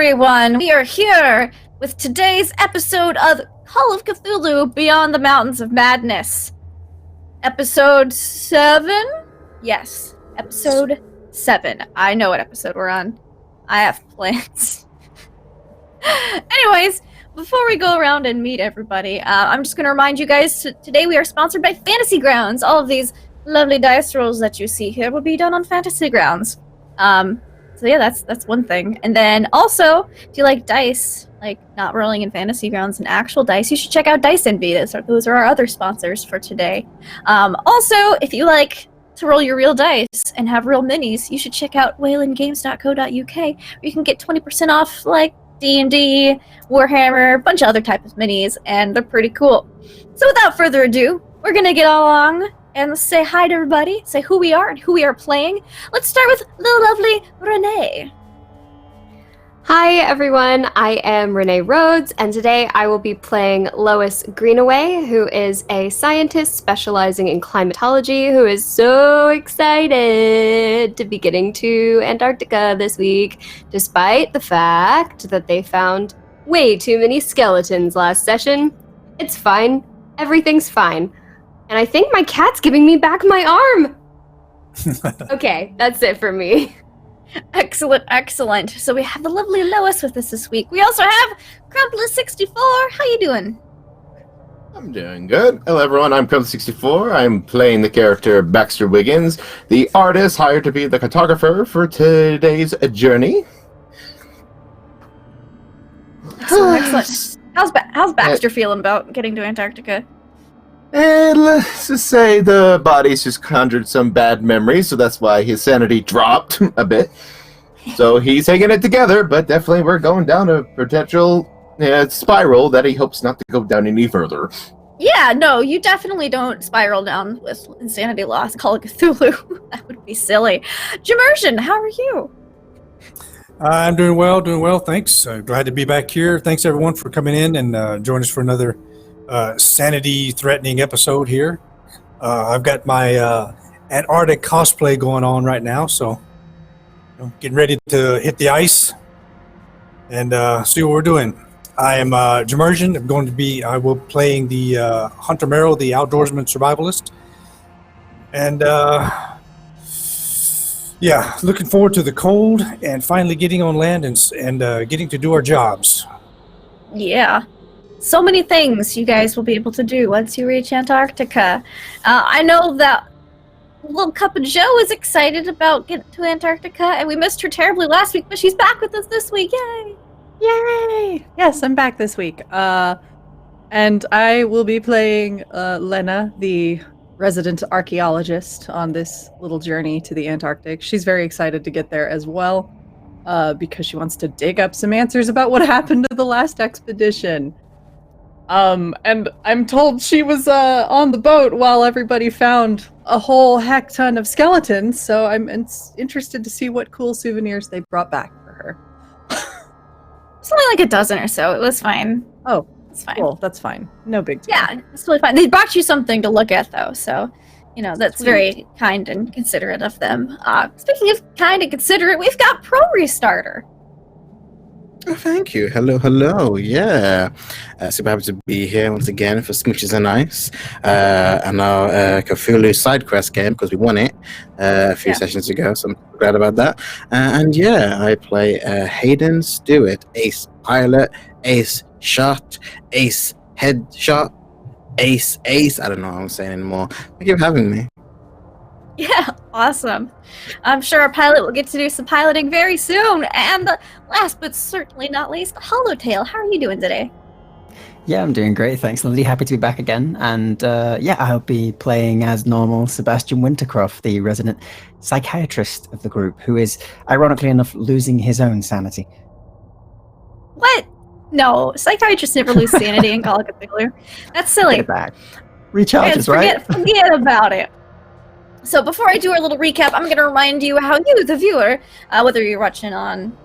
everyone. We are here with today's episode of Call of Cthulhu Beyond the Mountains of Madness. Episode 7? Yes, episode 7. I know what episode we're on. I have plans. Anyways, before we go around and meet everybody, I'm just going to remind you guys, today we are sponsored by Fantasy Grounds. All of these lovely dice rolls that you see here will be done on Fantasy Grounds. So yeah, that's one thing. And then also, if you like dice, like not rolling in Fantasy Grounds and actual dice, you should check out Dice Envy. Those are our other sponsors for today. Also, if you like to roll your real dice and have real minis, you should check out whalengames.co.uk, where you can get 20% off like D&D, Warhammer, a bunch of other types of minis, and they're pretty cool. So without further ado, we're gonna get along and say hi to everybody, say who we are and who we are playing. Let's start with the lovely Renee. Hi everyone, I am Renee Rhodes, and today I will be playing Lois Greenaway, who is a scientist specializing in climatology who is so excited to be getting to Antarctica this week, despite the fact that they found way too many skeletons last session. It's fine. Everything's fine. And I think my cat's giving me back my arm. Okay, that's it for me. Excellent, excellent. So we have the lovely Lois with us this week. We also have Crumpler64. How you doing? I'm doing good. Hello everyone, I'm Crumpler64. I'm playing the character Baxter Wiggins, the artist hired to be the cartographer for today's journey. Excellent, excellent. How's Baxter feeling about getting to Antarctica? And let's just say the body's just conjured some bad memories, so that's why his sanity dropped a bit. So he's hanging it together, but definitely we're going down a potential spiral that he hopes not to go down any further. Yeah, no, you definitely don't spiral down with insanity loss. Call of Cthulhu. That would be silly. Jimersion, how are you? I'm doing well, thanks. Glad to be back here. Thanks everyone for coming in and join us for another sanity-threatening episode here. I've got my Antarctic cosplay going on right now, so getting ready to hit the ice and see what we're doing. I am Jimersion. I will be playing the Hunter Merrill, the outdoorsman survivalist, and yeah, looking forward to the cold and finally getting on land and getting to do our jobs. Yeah. So many things you guys will be able to do once you reach Antarctica. I know that Little Cup of Joe is excited about getting to Antarctica, and we missed her terribly last week, but she's back with us this week. Yay! Yay! Yes, I'm back this week. And I will be playing Lena, the resident archaeologist, on this little journey to the Antarctic. She's very excited to get there as well, because she wants to dig up some answers about what happened to the last expedition. And I'm told she was on the boat while everybody found a whole heck ton of skeletons, so I'm interested to see what cool souvenirs they brought back for her. It's only like a dozen or so. It was fine. Oh, it's fine. Cool, that's fine. No big deal. Yeah, it's totally fine. They brought you something to look at, though, so, that's very kind and considerate of them. Speaking of kind and considerate, we've got Pro Restarter. Oh, thank you. Hello. Yeah. Super happy to be here once again for Smooches and Ice. And our Cthulhu side quest game, because we won it a few sessions ago, so I'm glad about that. And yeah, I play Hayden Stewart, ace pilot, ace shot, ace headshot, ace. I don't know what I'm saying anymore. Thank you for having me. Yeah, awesome. I'm sure our pilot will get to do some piloting very soon. And last but certainly not least, Hollowtail. How are you doing today? Yeah, I'm doing great, thanks, Lindy. Happy to be back again. And yeah, I'll be playing as normal Sebastian Wintercroft, the resident psychiatrist of the group, who is, ironically enough, losing his own sanity. What? No, psychiatrists never lose sanity in Call of Cthulhu. That's silly. Get it back. Recharges, right? Forget about it. So before I do our little recap, I'm going to remind you how you, the viewer, whether you're watching on,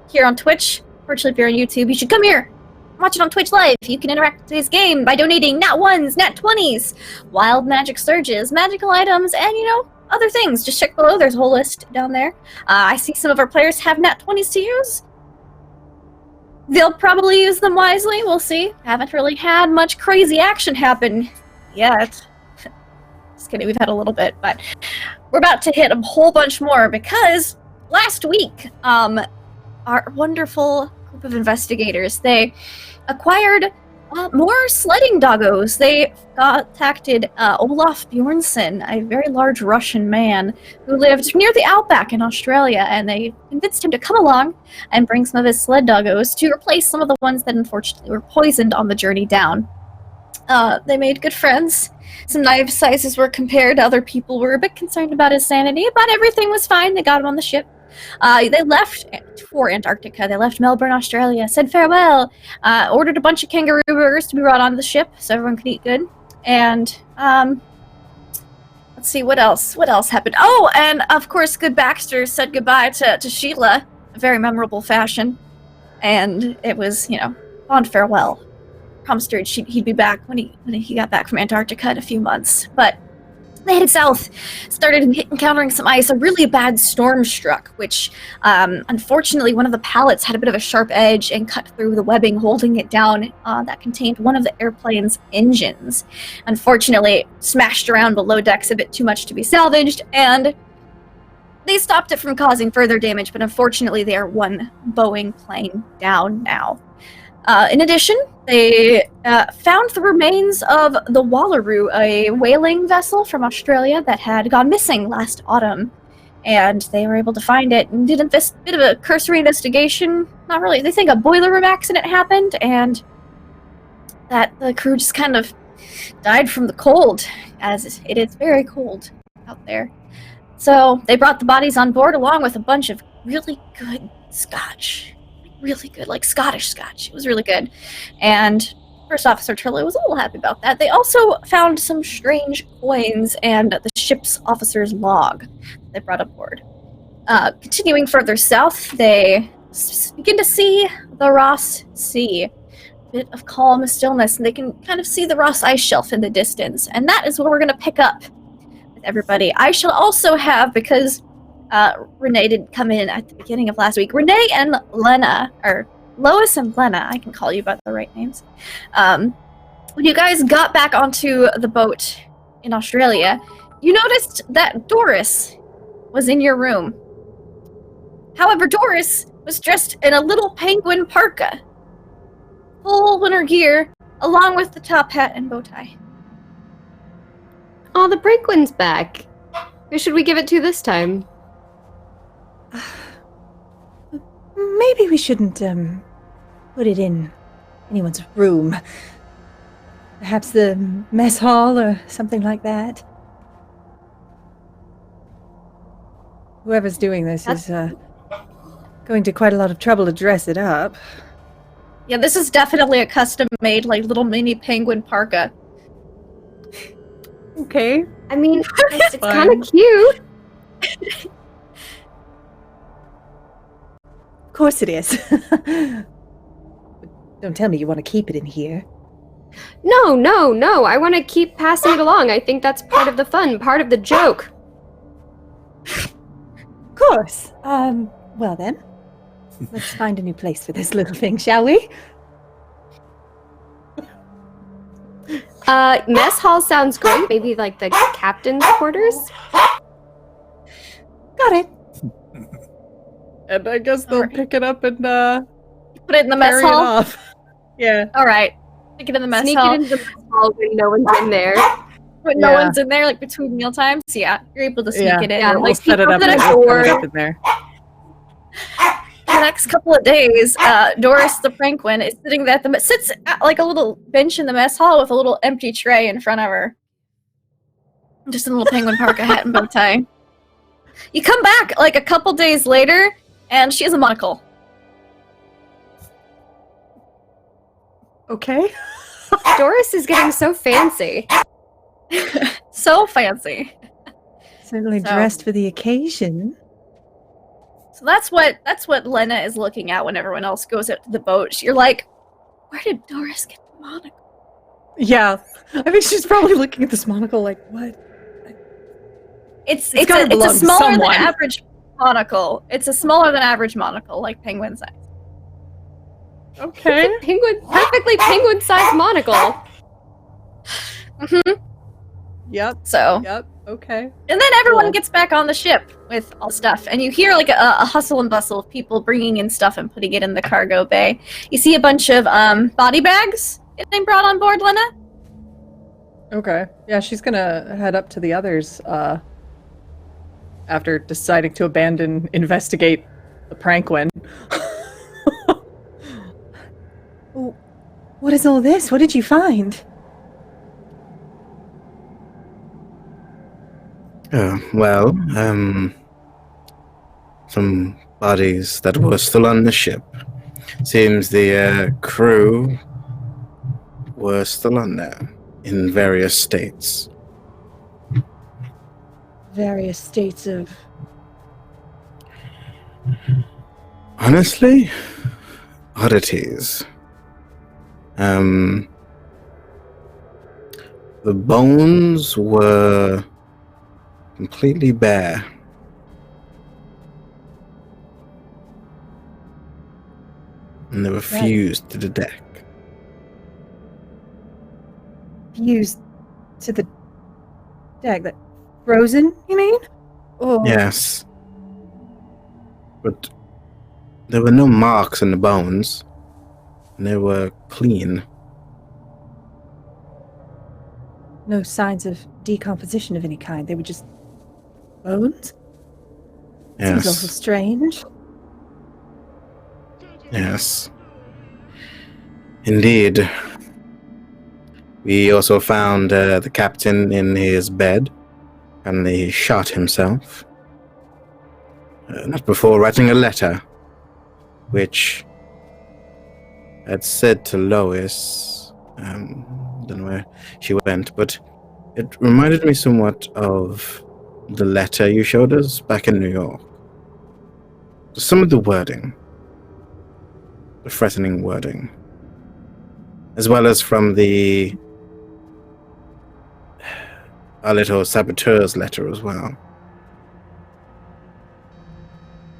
here on Twitch, virtually if you're on YouTube, you should come here. Watch it on Twitch Live. You can interact with today's game by donating Nat 1s, Nat 20s, wild magic surges, magical items, and, other things. Just check below. There's a whole list down there. I see some of our players have Nat 20s to use. they'll probably use them wisely. We'll see. Haven't really had much crazy action happen yet. Just kidding, we've had a little bit, but we're about to hit a whole bunch more because last week, our wonderful group of investigators, they acquired more sledding doggos. They contacted Olaf Bjornsson, a very large Russian man who lived near the outback in Australia, and they convinced him to come along and bring some of his sled doggos to replace some of the ones that unfortunately were poisoned on the journey down. They made good friends. Some knife sizes were compared. Other people were a bit concerned about his sanity, but everything was fine. They got him on the ship. They left for Antarctica. They left Melbourne, Australia, said farewell, ordered a bunch of kangaroo burgers to be brought onto the ship so everyone could eat good. And, let's see, what else? What else happened? Oh, and of course, Good Baxter said goodbye to Sheila, a very memorable fashion. And it was, fond farewell. Promised her he'd be back when he got back from Antarctica in a few months. But they headed south, started encountering some ice. A really bad storm struck, which unfortunately one of the pallets had a bit of a sharp edge and cut through the webbing holding it down that contained one of the airplane's engines. Unfortunately, it smashed around below decks a bit too much to be salvaged, and they stopped it from causing further damage, but unfortunately they are one Boeing plane down now. In addition, they found the remains of the Wallaroo, a whaling vessel from Australia that had gone missing last autumn. And they were able to find it and did a bit of a cursory investigation. Not really. They think a boiler room accident happened and that the crew just kind of died from the cold, as it is very cold out there. So they brought the bodies on board along with a bunch of really good scotch. Really good, like Scottish scotch. It was really good. And First Officer Turley was a little happy about that. They also found some strange coins and the ship's officer's log they brought aboard. Continuing further south, they begin to see the Ross Sea. A bit of calm stillness, and they can kind of see the Ross Ice Shelf in the distance. And that is where we're going to pick up with everybody. I shall also have, because Renee didn't come in at the beginning of last week. Renee and Lena, or Lois and Lena, I can call you by the right names. When you guys got back onto the boat in Australia, you noticed that Doris was in your room. However, Doris was dressed in a little penguin parka, full winter gear, along with the top hat and bow tie. Oh, the Brinkwin's back. Who should we give it to this time? Maybe we shouldn't put it in anyone's room. Perhaps the mess hall or something like that. Whoever's doing this is going to quite a lot of trouble to dress it up. Yeah, this is definitely a custom-made, like, little mini penguin parka. Okay. I mean, it's fine. kind of cute. Of course it is. Don't tell me you want to keep it in here. No. I want to keep passing it along. I think that's part of the fun, part of the joke. Of course. Well then. Let's find a new place for this little thing, shall we? Mess hall sounds great. Maybe like the captain's quarters? Got it. And I guess they'll pick it up and Put it in the mess carry hall? it off. Yeah. Alright. Stick it in the mess Sneak hall. it into the mess hall when no one's in there. When no Yeah. one's in there, like between meal times. Yeah, you're able to sneak it in. Yeah, We'll Like, set it people up, that and are put bored. it up in there. The next couple of days, Doris the Franklin is sits at like a little bench in the mess hall with a little empty tray in front of her. Just a little penguin parka hat and bow tie. You come back like a couple days later, and she has a monocle. Okay. Doris is getting so fancy. So fancy. Certainly So- dressed for the occasion. So that's what Lena is looking at when everyone else goes out to the boat. You're like, where did Doris get the monocle? Yeah. I think she's probably looking at this monocle like, what? It's gotta a belong to smaller than someone. average monocle. It's a smaller than average monocle, like penguin size. Okay. Perfectly penguin-sized monocle. Yep. So, Yep. Okay. and then everyone Cool. gets back on the ship with all stuff, and you hear like a hustle and bustle of people bringing in stuff and putting it in the cargo bay. You see a bunch of body bags getting brought on board, Lena. Okay. Yeah, she's gonna head up to the others after deciding to investigate the Prankwen. Oh, what is all this? What did you find? Some bodies that were still on the ship. Seems the crew were still on there in various states. Various states of... Honestly, oddities. The bones were completely bare. And they were fused to the deck. Fused to the deck? That frozen, you mean? Oh. Yes. But there were no marks in the bones. And they were clean. No signs of decomposition of any kind. They were just bones? Seems awful Yes. strange. Yes. Indeed. We also found the captain in his bed, and he shot himself. Not before writing a letter, which had said to Lois, don't know where she went, but it reminded me somewhat of the letter you showed us back in New York. Some of the wording, the threatening wording, as well as from our little saboteur's letter as well.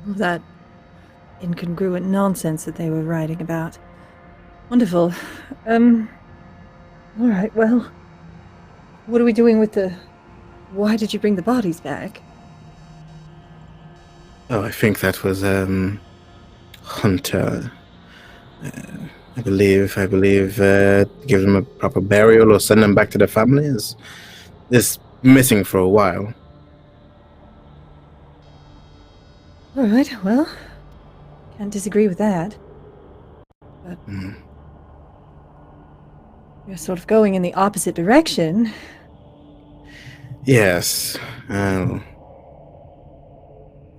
All that incongruent nonsense that they were writing about. Wonderful. Alright, well, what are we doing with the... Why did you bring the bodies back? Oh, I think that was, Hunter. I believe, give them a proper burial or send them back to their families. Is missing for a while. Alright, well, can't disagree with that. But you're sort of going in the opposite direction. Yes. Oh.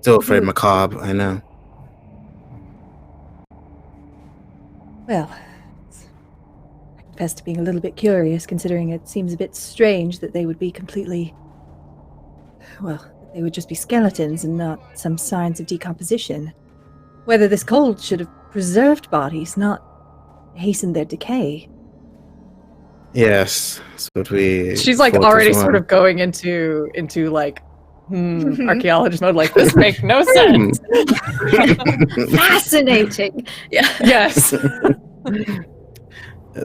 Still very macabre, I know. Well, I confess to being a little bit curious, considering it seems a bit strange that they would be completely... Well, they would just be skeletons and not some signs of decomposition. Whether this cold should have preserved bodies, not hastened their decay. Yes, that's what we... She's like thought already as well. sort of going into like archaeologist mode, like this makes no sense. Fascinating. Yeah. Yes.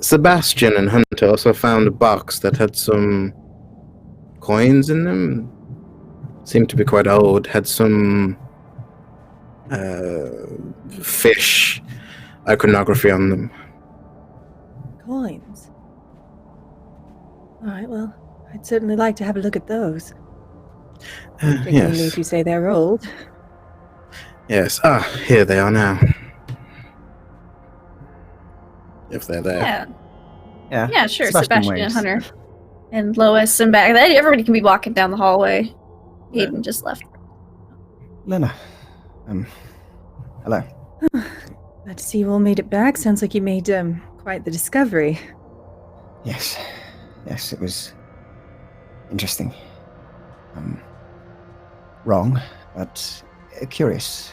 Sebastian and Hunter also found a box that had some coins in them. Seemed to be quite old. Had some fish iconography on them. Coins. Alright, well, I'd certainly like to have a look at those. Particularly Yes. if you say they're old. Yes. Ah, here they are now. If they're there. Yeah. Yeah. Yeah, sure. Sebastian Sebastian and waves. Hunter. And Lois and back. Everybody can be walking down the hallway. Hayden just left. Lena. Hello. Glad to see you all made it back. Sounds like you made quite the discovery. Yes. Yes, it was interesting. Wrong, but curious.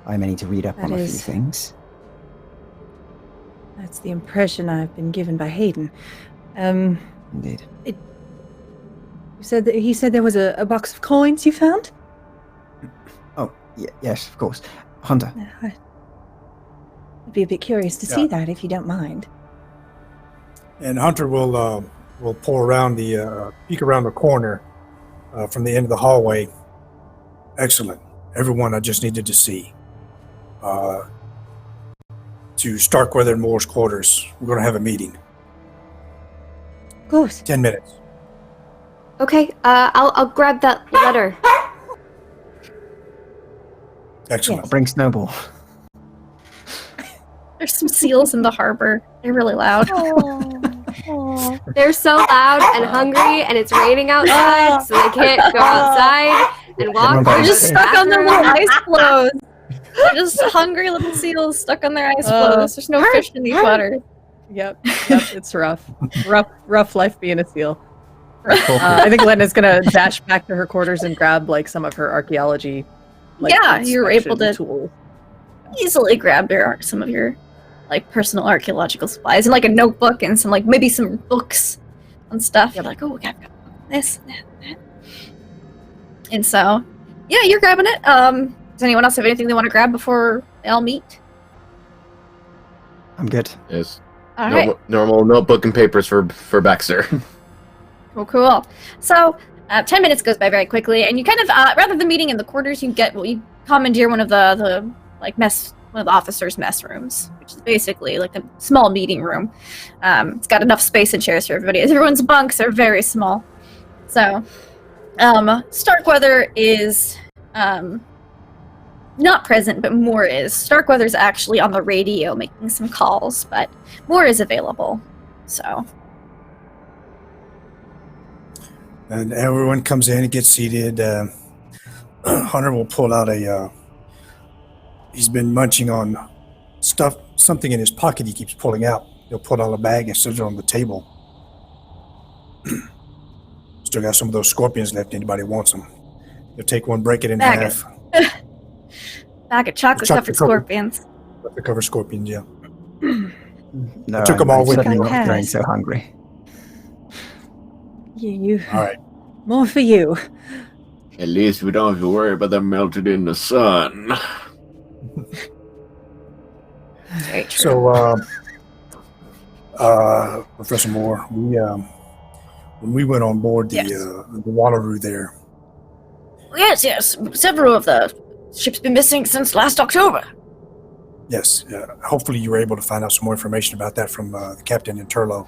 I may need to read up That on a few is- things. That's the impression I've been given by Hayden. You Indeed. said that he said there was a box of coins you found? Oh, yes, of course. Hunter. I'd be a bit curious to see that if you don't mind. And Hunter will pull around peek around the corner from the end of the hallway. Excellent. Everyone I just needed to see. To Starkweather and Moore's quarters. We're going to have a meeting. Of course. 10 minutes. Okay, I'll grab that letter. Excellent. I'll bring Snowball. There's some seals in the harbor. They're really loud. They're so loud and hungry, and it's raining outside, so they can't go outside and walk. They're just stuck on their little bathroom. ice floes. They're just hungry little seals stuck on their ice floes. There's no fish in these waters. Yep, it's rough. Rough life being a seal. I think Lena's gonna dash back to her quarters and grab like some of her archaeology. Yeah, you were able to tool. easily grab some of your like personal archaeological supplies and like a notebook and some like maybe some books and stuff. You're like, oh, we got this and that. And so, yeah, you're grabbing it. Does anyone else have anything they want to grab before they all meet? I'm good. Yes. All right. Normal notebook and papers for Baxter. Cool. So, 10 minutes goes by very quickly, and you kind of, rather than meeting in the quarters, you commandeer one of the officers' mess rooms, which is basically like a small meeting room. It's got enough space and chairs for everybody. Everyone's bunks are very small. So, Starkweather is, not present, but Moore is. Starkweather's actually on the radio making some calls, but Moore is available. So. And everyone comes in and gets seated. Hunter will pull out he's been munching on something in his pocket he keeps pulling out. He'll pull out a bag and set it on the table. Still got some of those scorpions left. Anybody wants them? He'll take one, break it in half. Bag of chocolate-covered scorpions. Chocolate-covered scorpions, yeah. No, took them all with suddenly me. not feeling so hungry. You. All right. More for you. At least we don't have to worry about them melted in the sun. Very true. So, Professor Moore, when we went on board the Wallaroo there. Yes. Several of the ships been missing since last October. Yes. Hopefully you were able to find out some more information about that from the captain in Turlo.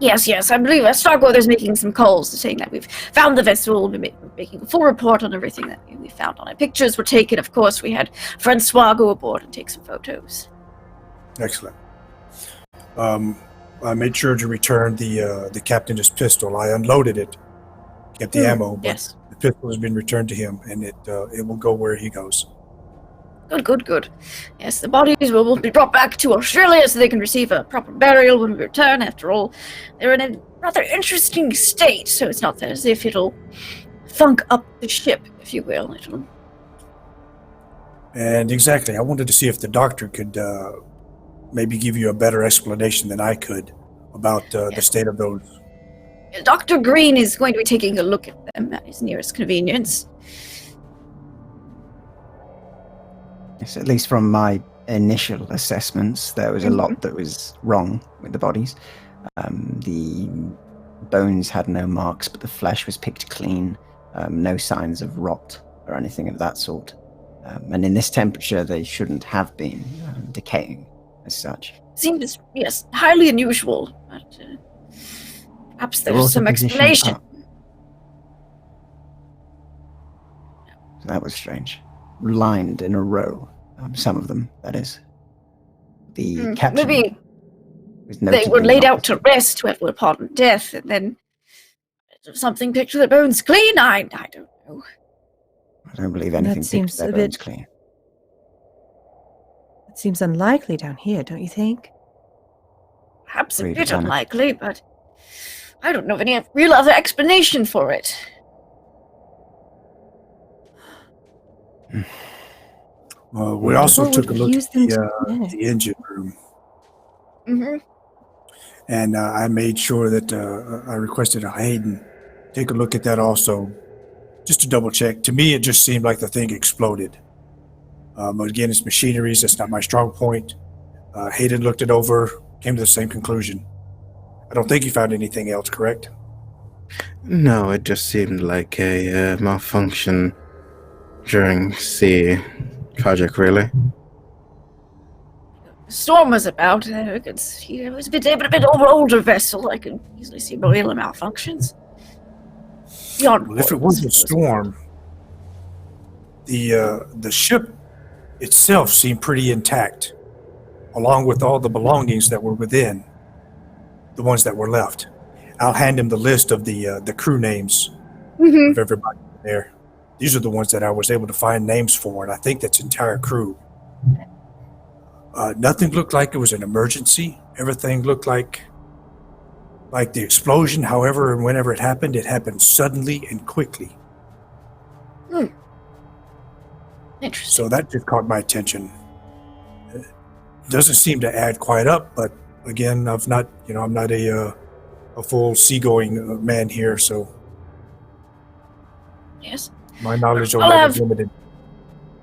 Yes. I believe Starkweather's making some calls saying that we've found the vessel. We'll be making a full report on everything that we found on it. Pictures were taken, of course. We had Francois go aboard and take some photos. Excellent. I made sure to return the captain's pistol. I unloaded it, kept the ammo, but Yes. the pistol has been returned to him, and it will go where he goes. Good. Yes, the bodies will be brought back to Australia so they can receive a proper burial when we return. After all, they're in a rather interesting state, so it's not as if it'll thunk up the ship, if you will. And exactly, I wanted to see if the doctor could maybe give you a better explanation than I could about the state of those. Dr. Green is going to be taking a look at them at his nearest convenience. Yes, at least from my initial assessments, there was a lot that was wrong with the bodies. The bones had no marks, but the flesh was picked clean. No signs of rot or anything of that sort. And in this temperature, they shouldn't have been decaying as such. Seems, yes, highly unusual, but perhaps They're there's also some positioned explanation. up. So that was strange. Lined in a row. Some of them, that is. The captain Maybe was they notably were laid not out to rest upon death, and then something picked their bones clean. I don't know. I don't believe anything seems picked their a bones bit- clean. It seems unlikely down here, don't you think? Perhaps a Agreed, bit Anna. unlikely, but I don't know of any real other explanation for it. We also What took a would look use at them to- the engine room, Mm-hmm. and I made sure that I requested Hayden take a look at that also, just to double check. To me, it just seemed like the thing exploded. But again, it's machineries. That's not my strong point. Hayden looked it over, came to the same conclusion. I don't think he found anything else, correct? No, it just seemed like a malfunction during the project, really. Storm was about. It was a bit older vessel. I could easily see real malfunctions. Beyond Well, if it was a storm, the ship itself seemed pretty intact, along with all the belongings that were within, the ones that were left. I'll hand him the list of the crew names of everybody there. These are the ones that I was able to find names for, and I think that's entire crew. Nothing looked like it was an emergency. Everything looked like the explosion. However, and whenever it happened suddenly and quickly. Interesting. So that just caught my attention. It doesn't seem to add quite up, but again, I'm not a full seagoing man here, so Yes. my knowledge on I'll that have- is limited.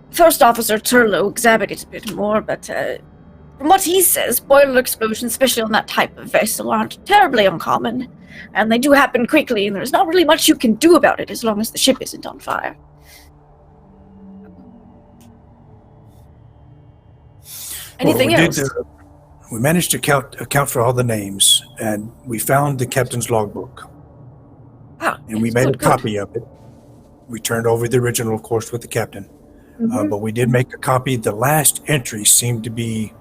First Officer Turlo examine it a bit more, but from what he says, boiler explosions, especially on that type of vessel, aren't terribly uncommon, and they do happen quickly, and there's not really much you can do about it as long as the ship isn't on fire. Anything Well, else? We managed to account for all the names, and we found the captain's logbook, Ah, and we yes, made a good. copy of it. We turned over the original, of course, with the captain. But we did make a copy. The last entry seemed to be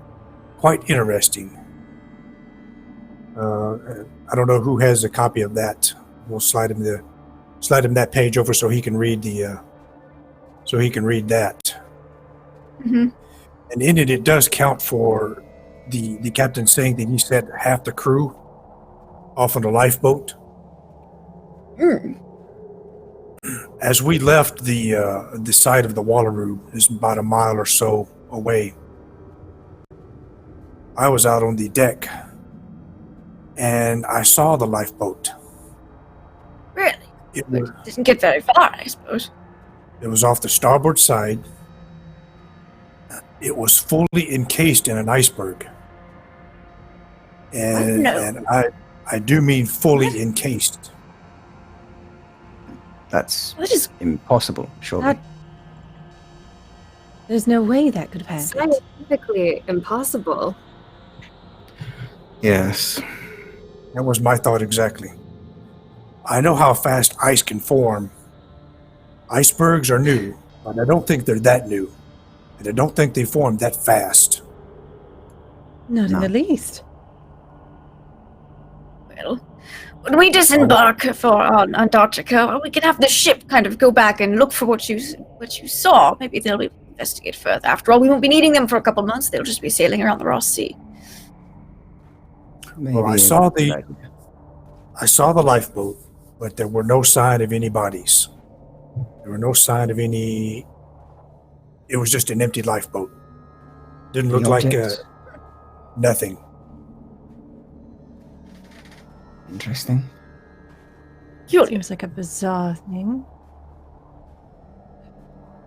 quite interesting. I don't know who has a copy of that. We'll slide him that page over so he can read that. Mhm. And in it does count for the captain saying that he set half the crew off on the lifeboat. As we left the side of the Wallaroo, is about a mile or so away, I was out on the deck, and I saw the lifeboat. Really? It was, Didn't get very far, I suppose. it was off the starboard side. It was fully encased in an iceberg, and no. and I do mean fully encased. That's That is impossible, surely. That- There's no way that could have happened. Scientifically impossible. Yes. That was my thought exactly. I know how fast ice can form. Icebergs are new, but I don't think they're that new. And I don't think they form that fast. Not in No. the least. well. When we disembark on Antarctica, we can have the ship kind of go back and look for what you saw. Maybe they'll investigate further. After all, we won't be needing them for a couple months. They'll just be sailing around the Ross Sea. Maybe Well, I a saw good the- idea. I saw the lifeboat, but there were no sign of any bodies. There were no sign of any. It was just an empty lifeboat. Didn't look The like objects? nothing. Interesting. Curious. Seems like a bizarre thing.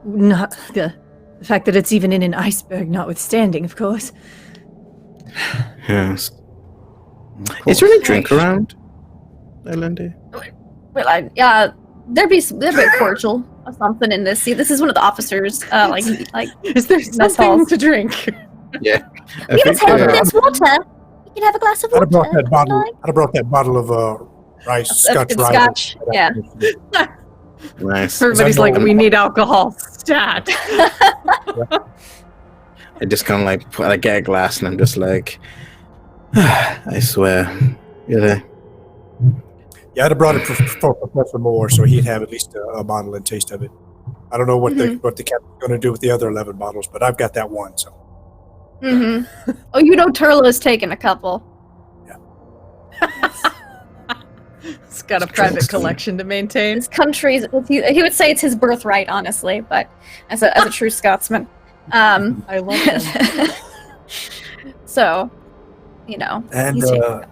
Not the fact that it's even in an iceberg, notwithstanding, of course. Yes. Of Is there any course. drink around, Lindy? Well, there'd be a cordial or something in this. See, this is one of the officers. Like Is there Mess something halls. to drink? Yeah. I we think, have there's water. You can have a glass of I'd have water. brought that bottle. Like. I'd have brought that bottle of rice, Scotch Good rice. Scotch. Yeah. nice. Everybody's like, we need alcohol. Stat. I just kind of like I get a glass and I'm just like, I swear, yeah. Yeah, I'd have brought it for Professor Moore, so he'd have at least a bottle and taste of it. I don't know what the captain's going to do with the other 11 bottles, but I've got that one. So Mm-hmm. Oh, you know Turlo's taken a couple. It's got a private collection to maintain. His country's, he would say it's his birthright, honestly, but as a true Scotsman. I love them. So, you know. and he's taken-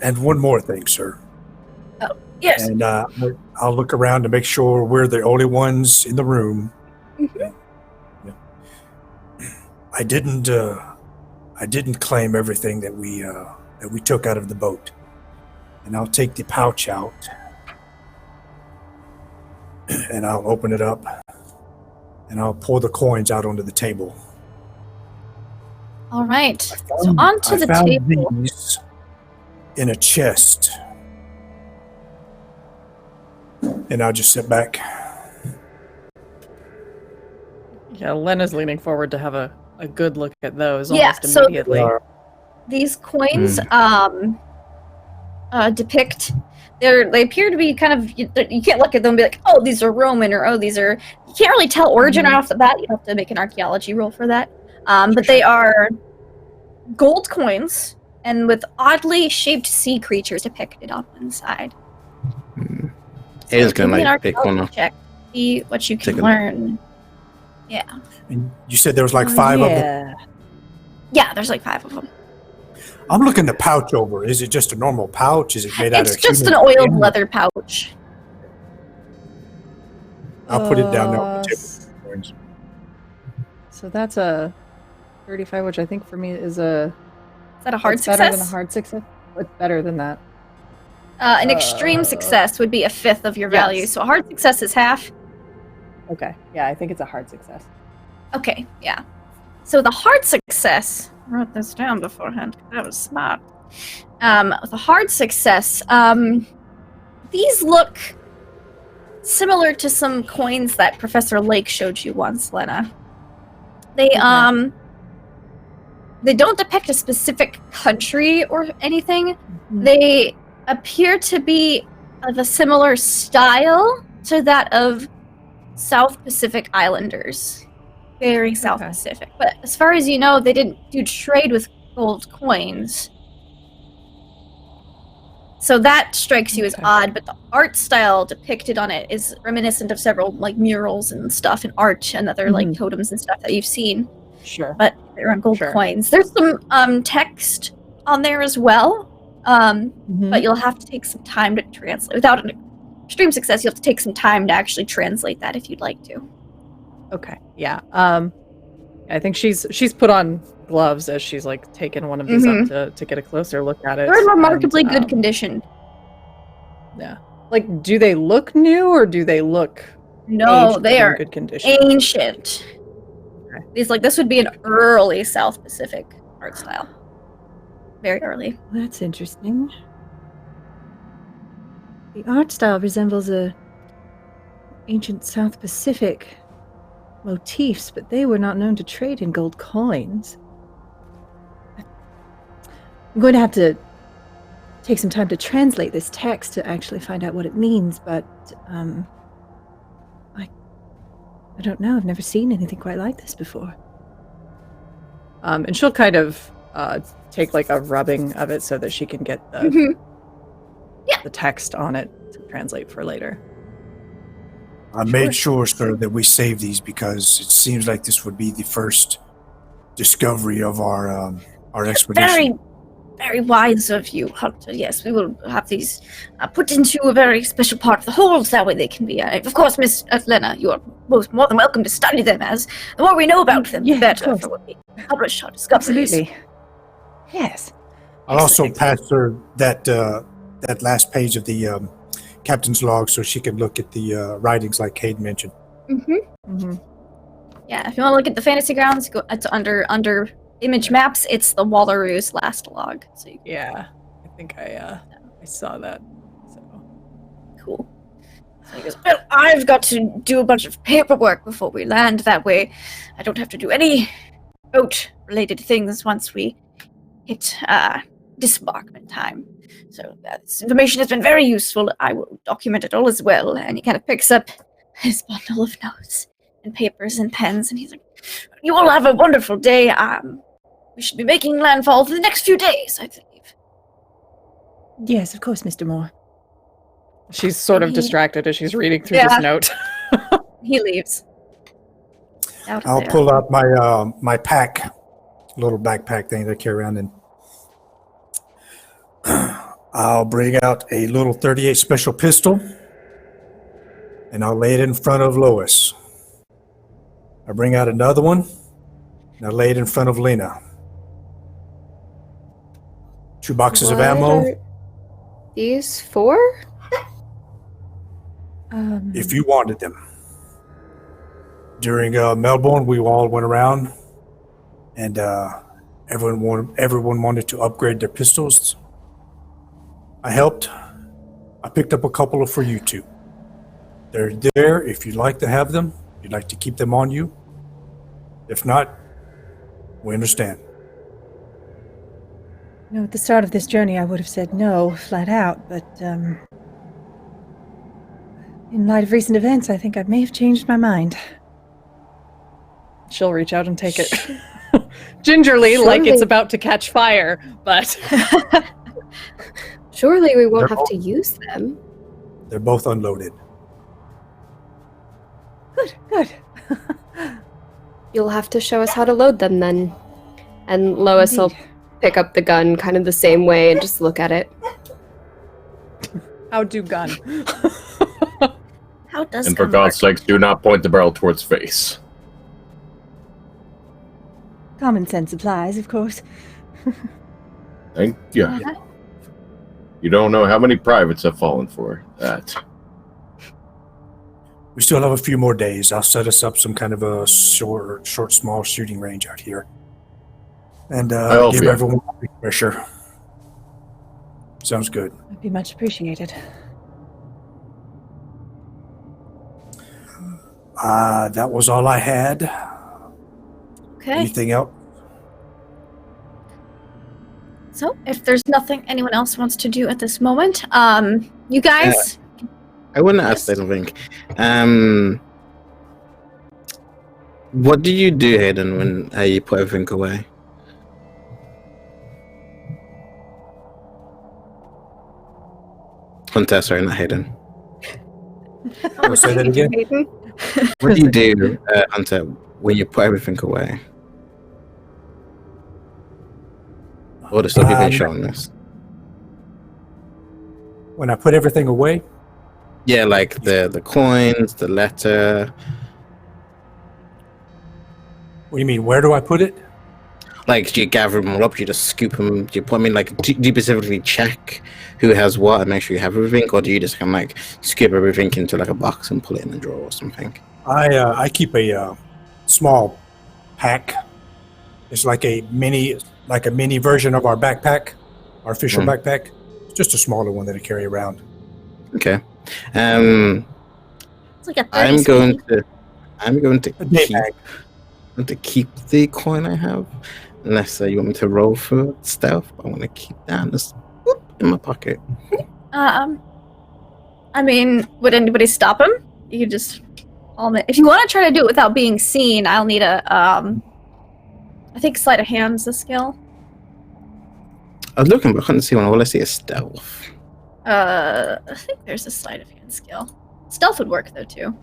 and one more thing, sir. yes. And I'll look around to make sure we're the only ones in the room. Mhm. Yeah. I didn't claim everything that we took out of the boat. And I'll take the pouch out. And I'll open it up. And I'll pour the coins out onto the table. All right. So onto the found table. These in a chest. And I'll just sit back. Yeah, Lena's leaning forward to have a good look at those Yeah, almost so- immediately. These coins depict. They appear to be kind of. You can't look at them and be like, oh, these are Roman, or oh, these are. You can't really tell origin right off the bat. You have to make an archaeology roll for that. But they are gold coins, and with oddly shaped sea creatures depicted on one side. It is Give gonna me an like pick one archaeology up. check. See what you can Take a- learn. Yeah. And you said there was like 5 of them? Yeah. Yeah, there's like 5 of them. I'm looking the pouch over. Is it just a normal pouch? Is it made out It's of just an human oiled skin? leather pouch. I'll put it down there on the table. So that's a 35, which I think for me is a Is that a hard that's better than a success? hard success. It's better than that. An extreme success would be a 5th of your value, Yes. so a hard success is half. Okay. Yeah, I think it's a hard success. Okay, yeah. So the hard success, I wrote this down beforehand. That was smart. With a hard success, these look similar to some coins that Professor Lake showed you once, Lena. They they don't depict a specific country or anything. They appear to be of a similar style to that of South Pacific Islanders. Very South Pacific. But as far as you know, they didn't do trade with gold coins. So that strikes you as odd, but the art style depicted on it is reminiscent of several like murals and stuff and art and other like totems and stuff that you've seen. Sure. But they're on gold coins. There's some text on there as well. But you'll have to take some time to translate. Without an extreme success, you'll have to take some time to actually translate that if you'd like to. Okay. Yeah. I think she's put on gloves as she's like taken one of these up to get a closer look at it. They're in remarkably and, good condition. Yeah. Like, do they look new or do they look No, aged they but in are good condition? ancient. This would be an early South Pacific art style. Very early. That's interesting. The art style resembles a ancient South Pacific motifs, but they were not known to trade in gold coins. I'm going to have to take some time to translate this text to actually find out what it means, but I don't know. I've never seen anything quite like this before. And she'll kind of take like a rubbing of it so that she can get the the text on it to translate for later. I made sure, sir, that we save these because it seems like this would be the first discovery of our expedition. Very, very wise of you, Hunter. Yes, we will have these put into a very special part of the hold. That way they can be. Of course, Miss Lena, you are more than welcome to study them. As the more we know about them, the better for what we publish our discoveries. Absolutely. Yes. I'll also pass her that last page of the captain's log so she can look at the writings like Cade mentioned. Yeah, if you want to look at the fantasy grounds, it's under image maps. It's the Wallaroos last log. So Yeah, I think I saw that. So cool. So he goes, well, I've got to do a bunch of paperwork before we land. That way, I don't have to do any boat-related things once we hit disembarkment time. So this information has been very useful. I will document it all as well. And he kind of picks up his bundle of notes and papers and pens, and he's like, you all have a wonderful day. We should be making landfall for the next few days, I believe. Yes, of course, Mr. Moore. she's sort of distracted as she's reading through this note. He leaves. I'll pull out my pack, little backpack thing that I carry around, and I'll bring out a little 38 special pistol, and I'll lay it in front of Lois. I bring out another one, Now lay it in front of Lena. 2 boxes of What ammo. are these for? If you wanted them. During Melbourne, we all went around, and everyone wanted to upgrade their pistols. I helped. I picked up a couple for you two. They're there if you'd like to have them. You'd like to keep them on you. If not, we understand. You know, at the start of this journey, I would have said no, flat out, but in light of recent events, I think I may have changed my mind. She'll reach out and take it. Gingerly, like it's about to catch fire, but... Surely we won't They're have all- to use them. They're both unloaded. Good. You'll have to show us how to load them then. And Lois will pick up the gun kind of the same way and just look at it. How do gun? How does And for gun God's work? sakes, do not point the barrel towards face. Common sense applies, of course. Thank you. You don't know how many privates have fallen for that. We still have a few more days. I'll set us up some kind of a short, small shooting range out here. And I'll give be- everyone a refresher. Sounds good. Would be much appreciated. That was all I had. Okay. Anything else? So, if there's nothing anyone else wants to do at this moment, you guys. I want to ask something. What do you do, Hayden, when you put everything away? Hunter, sorry, not Hayden. Say that again? What do you do, Hunter, when you put everything away? All the stuff you've been showing us. When I put everything away, Yeah, like the coins, the letter. what do you mean? Where do I put it? Like, do you gather them all up? Do you just scoop them? Do you put them in, like, do you specifically check who has what and make sure you have everything? Or do you just kind of, like, scoop everything into, like, a box and pull it in a drawer or something? I keep a small pack. It's like a mini version of our backpack, our official backpack. It's just a smaller one that I carry around. Okay. It's like a 30 I'm going to A day keep, bag. keep the coin I have, unless you want me to roll for stealth. But I want to keep that just whoop, in my pocket. I mean, would anybody stop him? You could just. If you want to try to do it without being seen, I'll need a. I think sleight of hand's a skill. I was looking, but I couldn't see one. All I see is stealth. I think there's a sleight of hand skill. Stealth would work though too.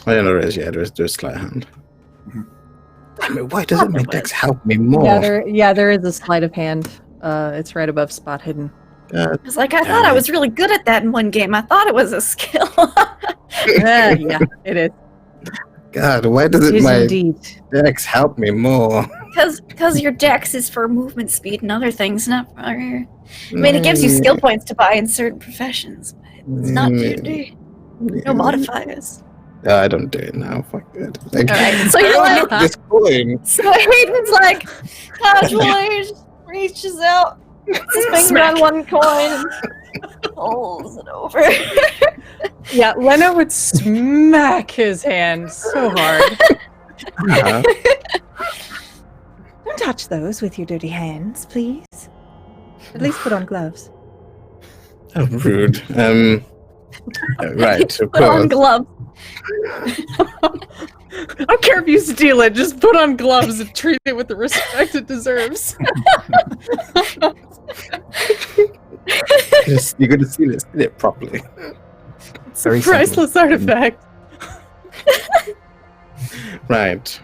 I don't know there is. Yeah, there's sleight of hand. Damn it! Why doesn't my Probably dex help me more? There is a sleight of hand. It's right above spot hidden. I was like, I thought I was really good at that in one game. I thought it was a skill. Yeah, it is. God, why It doesn't is my indeed. dex help me more? Because your dex is for movement speed and other things, not for. I mean, it gives you skill points to buy in certain professions, but it's not D&D. No modifiers. I don't do it now. Fuck it. Like, Alright, so you're like, this coin. so Hayden's like, casually just reaches out, puts his finger on one coin, and pulls it over. Yeah, Lena would smack his hand so hard. Uh-huh. Don't touch those with your dirty hands, please. At least put on gloves. How rude. Right, of Put on course. gloves. I don't care if you steal it, just put on gloves and treat it with the respect it deserves. You're gonna see it properly. It's a Very simple. priceless artifact. Right.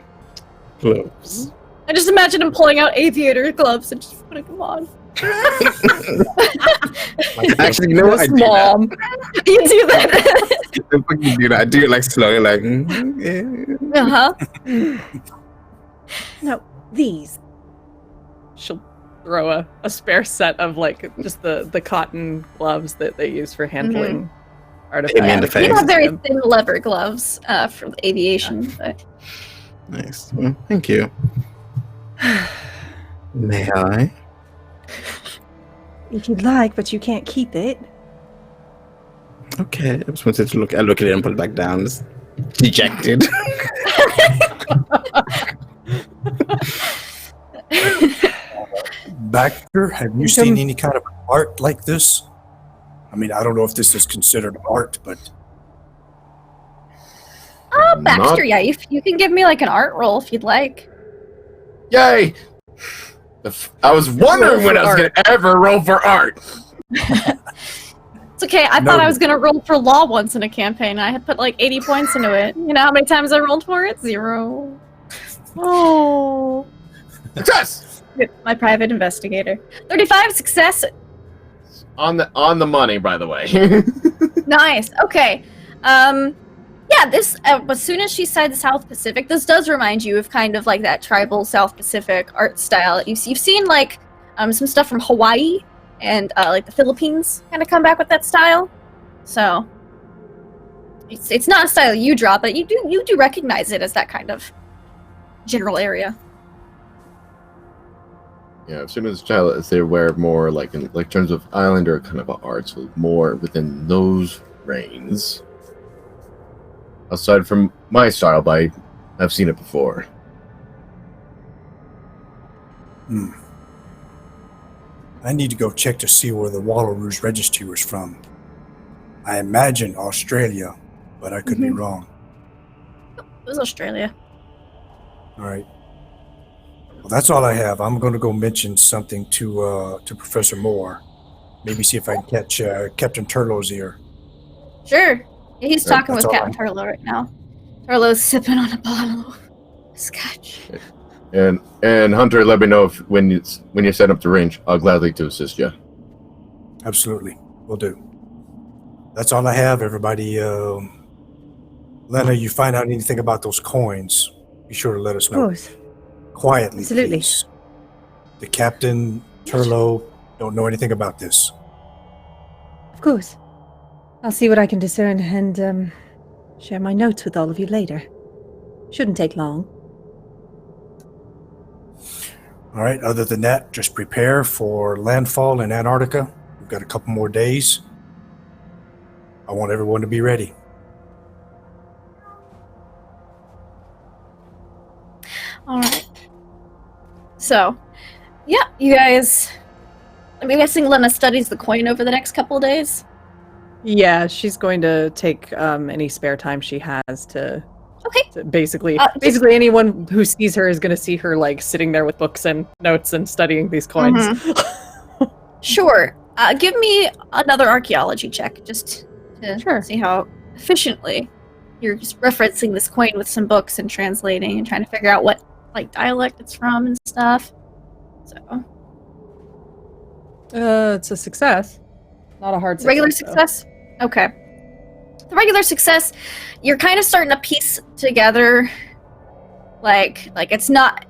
Gloves. I just imagine him pulling out aviator gloves and just putting them on. Actually, you know what? I do that. Mom. You do that. I do it like slowly, like. Uh-huh. No, these. She'll throw a spare set of like just the cotton gloves that they use for handling artifacts. Hit me in the face. You have very thin leather gloves for the aviation, but Nice. Well, thank you. May I? If you'd like, but you can't keep it. Okay. I just wanted to look. I look at it and put it back down. Just dejected. Baxter, have you seen any kind of art like this? I mean, I don't know if this is considered art, but Baxter, yeah, you can give me like an art roll if you'd like. Yay! I was wondering when I was going to ever roll for art. It's okay. I thought I was gonna roll for law once in a campaign. I had put like 80 points into it. You know how many times I rolled for it? 0. Oh. Success! My private investigator. 35 success. On the money, by the way. Nice. Okay. Yeah, this as soon as she said South Pacific, this does remind you of kind of like that tribal South Pacific art style. You've seen like some stuff from Hawaii and like the Philippines kind of come back with that style. So it's not a style you draw, but you do recognize it as that kind of general area. Yeah, as soon as they're aware more like in like terms of islander kind of art, so more within those reigns. Aside from my style, but I've seen it before. I need to go check to see where the Wallaroos registry was from. I imagine Australia, but I could be wrong. It was Australia. All right. Well, that's all I have. I'm going to go mention something to Professor Moore. Maybe see if I can catch Captain Turlow's ear. Sure. Yeah, he's talking with that's all Captain Turlow right now. Turlow's sipping on a bottle of scotch. And Hunter, let me know if when you set up the range, I'll gladly to assist you. Absolutely. Will do. That's all I have, everybody. Lena, you find out anything about those coins, be sure to let us Of know. course. Quietly, Absolutely. please. The Captain, Turlow, don't know anything about this. Of course. I'll see what I can discern and share my notes with all of you later. Shouldn't take long. All right, other than that, just prepare for landfall in Antarctica. We've got a couple more days. I want everyone to be ready. All right. So, yeah, you guys. I'm guessing Lena studies the coin over the next couple of days. Yeah, she's going to take any spare time she has to. Okay. To basically, just- anyone who sees her is going to see her like sitting there with books and notes and studying these coins. Sure. Give me another archaeology check, just to see how efficiently you're just referencing this coin with some books and translating and trying to figure out what like dialect it's from and stuff. So. It's a success, not a hard success. Regular though. success? Okay. The regular success, you're kind of starting to piece together like it's not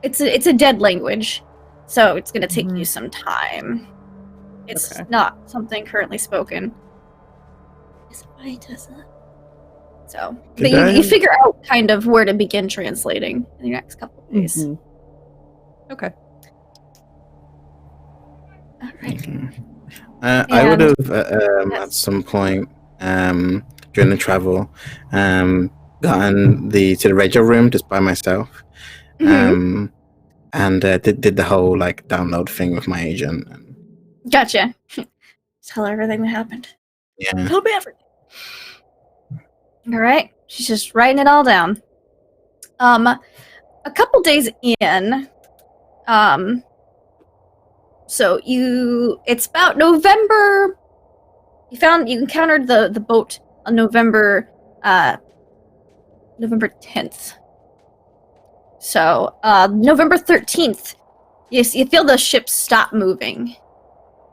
it's a dead language. So it's going to take you some time. It's not something currently spoken. Is it why it does that? So, but you figure out kind of where to begin translating in the next couple of days. Okay. All right. I would have at some point during the travel gotten to the radio room just by myself, and did the whole like download thing with my agent. Gotcha. Tell her everything that happened. Yeah. Tell me everything. All right. She's just writing it all down. A couple days in, so it's about November. You encountered the boat on November 10th. So, November 13th, you feel the ship stop moving.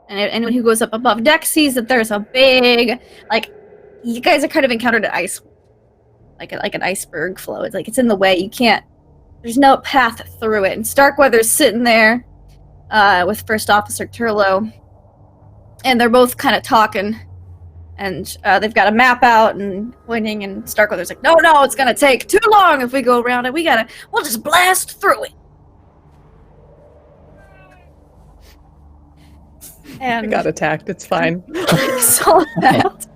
And anyone who goes up above deck sees that there's a big, like, you guys are kind of encountered an ice, like an iceberg flow. It's like it's in the way. You can't. There's no path through it. And Starkweather's sitting there with First Officer Turlo, and they're both kind of talking. And they've got a map out and pointing. And Starkweather's like, "No, it's gonna take too long if we go around it. We'll just blast through it." And I got attacked. It's fine. saw that.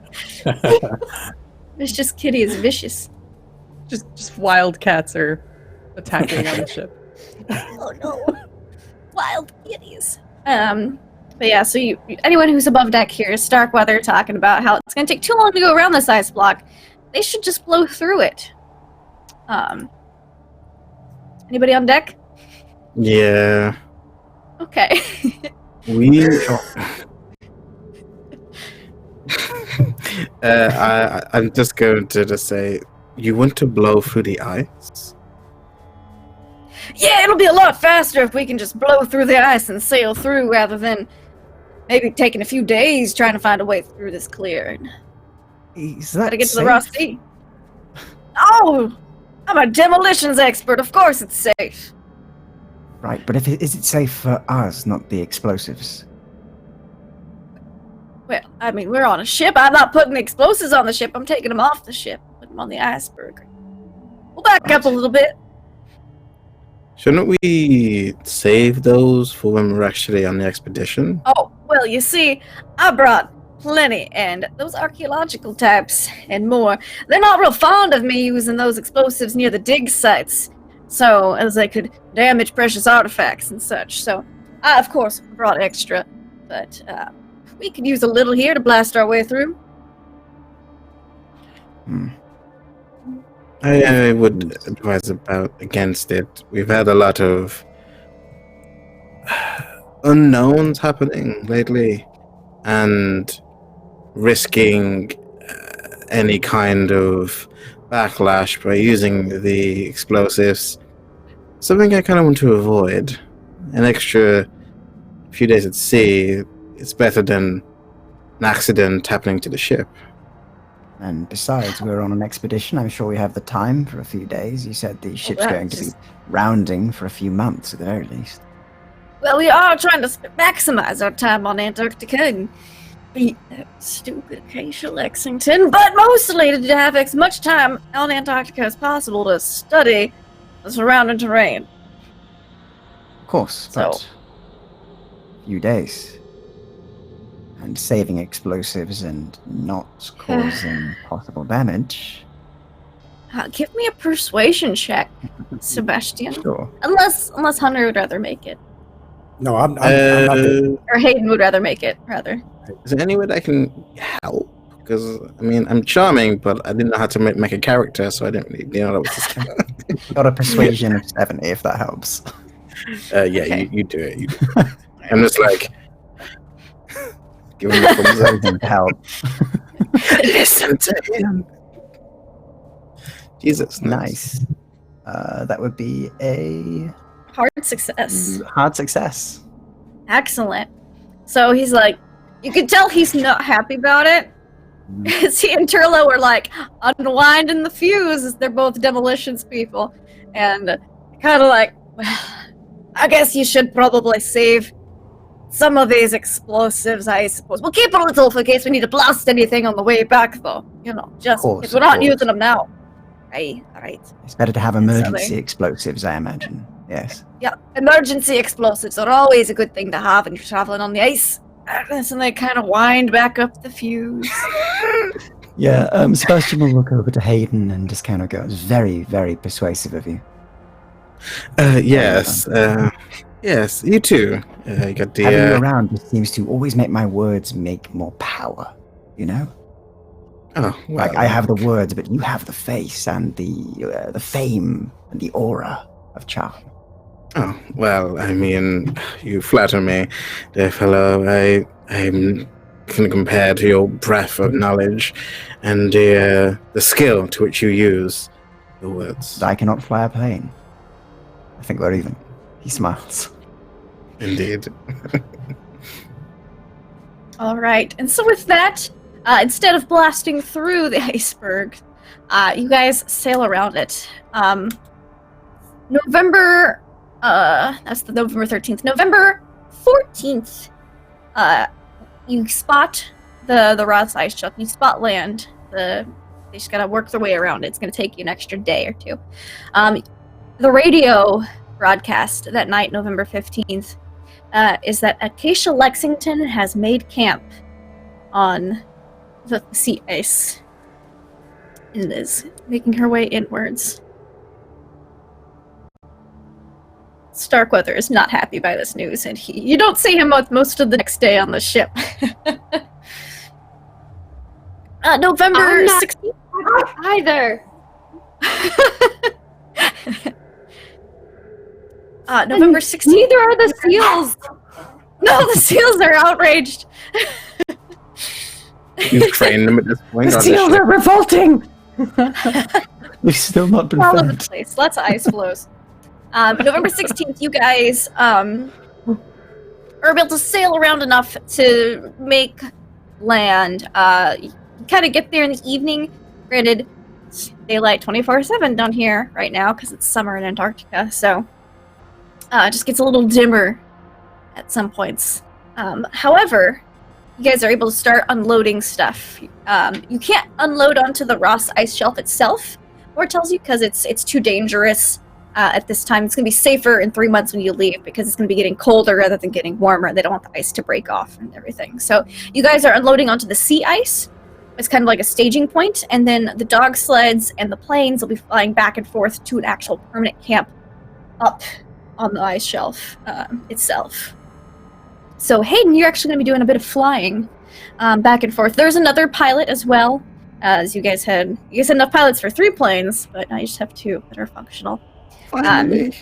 Vicious Kitty is vicious. Just wild cats are attacking on the ship. Oh no, wild kitties. But yeah, so anyone who's above deck hears Starkweather talking about how it's going to take too long to go around this ice block. They should just blow through it. Anybody on deck? Yeah. Okay. I'm just going to just say, you want to blow through the ice? Yeah, it'll be a lot faster if we can just blow through the ice and sail through rather than maybe taking a few days trying to find a way through this clearing. Is that Gotta get to the safe? raw sea. Oh! I'm a demolitions expert, of course it's safe. Right, but is it safe for us, not the explosives? Well, I mean, we're on a ship. I'm not putting the explosives on the ship. I'm taking them off the ship. Putting them on the iceberg. We'll back up a little bit. Shouldn't we save those for when we're actually on the expedition? Oh, well, you see, I brought plenty, and those archaeological types and more, they're not real fond of me using those explosives near the dig sites, so as they could damage precious artifacts and such. So I, of course, brought extra, but we could use a little here to blast our way through. I would advise against it. We've had a lot of unknowns happening lately, and risking any kind of backlash by using the explosives. Something I kind of want to avoid. An extra few days at sea, it's better than an accident happening to the ship. And besides, we're on an expedition. I'm sure we have the time for a few days. You said the ship's going to be rounding for a few months at the very least. Well, we are trying to maximize our time on Antarctica and beat that stupid Acacia Lexington, but mostly to have as much time on Antarctica as possible to study the surrounding terrain. Of course, but a few days. And saving explosives and not causing possible damage. Give me a persuasion check, Sebastian. Sure. Unless Hunter would rather make it. No, I'm not the, Or Hayden would rather make it, rather. Is there any way that I can help? Because, I mean, I'm charming, but I didn't know how to make a character, so I didn't really know that was this. Got a persuasion of 70, if that helps. Yeah, Okay. you do it. I'm just like... giving the thumbs up. Everything to help. Listen to him. Jesus, Nice. That would be a Hard success. hard success. Excellent. So he's like, you can tell he's not happy about it. He and Turlo are like unwinding the fuse as they're both demolitions people. And kind of like, well, I guess you should probably save some of these explosives, I suppose. We'll keep a little for case we need to blast anything on the way back, though. You know, just course, because we're of not course. using them now. Right, all right. It's better to have emergency Sorry. explosives, I imagine. Yes. Yeah, emergency explosives are always a good thing to have when you're traveling on the ice. And they kind of wind back up the fuse. Yeah, Sebastian will look over to Hayden and just kind of go, it's very, very persuasive of you. Yes. Yes, you too. You got the... Having you around just seems to always make my words make more power, you know? Oh, well. Like, I have the words, but you have the face and the fame and the aura of charm. Oh, well, I mean, you flatter me, dear fellow. I'm can compare to your breadth of knowledge and the skill to which you use your words. I cannot fly a plane. I think we're even. He smiles. Indeed. All right, and so with that, instead of blasting through the iceberg, you guys sail around it. November, that's the November 13th. November 14th, you spot the Ross ice shelf. You spot land. They just gotta work their way around it. It's gonna take you an extra day or two. The radio broadcast that night, November 15th, is that Acacia Lexington has made camp on the sea ice and is making her way inwards. Starkweather is not happy by this news, and you don't see him most of the next day on the ship. November 16th. Either. November 16th. Neither are the seals. No, the seals are outraged. You've trained them at this point. The on seals ship. are revolting! We've still not been All over the fed. place. Lots of ice floes. November 16th, you guys are able to sail around enough to make land. You kind of get there in the evening. Granted, it's daylight 24/7 down here right now because it's summer in Antarctica, so it just gets a little dimmer at some points. However, you guys are able to start unloading stuff. You can't unload onto the Ross ice shelf itself, or it tells you, because it's too dangerous at this time. It's going to be safer in 3 months when you leave, because it's going to be getting colder rather than getting warmer. They don't want the ice to break off and everything. So you guys are unloading onto the sea ice. It's kind of like a staging point, and then the dog sleds and the planes will be flying back and forth to an actual permanent camp up on the ice shelf itself. So Hayden, you're actually going to be doing a bit of flying back and forth. There's another pilot as well, as you guys had enough pilots for 3 planes, but now you just have 2 that are functional. Finally.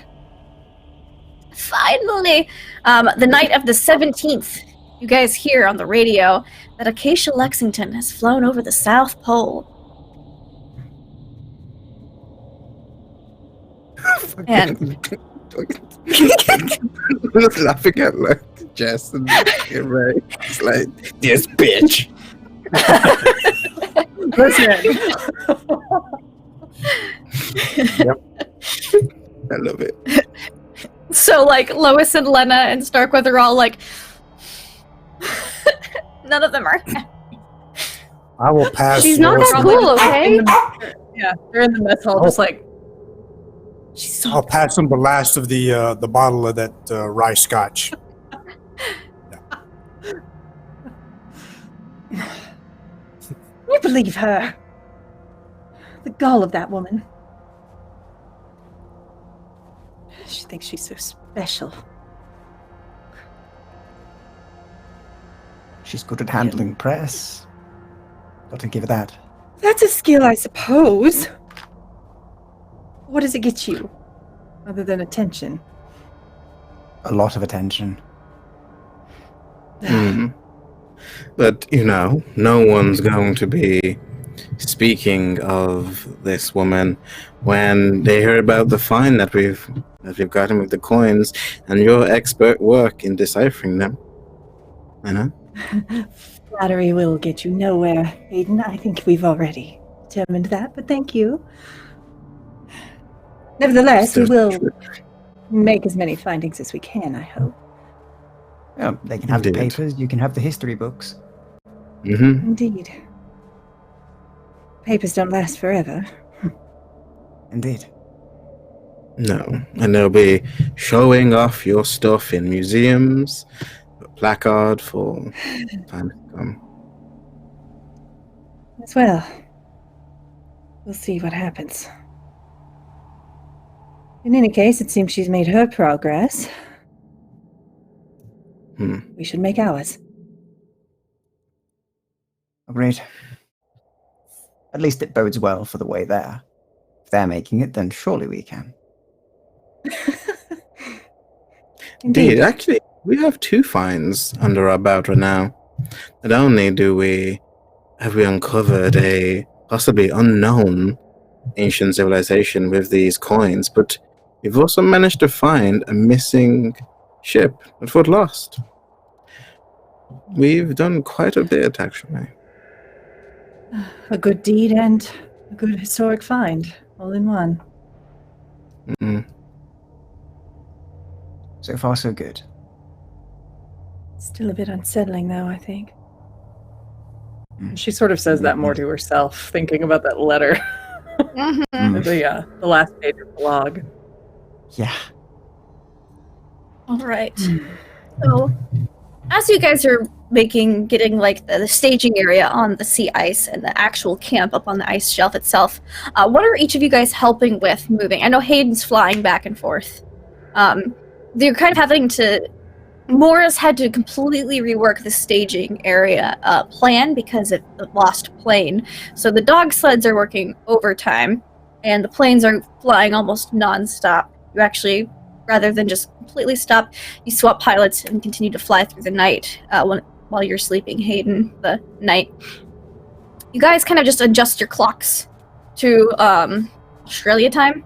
Finally, the night of the 17th, you guys hear on the radio that Acacia Lexington has flown over the South Pole. And I was laughing at like Jess and Ray. It's like, this bitch. Listen. I love it. so, like, Lois and Lena and Starkweather are all like, none of them are. I will pass. She's not Lois that and- cool, okay? Yeah, they're in the mess hall, just like. She's so I'll pass them the last of the bottle of that rye scotch. Can you believe her? The gall of that woman. She thinks she's so special. She's good at handling press. Got to give her that. That's a skill, I suppose. What does it get you? Other than attention. A lot of attention. But, no one's going to be speaking of this woman when they hear about the find that we've gotten with the coins and your expert work in deciphering them. Flattery will get you nowhere, Hayden. I think we've already determined that, but thank you. Nevertheless, we will make as many findings as we can, I hope. Yeah, they can have the Indeed. papers, you can have the history books. Mm-hmm. Indeed. Papers don't last forever. Indeed. No, and they'll be showing off your stuff in museums, a placard for time to come. As well. We'll see what happens. In any case, it seems she's made her progress. We should make ours. Agreed. At least it bodes well for the way there. If they're making it, then surely we can. Indeed, actually, we have 2 finds under our belt right now. Not only have we uncovered a possibly unknown ancient civilization with these coins, but we've also managed to find a missing ship at Fort Lost. We've done quite a bit, actually. A good deed and a good historic find, all in one. Mm. So far, so good. Still a bit unsettling, though, I think. She sort of says that more to herself, thinking about that letter. The last page of the log. Yeah. All right. So, as you guys are getting like the staging area on the sea ice and the actual camp up on the ice shelf itself, what are each of you guys helping with moving? I know Hayden's flying back and forth. They're kind of having to. Morris had to completely rework the staging area plan because of the lost plane. So the dog sleds are working overtime, and the planes are flying almost nonstop. You actually, rather than just completely stop, you swap pilots and continue to fly through the night while you're sleeping, Hayden, the night. You guys kind of just adjust your clocks to Australia time,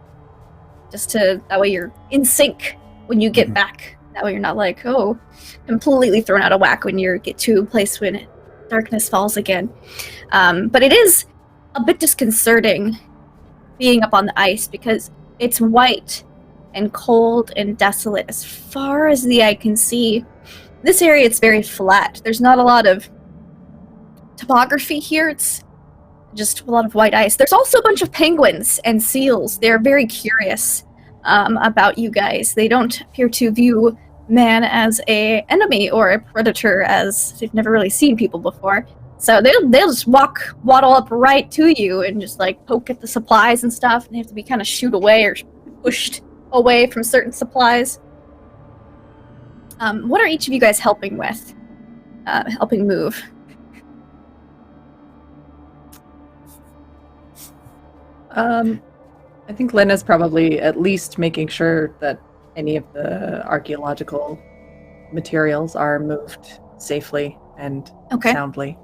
that way you're in sync when you get back. That way you're not like, completely thrown out of whack when you get to a place when darkness falls again. But it is a bit disconcerting being up on the ice because it's white and cold and desolate as far as the eye can see. This area, it's very flat. There's not a lot of topography here. It's just a lot of white ice. There's also a bunch of penguins and seals. They're very curious about you guys. They don't appear to view man as a enemy or a predator, as they've never really seen people before. So they'll just waddle up right to you and just like poke at the supplies and stuff, and they have to be kind of shooed away or pushed away from certain supplies. What are each of you guys helping with? Helping move? I think Lena's probably at least making sure that any of the archaeological materials are moved safely and soundly.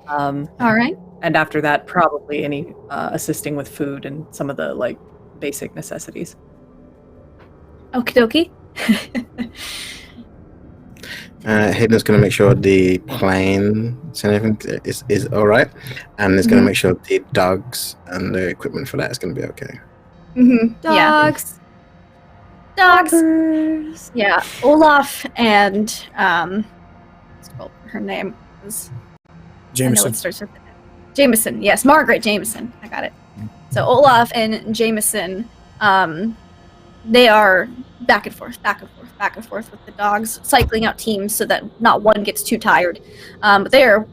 All right. And after that, probably any assisting with food and some of the basic necessities. Okie dokie. Hayden's going to make sure the plane and everything is all right, and is going to make sure the dogs and the equipment for that is going to be okay. Dogs. Dogs. Yeah, Olaf and her name was Jameson. Jameson. Yes, Margaret Jameson. I got it. So Olaf and Jameson, they are back and forth with the dogs, cycling out teams so that not one gets too tired. But they are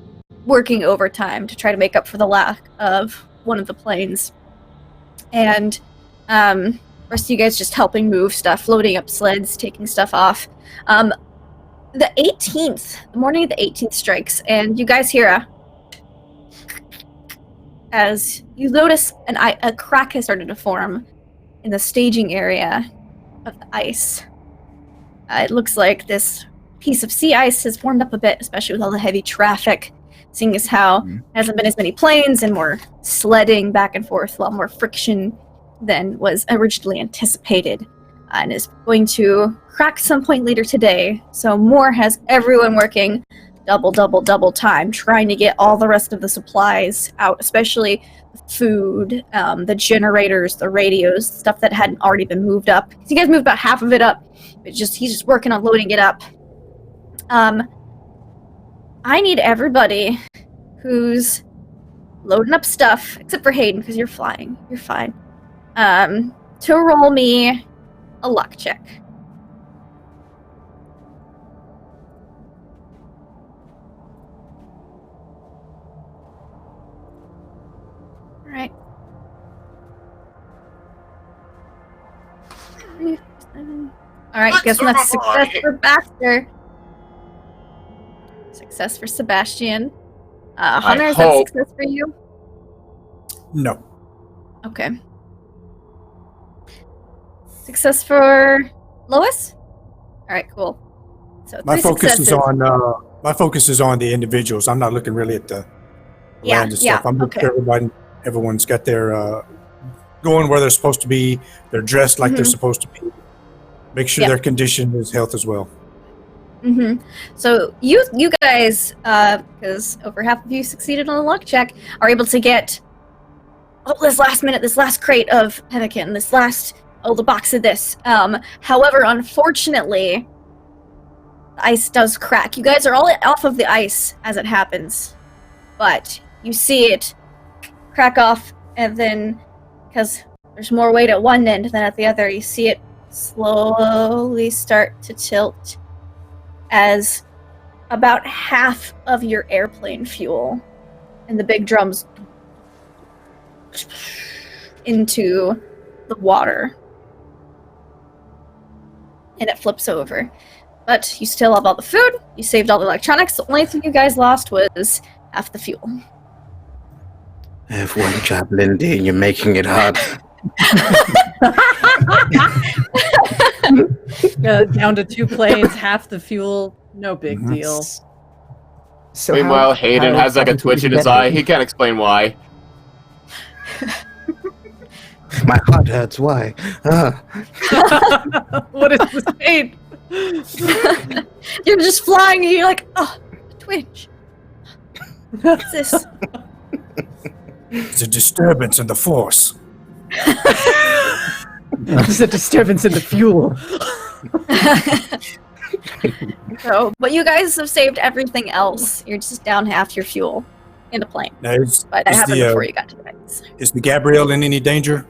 working overtime to try to make up for the lack of one of the planes. And rest of you guys just helping move stuff, loading up sleds, taking stuff off. The 18th, the morning of the 18th strikes, and you guys hear as you notice a crack has started to form in the staging area of the ice. It looks like this piece of sea ice has formed up a bit, especially with all the heavy traffic, seeing as how there hasn't been as many planes and more sledding back and forth, a lot more friction than was originally anticipated, and is going to crack some point later today. So Moore has everyone working double time, trying to get all the rest of the supplies out, especially food, the generators, the radios, stuff that hadn't already been moved up. So you guys moved about half of it up, but he's just working on loading it up. I need everybody who's loading up stuff, except for Hayden, because you're flying. You're fine. To roll me a luck check. All right. All right, guess that's success for Baxter. Success for Sebastian. Hunter, is that success for you? No. Okay. Success for Lois? All right, cool. So My three focus successes. is on the individuals. I'm not looking really at the land and stuff. I'm looking at everyone's got their going where they're supposed to be. They're dressed like they're supposed to be. Make sure Yep. their condition is health as well. So you guys, because over half of you succeeded on the luck check, are able to get this last crate of pemmican, the box of this. However, unfortunately, the ice does crack. You guys are all off of the ice as it happens, but you see it crack off, and then, because there's more weight at one end than at the other, you see it slowly start to tilt as about half of your airplane fuel and the big drums into the water. And it flips over. But you still have all the food, you saved all the electronics, the only thing you guys lost was half the fuel. I have one job, Lindy, and you're making it hard. Down to 2 planes, half the fuel, no big deal. So Meanwhile, how- Hayden how has like a exactly twitch did in you his get eye. here? He can't explain why. My heart hurts. Why? What is this pain? You're just flying and you're like, oh, a twitch. What's this? It's a disturbance in the force. There's a disturbance in the fuel. So, but you guys have saved everything else. You're just down half your fuel in a plane. Now, is But that happened the, before you got to the base. is the Gabrielle in any danger?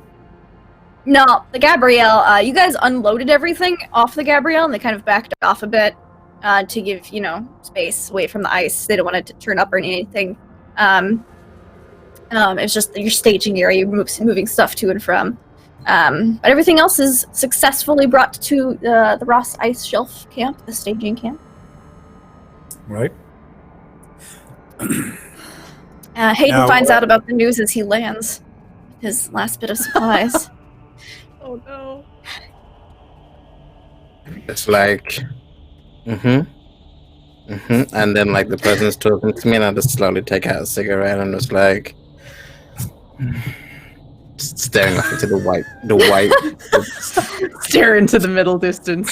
No, the Gabrielle, you guys unloaded everything off the Gabrielle and they kind of backed off a bit to give, space away from the ice. They don't want it to turn up or anything. It's just your staging area, you're moving stuff to and from. But everything else is successfully brought to the Ross Ice Shelf camp, the staging camp. Right. Hayden Now, finds out about the news as he lands his last bit of supplies. Oh no. It's like, and then like the person's talking to me, and I just slowly take out a cigarette and just like staring off into the white. Stare into the middle distance.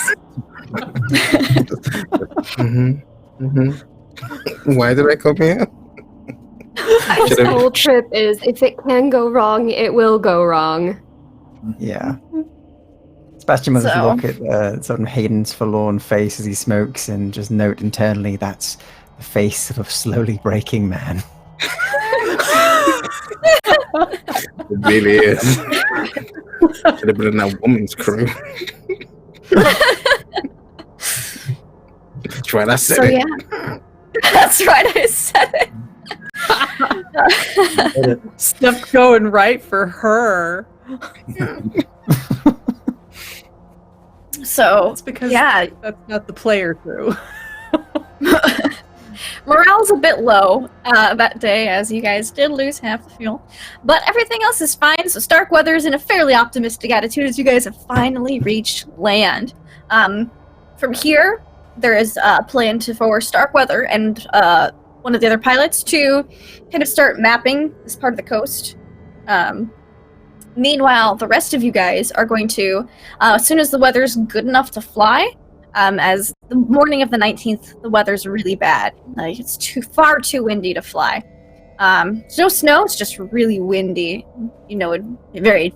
Why did I come here? This whole trip is, if it can go wrong, it will go wrong. Yeah. Sebastian will just So- look at sort of Hayden's forlorn face as he smokes and just note internally that's the face of a slowly breaking man. It really is. Should have been in that woman's crew. That's right, I said So it. yeah. That's right, I said it. Stuff going right for her. So, That's because yeah, that's not the player crew. morale's a bit low that day, as you guys did lose half the fuel. But everything else is fine, so Starkweather is in a fairly optimistic attitude as you guys have finally reached land. From here, there is a plan for Starkweather and one of the other pilots to kind of start mapping this part of the coast. Meanwhile, the rest of you guys are going to, as soon as the weather's good enough to fly, as the morning of the 19th, the weather's really bad. Like, it's far too windy to fly. There's no snow, it's just really windy. Very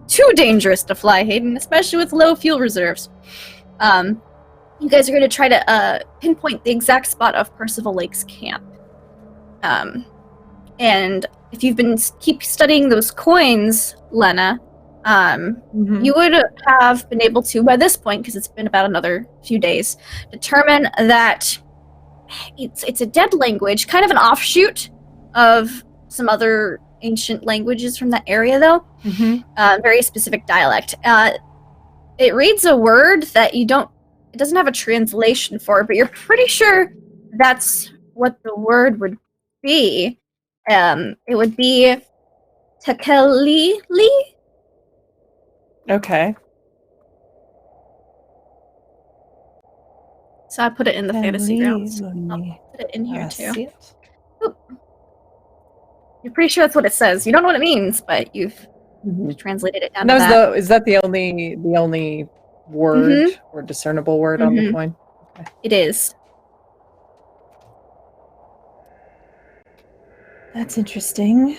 too dangerous to fly, Hayden, especially with low fuel reserves. You guys are going to try to pinpoint the exact spot of Percival Lake's camp. And if you've been keep studying those coins, Lena, you would have been able to, by this point, because it's been about another few days, determine that it's a dead language, kind of an offshoot of some other ancient languages from that area, though. Very specific dialect. It reads a word that it doesn't have a translation for, but you're pretty sure that's what the word would be. It would be Takalili. Okay. So I put it in the fantasy grounds. I'll put it in here too. Oop. You're pretty sure that's what it says. You don't know what it means, but you've translated it down to that. Is that the only word or discernible word on the coin? Okay. It is. That's interesting.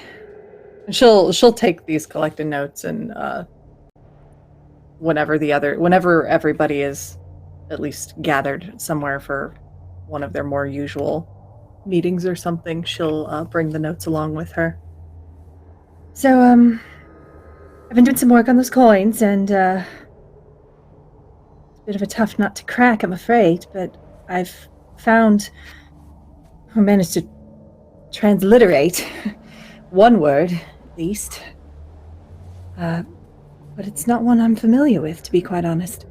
And she'll take these collected notes and whenever everybody is at least gathered somewhere for one of their more usual meetings or something, she'll bring the notes along with her. So, I've been doing some work on those coins, and it's a bit of a tough nut to crack, I'm afraid, but I've managed to transliterate one word, at least. But it's not one I'm familiar with, to be quite honest.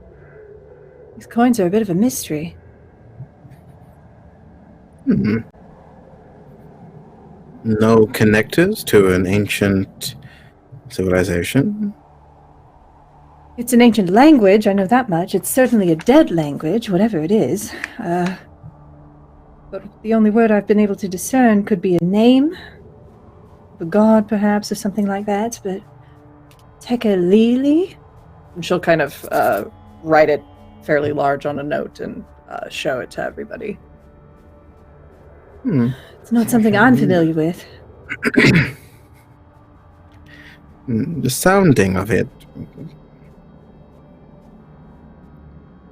These coins are a bit of a mystery. No connectors to an ancient civilization? It's an ancient language, I know that much. It's certainly a dead language, whatever it is. But the only word I've been able to discern could be a name, a god perhaps, or something like that, but Tekalili? And she'll kind of write it fairly large on a note and show it to everybody. It's not something I'm familiar with. The sounding of it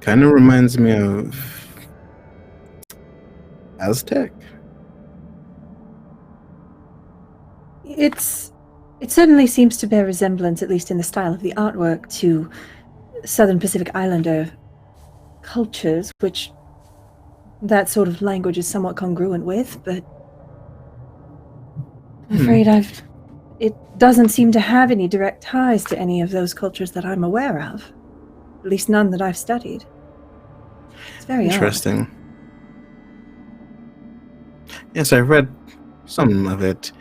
kind of reminds me of Aztec. It certainly seems to bear resemblance, at least in the style of the artwork, to Southern Pacific Islander cultures, which that sort of language is somewhat congruent with, but I'm afraid it doesn't seem to have any direct ties to any of those cultures that I'm aware of. At least none that I've studied. It's very interesting. Yes, I read some of it,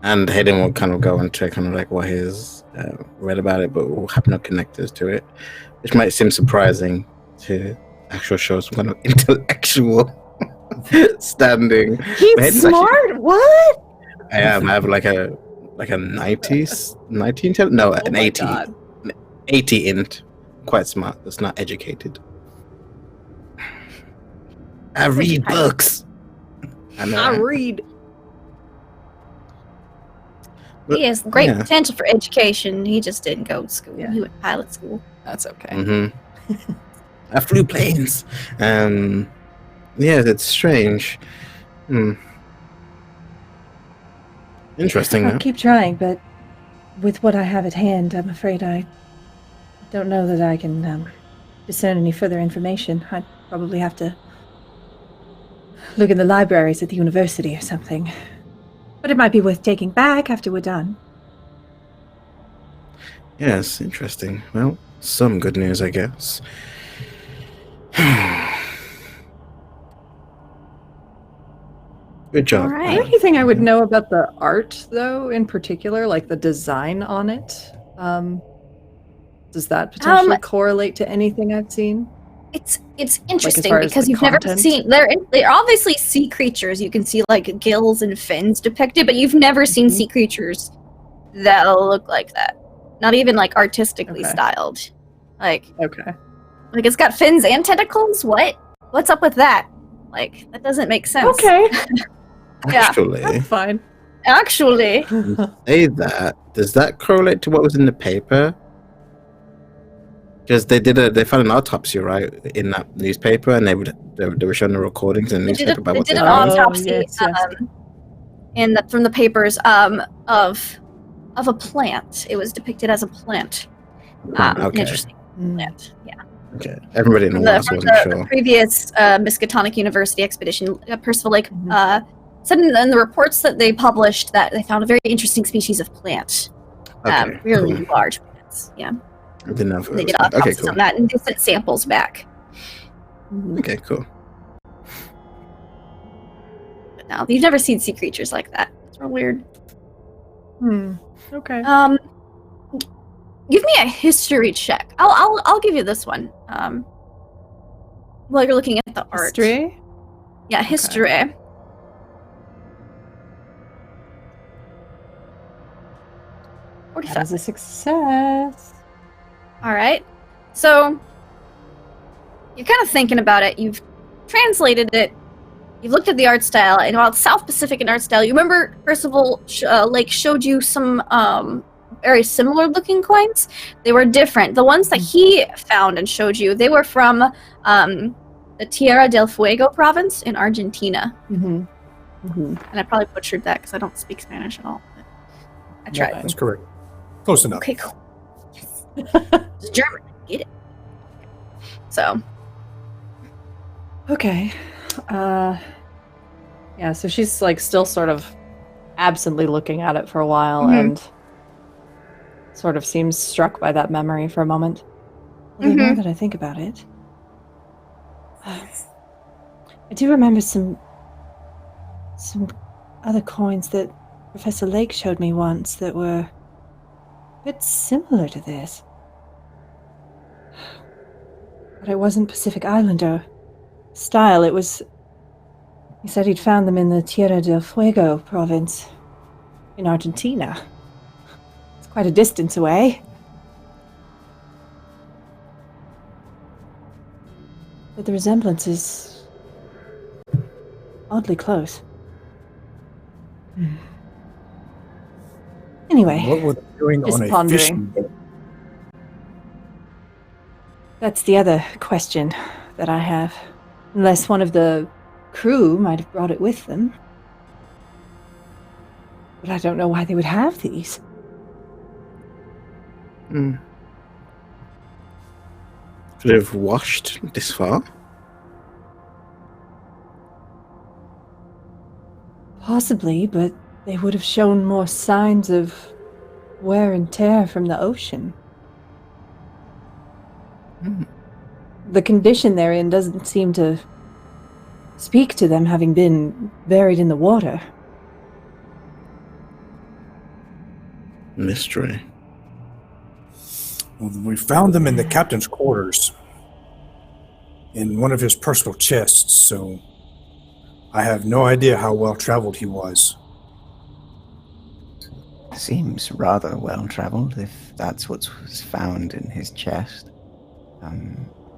and Hayden will kind of go into kind of like what he's read about it, but we'll have no connectors to it, which might seem surprising to actually show some kind of intellectual standing. He's smart. What? I am. I have like a 90s, 19, no, an 80, God. 80 int. Quite smart. That's not educated. I read books. I read. He has great potential for education. He just didn't go to school. Yeah. He went to pilot school. That's okay. Mm-hmm. I flew planes. Yeah, it's strange. Interesting. I'll keep trying, but with what I have at hand, I'm afraid I don't know that I can discern any further information. I'd probably have to look in the libraries at the university or something. But it might be worth taking back after we're done. Yes, interesting. Well, some good news, I guess. Good job. All Is right. there anything I would know about the art, though, in particular, like the design on it? Does that potentially correlate to anything I've seen? It's interesting far as, because like, you've never content? seen they're obviously sea creatures. You can see like gills and fins depicted, but you've never seen sea creatures that look like that. Not even like artistically styled. Like Okay. like it's got fins and tentacles. What's up with that? Like that doesn't make sense. Okay. Yeah. Actually, That's fine. Actually, say that. Does that correlate to what was in the paper? Because they found an autopsy, right, in that newspaper, and they were showing the recordings in the they did, newspaper about they what did they an found. autopsy yes. from the papers of a plant. It was depicted as a plant. An Okay. interesting plant. Yeah. Okay, everybody in the world From wasn't the sure. previous Miskatonic University expedition, Percival Lake said in the reports that they published that they found a very interesting species of plant. Okay, Really cool. large plants. Yeah. I didn't know if it They was. did autopsies Okay, cool. on that and they sent samples back. Okay, cool. But no, you've never seen sea creatures like that. It's real weird. Okay. Give me a history check. I'll give you this one. While you're looking at the art. History? Yeah, history. That is a success. All right. So, you're kind of thinking about it. You've translated it. You've looked at the art style, and while it's South Pacific in art style, you remember Percival Lake showed you some very similar looking coins. They were different. The ones that he found and showed you, they were from the Tierra del Fuego province in Argentina. Mm-hmm. Mm-hmm. And I probably butchered that because I don't speak Spanish at all. But I tried. That's correct. Close enough. Okay, cool. Yes. It's German. Get it. So. Okay. Yeah, so she's like still sort of absently looking at it for a while and sort of seems struck by that memory for a moment. Although now that I think about it, I do remember some other coins that Professor Lake showed me once that were a bit similar to this. But it wasn't Pacific Islander style. It was... He said he'd found them in the Tierra del Fuego province in Argentina. It's quite a distance away. But the resemblance is oddly close. Anyway, What were they doing Just on a pondering. fishing boat? that's the other question that I have. Unless one of the crew might have brought it with them. But I don't know why they would have these. Could it have washed this far? Possibly, but they would have shown more signs of wear and tear from the ocean. The condition they're in doesn't seem to speak to them having been buried in the water. Mystery. Well, we found them in the captain's quarters, in one of his personal chests, so I have no idea how well traveled he was. Seems rather well traveled, if that's what was found in his chest.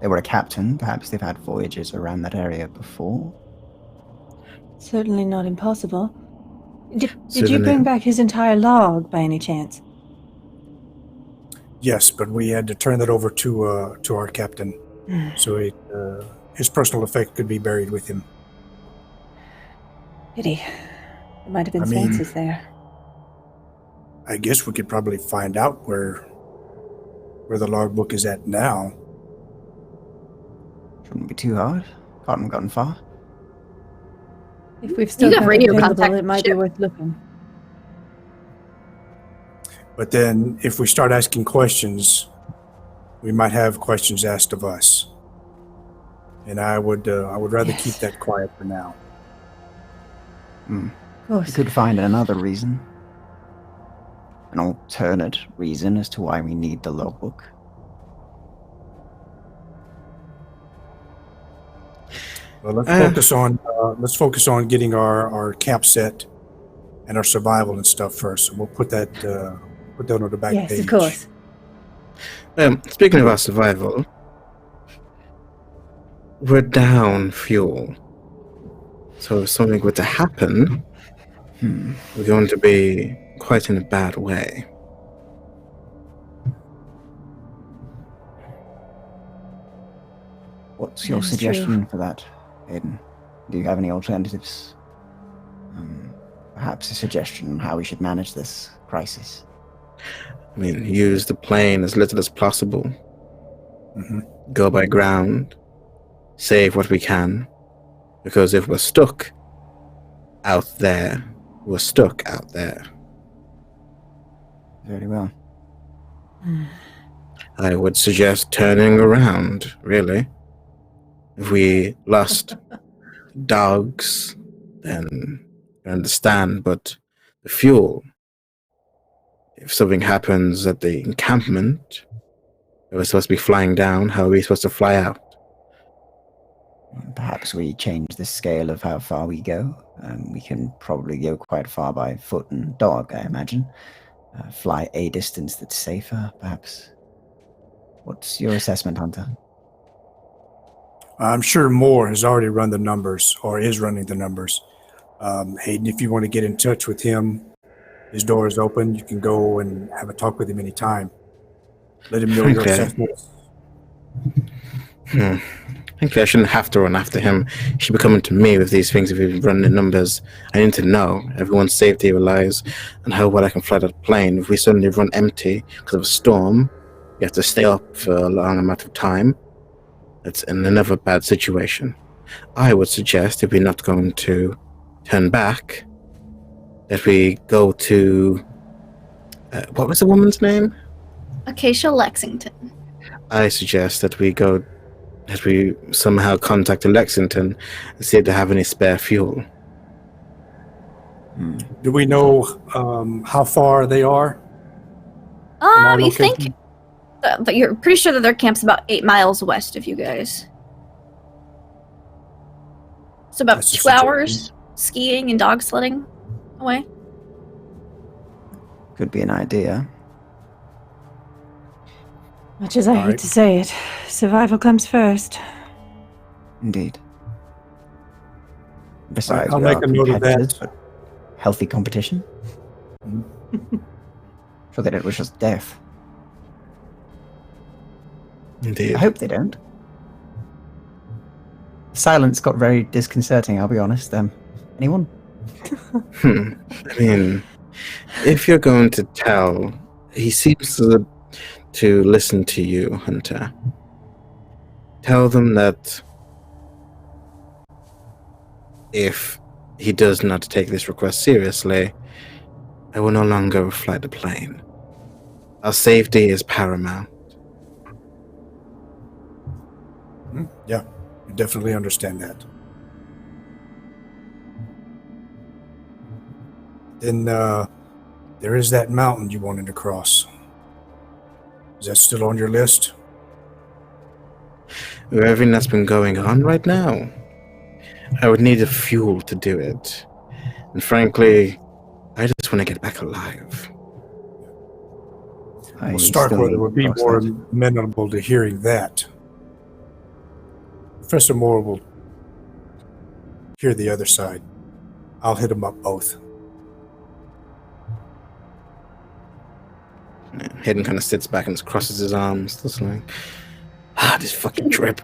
They were a captain. Perhaps they've had voyages around that area before. Certainly not impossible. Did you Certainly. bring back his entire log by any chance? Yes, but we had to turn that over to our captain, so his personal effect could be buried with him. Pity. There might have been I mean- chances there. I guess we could probably find out where the logbook is at now. Shouldn't be too hard. Haven't gotten far. If we've still You have got it radio available, contact it might be ship. worth looking. But then, if we start asking questions, we might have questions asked of us. And I would rather keep that quiet for now. Of We course. could find another reason. An alternate reason as to why we need the logbook. Well, let's focus on getting our camp set and our survival and stuff first. So we'll put that on the back Yes, page. of course. Speaking of our survival, we're down fuel. So if something were to happen, we're going to be quite in a bad way. What's your That is true. suggestion for that, Aiden? Do you have any alternatives? Perhaps a suggestion on how we should manage this crisis? I mean, use the plane as little as possible. Go by ground. Save what we can. Because if we're stuck out there, we're stuck out there. Very well. I would suggest turning around, really. If we lost dogs, then I understand, but the fuel, if something happens at the encampment, we're supposed to be flying down, how are we supposed to fly out? Perhaps we change the scale of how far we go. We can probably go quite far by foot and dog, I imagine. Fly a distance that's safer, perhaps. What's your assessment, Hunter? I'm sure Moore has already run the numbers or is running the numbers. Hayden, if you want to get in touch with him, his door is open. You can go and have a talk with him anytime. Let him know your Okay. assessments. Okay, I shouldn't have to run after him. He should be coming to me with these things if he's running the numbers. I need to know. Everyone's safety relies on how well I can fly that plane. If we suddenly run empty because of a storm, we have to stay up for a long amount of time. That's another bad situation. I would suggest, if we're not going to turn back, that we go to... what was the woman's name? Acacia Lexington. I suggest that we somehow contact Lexington and see if they have any spare fuel. Do we know how far they are? from our You think location? but you're pretty sure that their camp's about 8 miles west of you guys. So about That's a 2 hours skiing and dog sledding away. Could be an idea. Much as I hate Alright. to say it, survival comes first. Indeed. Besides, I'll we make are a note of that. competitors, but healthy competition. So that it was just death. Indeed. I hope they don't. Silence got very disconcerting, I'll be honest. Anyone? I mean, if you're going to tell, he seems to listen to you, Hunter. Tell them that if he does not take this request seriously, I will no longer fly the plane. Our safety is paramount. Yeah, I definitely understand that. Then there is that mountain you wanted to cross. Is that still on your list? With everything that's been going on right now, I would need the fuel to do it. And frankly, I just want to get back alive. I Well, still Starkweather need would be cross more that. amenable to hearing that. Professor Moore will hear the other side. I'll hit them up both. Hayden kind of sits back and crosses his arms, just like, this fucking trip.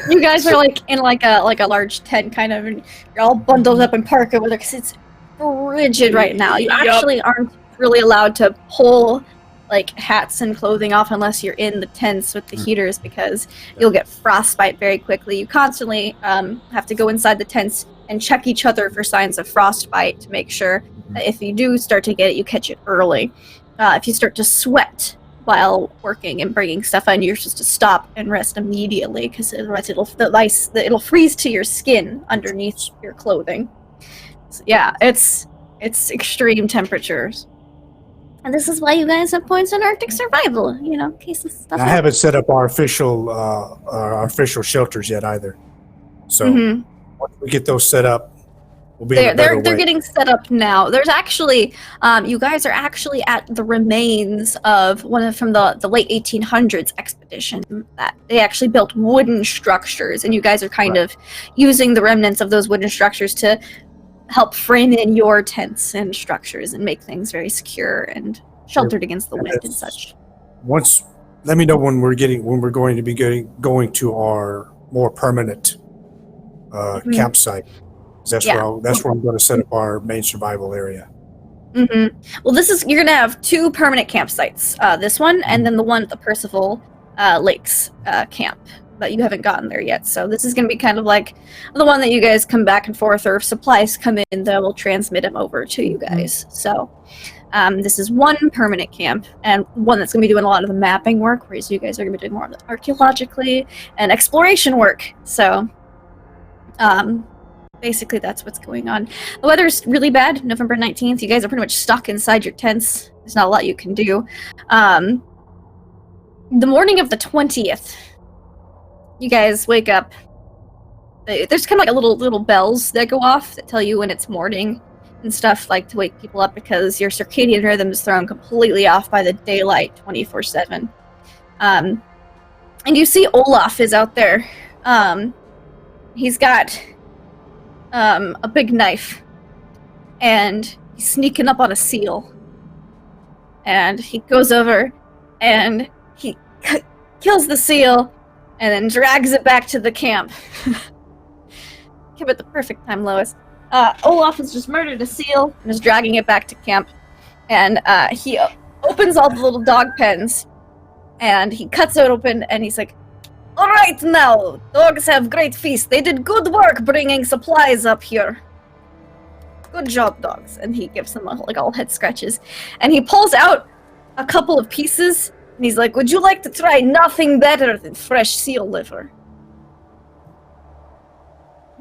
You guys are like in like a large tent, kind of, and you're all bundled up in parka weather because it's frigid right now. You actually aren't really allowed to pull like hats and clothing off unless you're in the tents with the heaters because you'll get frostbite very quickly. You constantly have to go inside the tents and check each other for signs of frostbite to make sure that if you do start to get it, you catch it early. If you start to sweat while working and bringing stuff in, you're supposed to stop and rest immediately because otherwise it'll freeze to your skin underneath your clothing. So, yeah, it's extreme temperatures. And this is why you guys have points on Arctic survival, you know, in case this stuff I haven't set up our official shelters yet either. So Mhm. once we get those set up, we'll be in a better They're way. getting set up now. There's actually, you guys are actually at the remains of from the late 1800s expedition that they actually built wooden structures, and you guys are kind of using the remnants of those wooden structures to help frame in your tents and structures and make things very secure and sheltered against the wind and such. Once, let me know when we're going to be going to our more permanent campsite. 'Cause That's Yeah. where I'm going to set up our main survival area. Mm-hmm. Well, you're gonna have 2 permanent campsites. This one, and then the one at the Percival Lakes camp. But you haven't gotten there yet, so this is gonna be kind of like the one that you guys come back and forth, or if supplies come in, that will transmit them over to you guys. So, this is one permanent camp, and one that's gonna be doing a lot of the mapping work, whereas you guys are gonna be doing more of the archaeologically and exploration work. So, basically, that's what's going on. The weather's really bad. November 19th. You guys are pretty much stuck inside your tents. There's not a lot you can do. The morning of the 20th, you guys wake up. There's kind of like a little bells that go off that tell you when it's morning and stuff, like to wake people up because your circadian rhythm is thrown completely off by the daylight 24/7. And you see Olaf is out there He's got a big knife, and he's sneaking up on a seal. And he goes over, and he kills the seal, and then drags it back to the camp. Give it the perfect time, Lois. Olaf has just murdered a seal and is dragging it back to camp. And he opens all the little dog pens, and he cuts it open, and he's like, "All right, now, dogs have great feast. They did good work bringing supplies up here. Good job, dogs." And he gives them like all head scratches. And he pulls out a couple of pieces, and he's like, "Would you like to try nothing better than fresh seal liver?"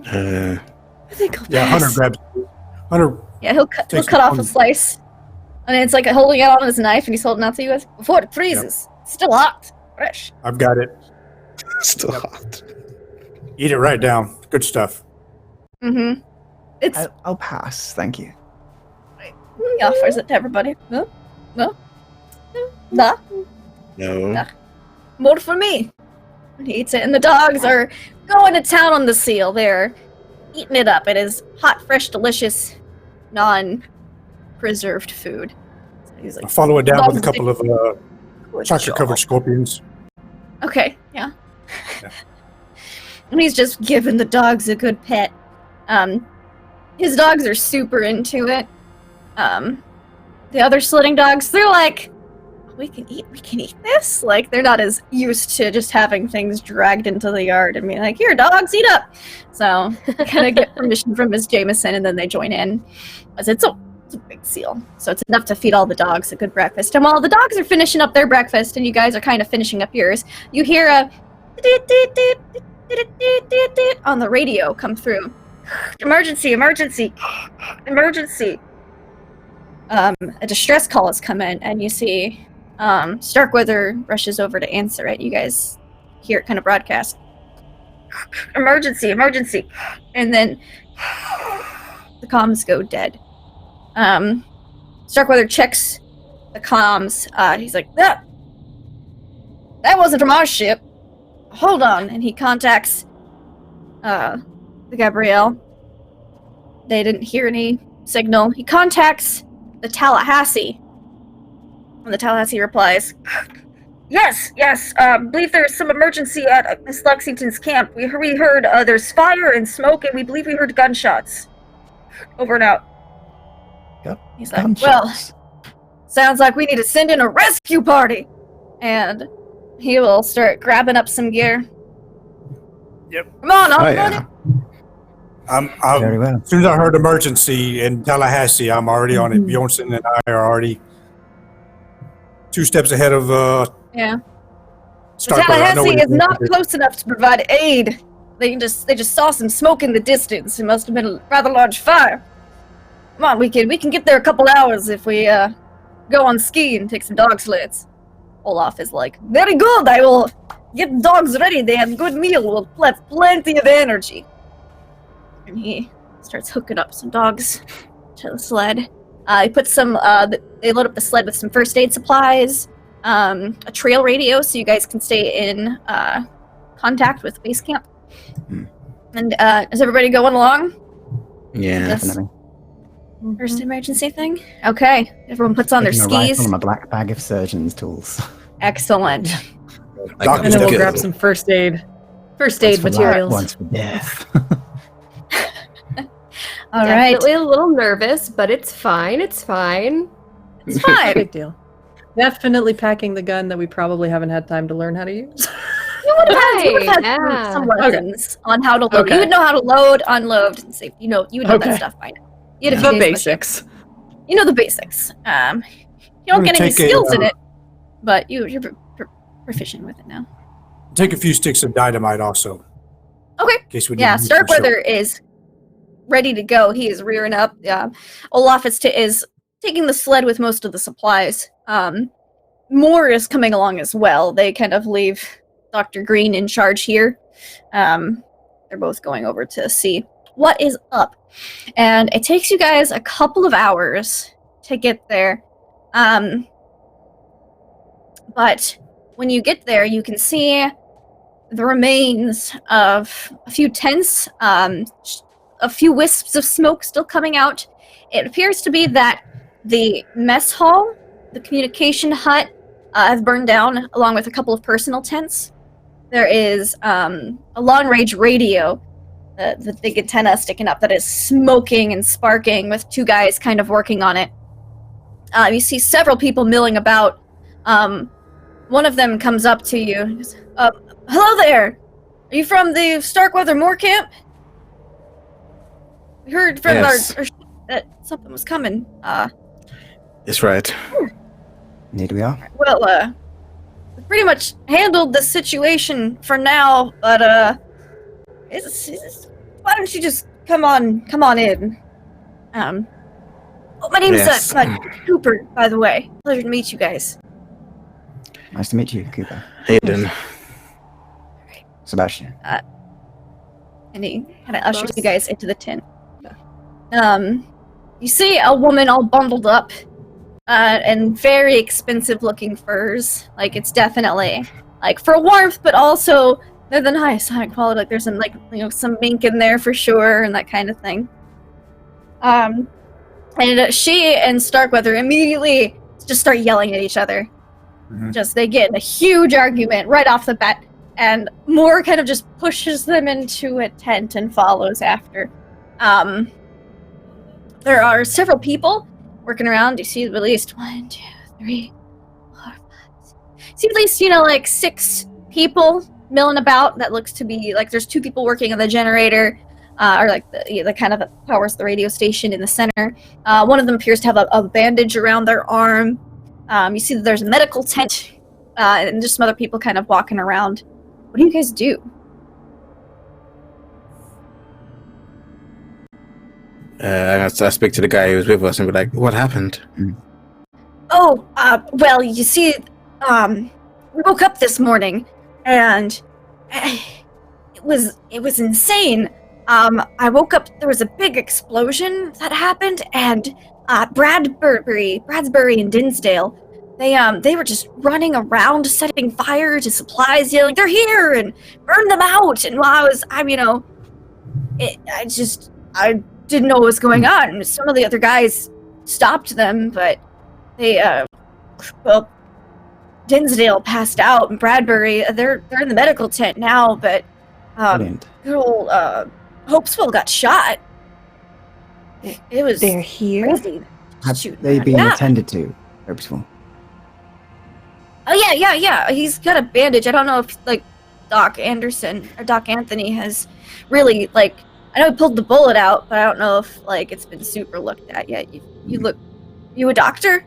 I think I'll Yeah, pass. Hunter. Yeah, he'll cut takes off one. a slice. And it's like holding it on his knife, and he's holding out to you guys. Before it freezes. It's still hot. Fresh. I've got it. Still hot. Eat it right down. Good stuff. Mm-hmm. It's I'll pass. Thank you. he offers it to everybody. No? No? Nah. No. More for me. And he eats it, and the dogs are going to town on the seal. They're eating it up. It is hot, fresh, delicious, non-preserved food. So he's like, I'll follow it down with a dogs couple of "Good chocolate-covered job." scorpions. Okay, yeah. Yeah. And he's just giving the dogs a good pet. His dogs are super into it. The other slitting dogs, they're like, we can eat this? Like, they're not as used to just having things dragged into the yard and being like, "Here, dogs, eat up." So, kind of get permission from Miss Jameson, and then they join in. As it's a big seal. So it's enough to feed all the dogs a good breakfast. And while the dogs are finishing up their breakfast, and you guys are kind of finishing up yours, you hear a on the radio come through. "Emergency, emergency, emergency." A distress call has come in, and you see Starkweather rushes over to answer it. You guys hear it kind of broadcast. "Emergency, emergency." And then the comms go dead. Starkweather checks the comms. He's like, that wasn't from our ship. Hold on. And he contacts the Gabrielle. They didn't hear any signal. He contacts the Tallahassee. And the Tallahassee replies, Yes. Believe there's some emergency at Miss Lexington's camp. We heard there's fire and smoke, and we believe we heard gunshots. Over and out." Yep. He's like, "Well, sounds like we need to send in a rescue party." And he will start grabbing up some gear. Yep. Come on, Oh, on yeah. I'm Very well. as soon as I heard emergency in Tallahassee, I'm already on it. Bjornson and I are already 2 steps ahead of Yeah. Starkweather. I know Tallahassee what is he's not doing. close enough to provide aid. They just saw some smoke in the distance. It must have been a rather large fire. Come on, we can get there a couple hours if we go on ski and take some dog sleds. Olaf is like, "Very good. I will get the dogs ready. They have a good meal. We'll have plenty of energy." And he starts hooking up some dogs to the sled. He puts some. They load up the sled with some first aid supplies, a trail radio, so you guys can stay in contact with base camp. And is everybody going along? Yeah. This Definitely. first emergency thing? Okay. Everyone puts on their Taking a rifle skis. and a black bag of surgeon's tools. Excellent. I Doc got And then we'll to grab go. some first aid Once for life, materials. once for death. All right. Definitely a little nervous, but it's fine. It's fine. It's fine. Big deal. Definitely packing the gun that we probably haven't had time to learn how to use. You would have had Yeah. some lessons on how to load. Okay. You would know how to load, unload, and save. You would know Okay. that stuff by now. You had a The few days with basics. you know the basics. You don't I'm get gonna any take a, skills in it, but you're proficient with it now. Take a few sticks of dynamite also. Okay. In case we Yeah, need to use some Starkweather is ready to go. He is rearing up. Olaf is taking the sled with most of the supplies. Moore is coming along as well. They kind of leave Dr. Green in charge here. They're both going over to see what is up. And it takes you guys a couple of hours to get there. But when you get there, you can see the remains of a few tents, a few wisps of smoke still coming out. It appears to be that the mess hall, the communication hut, have burned down, along with a couple of personal tents. There is a long-range radio, the big antenna sticking up, that is smoking and sparking, with two guys kind of working on it. You see several people milling about. One of them comes up to you and goes, hello there! Are you from the Starkweather Moor Camp? We heard from Yes. our that something was coming. It's right. Indeed we are. Well, we pretty much handled the situation for now, but, why don't you just come on in? My name's Yes. Cooper, by the way. Pleasure to meet you guys. Nice to meet you, Cooper. Hayden. Sebastian. And he kind of ushers you guys into the tent. You see a woman all bundled up, and very expensive-looking furs. Like, it's definitely, like, for warmth, but also they're the highest high quality. Like, there's some, like, some mink in there for sure, and that kind of thing. And she and Starkweather immediately just start yelling at each other. Mhm. They get in a huge argument right off the bat, and Moore kind of just pushes them into a tent and follows after. There are several people working around. You see at least 1, 2, 3, 4, 5. See at least, like 6 people milling about. That looks to be like there's 2 people working on the generator, or like the kind of that powers the radio station in the center. One of them appears to have a bandage around their arm. You see that there's a medical tent, and just some other people kind of walking around. What do you guys do? I speak to the guy who was with us and be like, what happened? Oh, well, you see, we woke up this morning, and it was insane. I woke up, there was a big explosion that happened, and Bradbury and Dinsdale, they were just running around setting fire to supplies, yelling, they're here, and burn them out. And while I didn't know what was going on. Some of the other guys stopped them, but Dinsdale passed out, and Bradbury, they're in the medical tent now, but Brilliant. girl, Hopesville got shot. It was They're here. crazy. Have Shooting they at- been yeah. attended to, Purposeful? Oh yeah. He's got a bandage. I don't know if Doc Anthony has really I know he pulled the bullet out, but I don't know if it's been super looked at yet. You a doctor?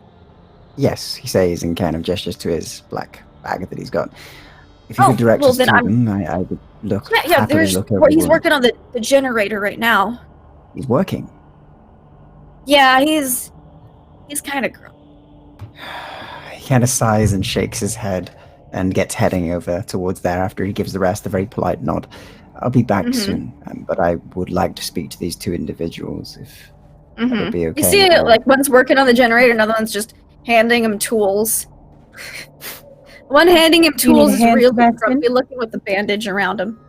Yes, he says and kind of gestures to his black bag that he's got. If you Oh, could direct well, us to then I'm- them, I would look. Yeah. happily look over He's one. working on the generator right now. He's working. Yeah, he's kind of grumpy. He kind of sighs and shakes his head and gets heading over towards there after he gives the rest a very polite nod. I'll be back Mhm. soon, but I would like to speak to these 2 individuals if that would be okay. You see, or- one's working on the generator, another one's just handing him tools. One handing him You need tools a is hand, real Sebastian? grumpy looking with the bandage around him.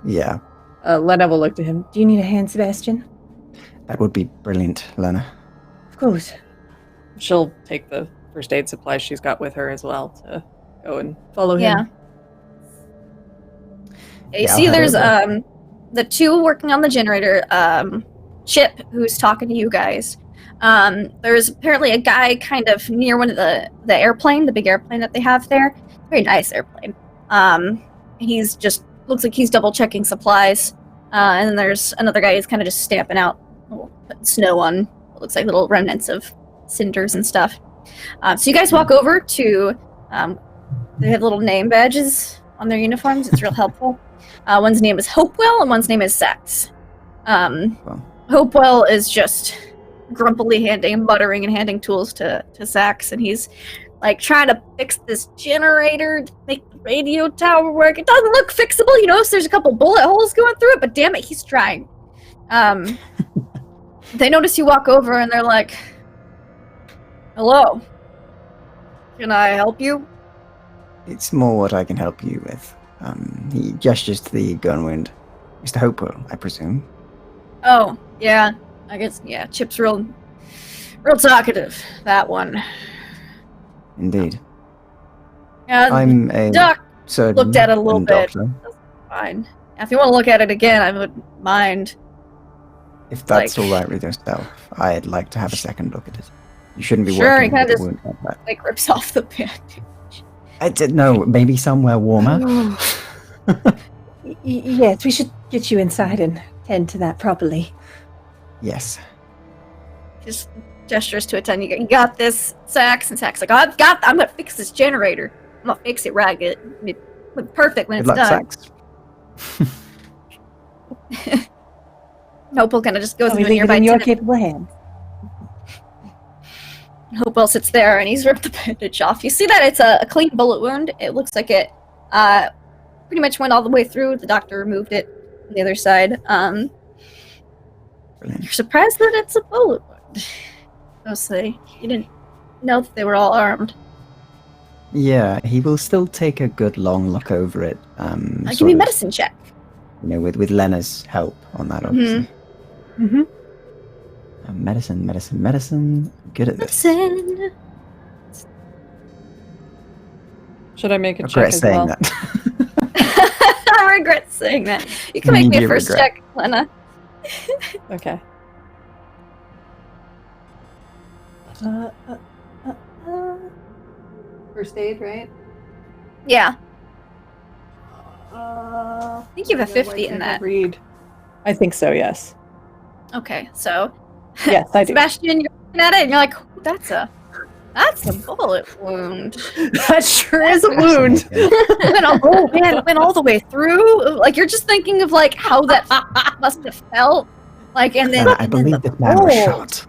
Yeah, Lena will look to him. Do you need a hand, Sebastian? that would be brilliant, Lena. Of course. She'll take the first aid supplies she's got with her as well to go and follow him. Yeah. You Yeah, see, I'll there's head over. the 2 working on the generator. Chip, who's talking to you guys. There's apparently a guy kind of near one of the airplane, the big airplane that they have there. Very nice airplane. He's just looks like he's double checking supplies. And then there's another guy who's kind of just stamping out putting snow on what looks like little remnants of cinders and stuff. So you guys walk over to. They have little name badges on their uniforms. It's real helpful. One's name is Hopewell and one's name is Sax. Hopewell is just grumpily muttering and handing tools to Sax, and he's trying to fix this generator to make the radio tower work. It doesn't look fixable, so there's a couple bullet holes going through it, but damn it, he's trying. They notice you walk over and they're like, hello, can I help you? It's more what I can help you with. He gestures to the gun wound. Mr. Hopewell, I presume. Oh, yeah. I guess, yeah, Chip's real talkative, that one. Indeed. Yeah, I'm a Doc surgeon looked at it a little and bit. doctor. That's fine. If you want to look at it again, I wouldn't mind. If that's Like- all right with yourself, I'd like to have a second look at it. You shouldn't be Sure, working you kinda with a just- wound like that. Like, rips off the bandage. I didn't know. Maybe somewhere warmer. Yes, we should get you inside and tend to that properly. Yes. Just gestures to attend. You got this, Sax, and Sax like, I'm gonna fix this generator. I'm gonna fix it right. It perfect when Good it's luck, done. Sax. Hopewell kind of just goes So we into a leave it nearby in your tent. capable hands. Hopewell sits there and he's ripped the bandage off. You see that it's a clean bullet wound. It looks like it pretty much went all the way through. The doctor removed it on the other side. Brilliant. You're surprised that it's a bullet wound. Mostly. You didn't know that they were all armed. Yeah, he will still take a good long look over it. Give me sort a of, medicine check. You know, with Lena's help on that, obviously. Mm-hmm. Medicine. Good at this. Medicine. Should I make a check Regret as saying well? that. I regret saying that. You can make me a Immediate first regret. check, Lena. Okay. First aid, right? Yeah. I think you have a 50 in that. Read. I think so. Yes. Okay, so Yes, I do. Sebastian, you're looking at it and you're like, "Ooh, that's a bullet wound." That sure is a wound. It went all the way through. Like you're just thinking of like how that must have felt. Like and then, I believe this man was shot.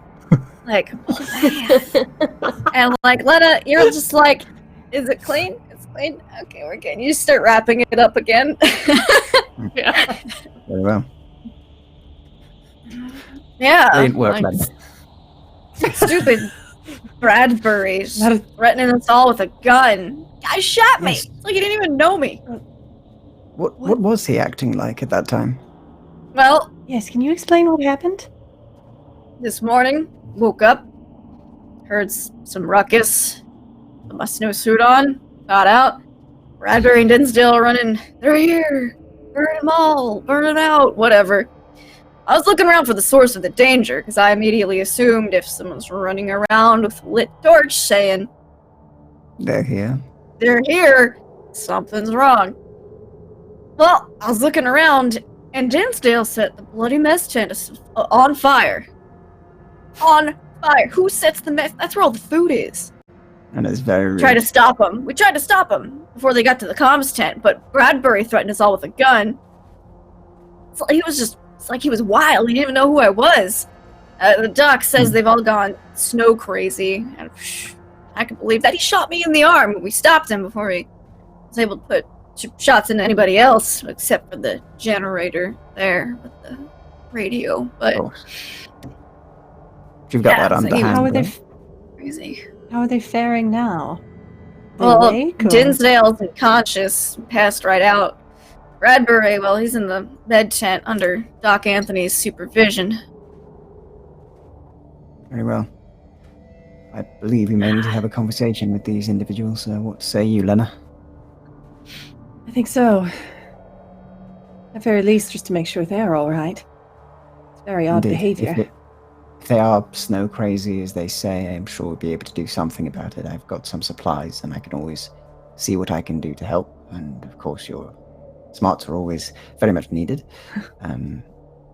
like oh, man. And like Lena, you're just like, is it clean? It's clean. Okay, we're good. You just start wrapping it up again. Yeah. Very well. Yeah. Brilliant work, like, Lena. stupid Bradbury's Not a- threatening us all with a gun. Guy shot me. Yes. It's like he didn't even know me. What was he acting like at that time? Well, Yes, can you explain what happened? this morning, woke up, heard some ruckus, put my snowsuit on, got out. Bradbury and Dinsdale running. They're here. Burn them all. Burn it out. Whatever. I was looking around for the source of the danger because I immediately assumed if someone's running around with a lit torch saying, They're here. they're here, something's wrong. Well, I was looking around, and Dinsdale set the bloody mess tent on fire. On fire. Who sets the mess? That's where all the food is. And it's very rude. Tried to stop him. We tried to stop him before they got to the comms tent, but Bradbury threatened us all with a gun. It's like he was wild. He didn't even know who I was. The doc says they've all gone snow crazy, and I can believe that. He shot me in the arm. We stopped him before he was able to put shots into anybody else, except for the generator there with the radio. But Oh. You've got Yeah, that so under you- hand. How are they? right? crazy. How are they faring now? They Well, awake, or- Dinsdale's unconscious, passed right out. Bradbury, well, he's in the med tent under Doc Anthony's supervision. Very well. I believe we may need to have a conversation with these individuals. What say you, Lena? I think so. At very least, just to make sure they're all right. It's very odd Indeed. behavior. If they are snow crazy, as they say, I'm sure we'll be able to do something about it. I've got some supplies, and I can always see what I can do to help. And of course, your smarts are always very much needed.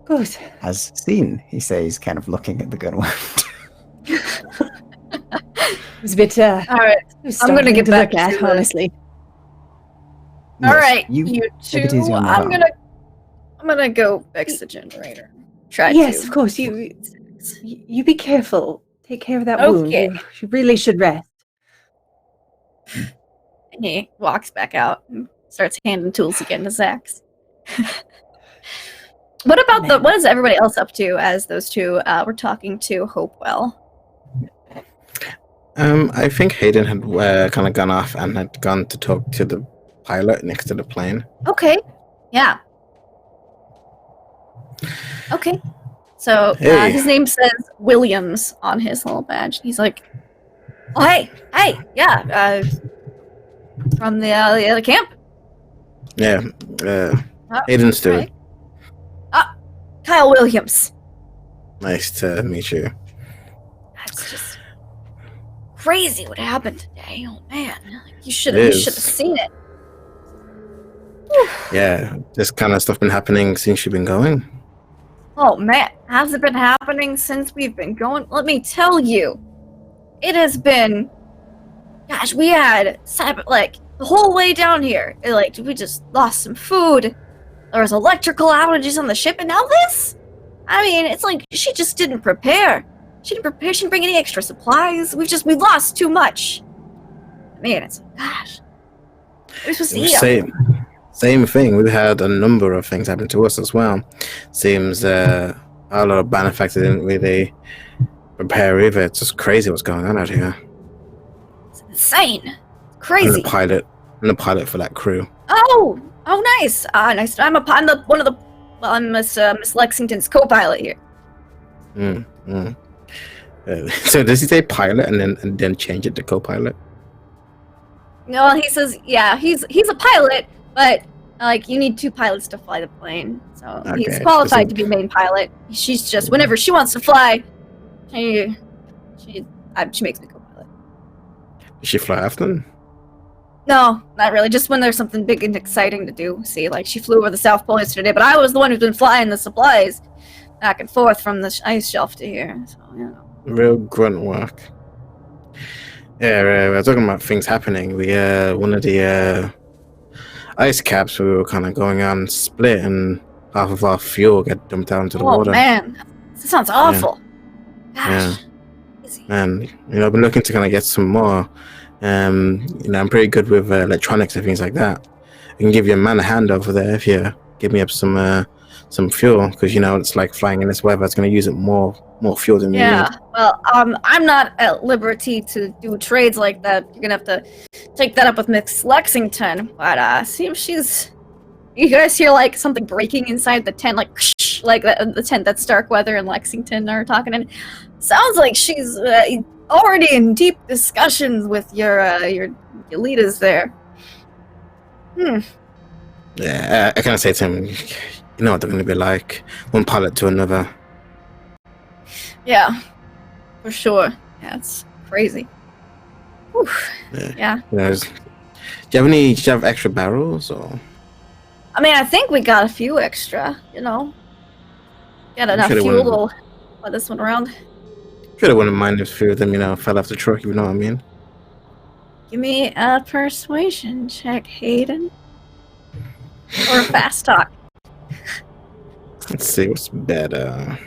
Good. As seen, he says, kind of looking at the gun wound. It was a bit. All right, startling get to back look at, to the- honestly. all Yes, right, you you take it two. easy on the I'm gun. gonna go fix the generator. Try Yes, to. of course. You be careful. Take care of that wound. Okay. You really should rest. And he walks back out and starts handing tools again to Zax. What about what is everybody else up to as those two were talking to Hopewell? I think Hayden had kind of gone off and had gone to talk to the pilot next to the plane. Okay. Yeah. Okay. So Hey. his name says Williams on his little badge. He's like, "Oh, hey, yeah, from the other camp." Yeah, Oh, Hayden Stewart. right. Kyle Williams. Nice to meet you. That's just crazy what happened today. Oh man, you should It have is. seen it. Yeah, this kind of stuff been happening since you've been going. Oh man, has it been happening since we've been going? Let me tell you, it has been. Gosh, we had like the whole way down here. We just lost some food. There was electrical outages on the ship, and now this. I mean, it's like she just didn't prepare. She didn't prepare. She didn't bring any extra supplies. We lost too much. Man, it's gosh. We're supposed to eat. Same thing. We've had a number of things happen to us as well. Seems a lot of benefactors didn't really prepare either. It's just crazy what's going on out here. It's insane. Crazy. And the pilot for that crew. Oh, nice. Nice. I'm Miss Lexington's co-pilot here. So does he say pilot and then change it to co-pilot? No, he says, yeah, he's a pilot, but you need 2 pilots to fly the plane. So he's Okay, qualified to be main pilot. She's just whenever she wants to fly, she makes me co-pilot. Does she fly often? No, not really. Just when there's something big and exciting to do. See, she flew over the South Pole yesterday, but I was the one who's been flying the supplies back and forth from the ice shelf to here. So, Real grunt work. Yeah, we're talking about things happening. We one of the ice caps we were kind of going on split, and half of our fuel got dumped down to the water. Oh man, that sounds awful. Yeah. Gosh. Easy. And I've been looking to kind of get some more. I'm pretty good with electronics and things like that. I can give you a man a hand over there if you give me up some fuel, because it's like flying in this weather. It's going to use it more fuel than you need. Well, I'm not at liberty to do trades like that. You're gonna have to take that up with Miss Lexington. But see if she's. You guys hear something breaking inside the tent, like the tent that Starkweather and Lexington are talking in. Sounds like she's already in deep discussions with your leaders there. Yeah, I kind of say to him, you know what they're going to be like. One pilot to another. Yeah, for sure. Yeah, it's crazy. Whew. Yeah. Do you have extra barrels or? I mean, I think we got a few extra. Got enough Should've fuel won. to let this one around. Should have wouldn't mind if a few of them, fell off the truck. You know what I mean? Give me a persuasion check, Hayden, or a fast talk. Let's see what's better.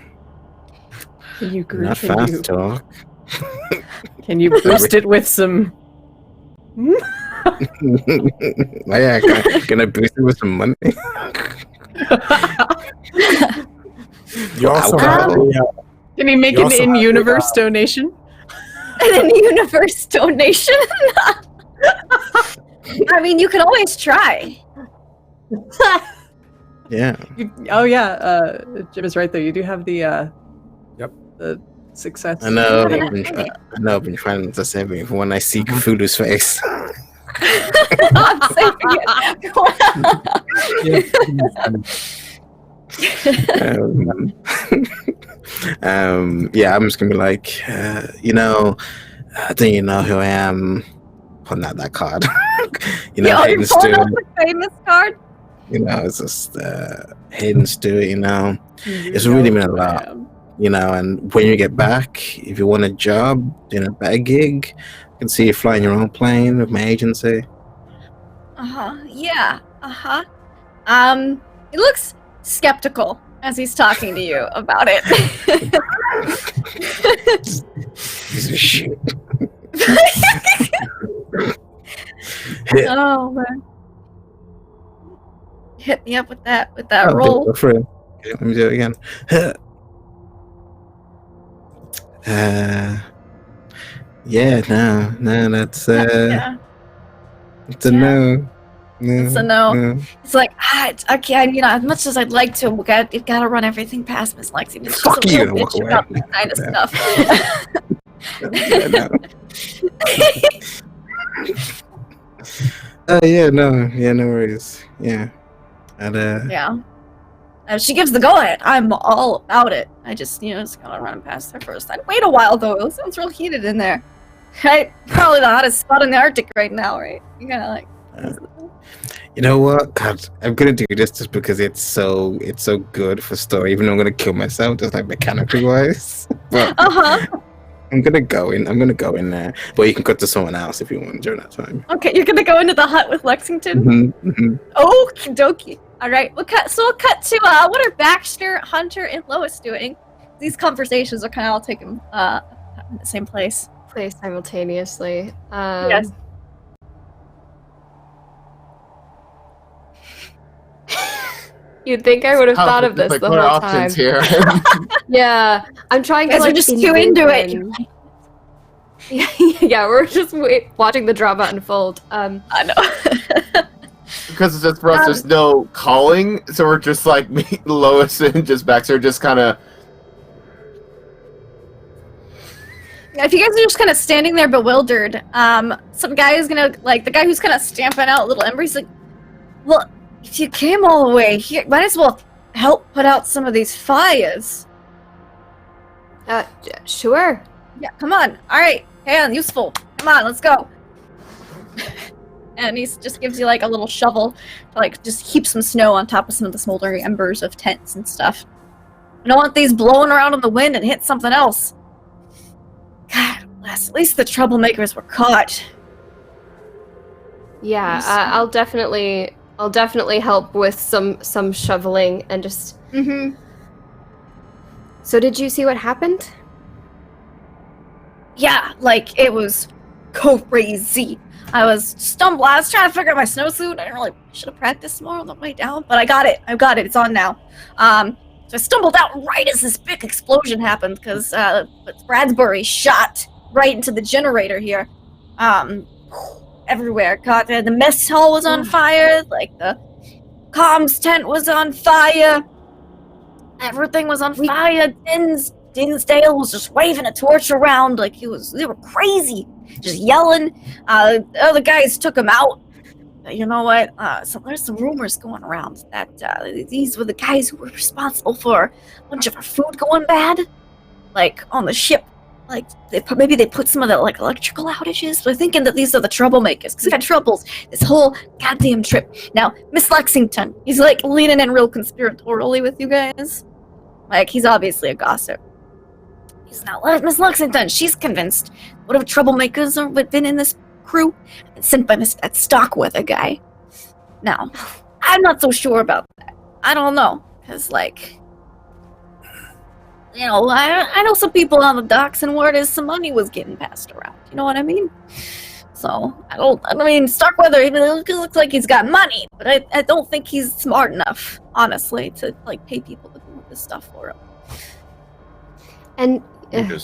Can you Not fast talk. Can you boost it with some? Yeah, can I boost it with some money? You also Alcohol. have the, Can he make You an also have in-universe donation? An in-universe donation. I mean, you can always try. Yeah. Jim is right though. You do have the the success. I know. rating. I've been trying to save it for when I see Cthulhu's face. I'm saving it. Yeah, I'm just gonna be like, do you know who I am? Putting out that card. You're Hayden pulling Stewart. up the famous card. It's just Hayden Stewart. It's really meant a lot. And when you get back, if you want a job, doing a better gig, I can see you flying your own plane with my agency. Yeah. He looks skeptical as he's talking to you about it. Piece of shit. Oh man. Hit me up with that roll. Go for it. Okay, let me do it again. No, that's Yeah. it's a no. It's a no. It's like, I can't, as much as I'd like to, you gotta run everything past Miss Lexi. But she's Fuck a you, little and walk bitch away. about this kind of stuff. Yeah, no worries. Yeah. And, Yeah. She gives the go-ahead. I'm all about it. I just, just gotta run past her first. I'd wait a while, though. It sounds real heated in there. Right? Probably the hottest spot in the Arctic right now, right? You gotta, like... you know what? God, I'm gonna do this just because it's so good for story, even though I'm gonna kill myself, just like mechanically wise. But I'm gonna go in there. But you can cut to someone else if you want during that time. Okay, you're gonna go into the hut with Lexington? Okie dokie. Alright, we'll cut to, what are Baxter, Hunter, and Lois doing? These conversations are kind of all taking, in the same place. Simultaneously. Yes. You'd think I would have thought of this the whole time. Here. Yeah, I'm trying to Guys, we're just too into it. Yeah, we're just watching the drama unfold. I know. Because it's just for us, there's no calling, so we're just like me, Lois, and just Baxter, just kind of. If you guys are just kind of standing there bewildered, some guy is gonna, the guy who's kind of stamping out little embers, like, well, if you came all the way here, might as well help put out some of these fires. Sure. Yeah, come on. All right, hand, useful. Come on, let's go. And he just gives you, a little shovel to, just heap some snow on top of some of the smoldering embers of tents and stuff. I don't want these blowing around in the wind and hit something else. God, at least the troublemakers were caught. Yeah, I'll definitely help with some shoveling and just. So did you see what happened? Yeah, it was crazy. I was trying to figure out my snowsuit. I should have practiced more on the way down, but I got it. It's on now. So I stumbled out right as this big explosion happened, because Bradbury shot right into the generator here. Everywhere. God, the mess hall was on fire, the comms tent was on fire. Everything was on fire. Dinsdale was just waving a torch around they were crazy, just yelling. Other guys took him out. You know what? There's some rumors going around that these were the guys who were responsible for a bunch of our food going bad, on the ship. Maybe they put some of the electrical outages. They're thinking that these are the troublemakers because we've had troubles this whole goddamn trip. Now, Miss Lexington, he's leaning in real conspiratorially with you guys. He's obviously a gossip. He's not Miss Lexington. She's convinced what if troublemakers have been in this crew and sent by that Stockweather guy. Now, I'm not so sure about that. I don't know, because I know some people on the docks, and word is some money was getting passed around. You know what I mean? So I mean, Starkweather even looks like he's got money, but I don't think he's smart enough, honestly, to pay people to do this stuff for him. And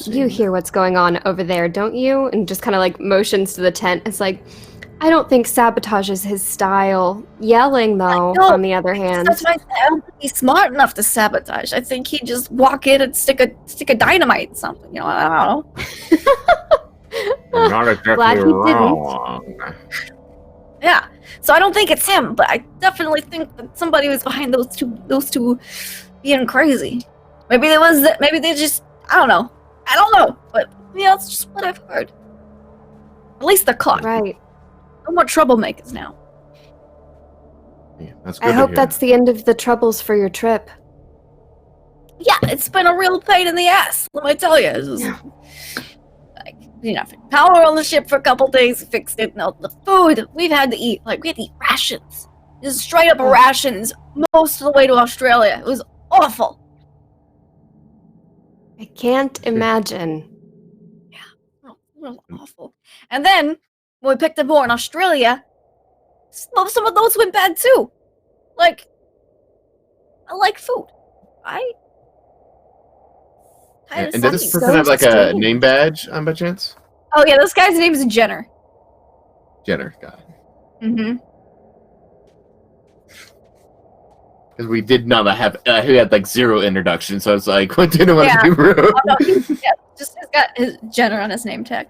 you hear what's going on over there, don't you? And just kind of motions to the tent. It's I don't think sabotage is his style. Yelling, though, on the other hand. That's why I don't think he's smart enough to sabotage. I think he'd just walk in and stick a dynamite or something. I don't know. You're not exactly Glad he wrong. Yeah. So I don't think it's him, but I definitely think that somebody was behind those two being crazy. Maybe they just, I don't know, but it's just what I've heard. At least they're caught. Right. No more troublemakers now. Yeah, that's good I to hope hear. that's the end of the troubles for your trip. Yeah, it's been a real pain in the ass. Let me tell you. It's just, power on the ship for a couple days, fixed it. Now the food we've had to eat, we had to eat rations. Just straight up rations most of the way to Australia. It was awful. I can't imagine. Yeah, it was awful. And then when we picked up more in Australia, some of those went bad too. I like food. And did this person have a name badge by chance? Oh yeah, this guy's name is Jenner. Jenner, got it. Mm-hmm. Because we did not have, he had like 0 introduction, so it's like, we didn't want to be rude. Oh, no, he's got his Jenner on his name tag.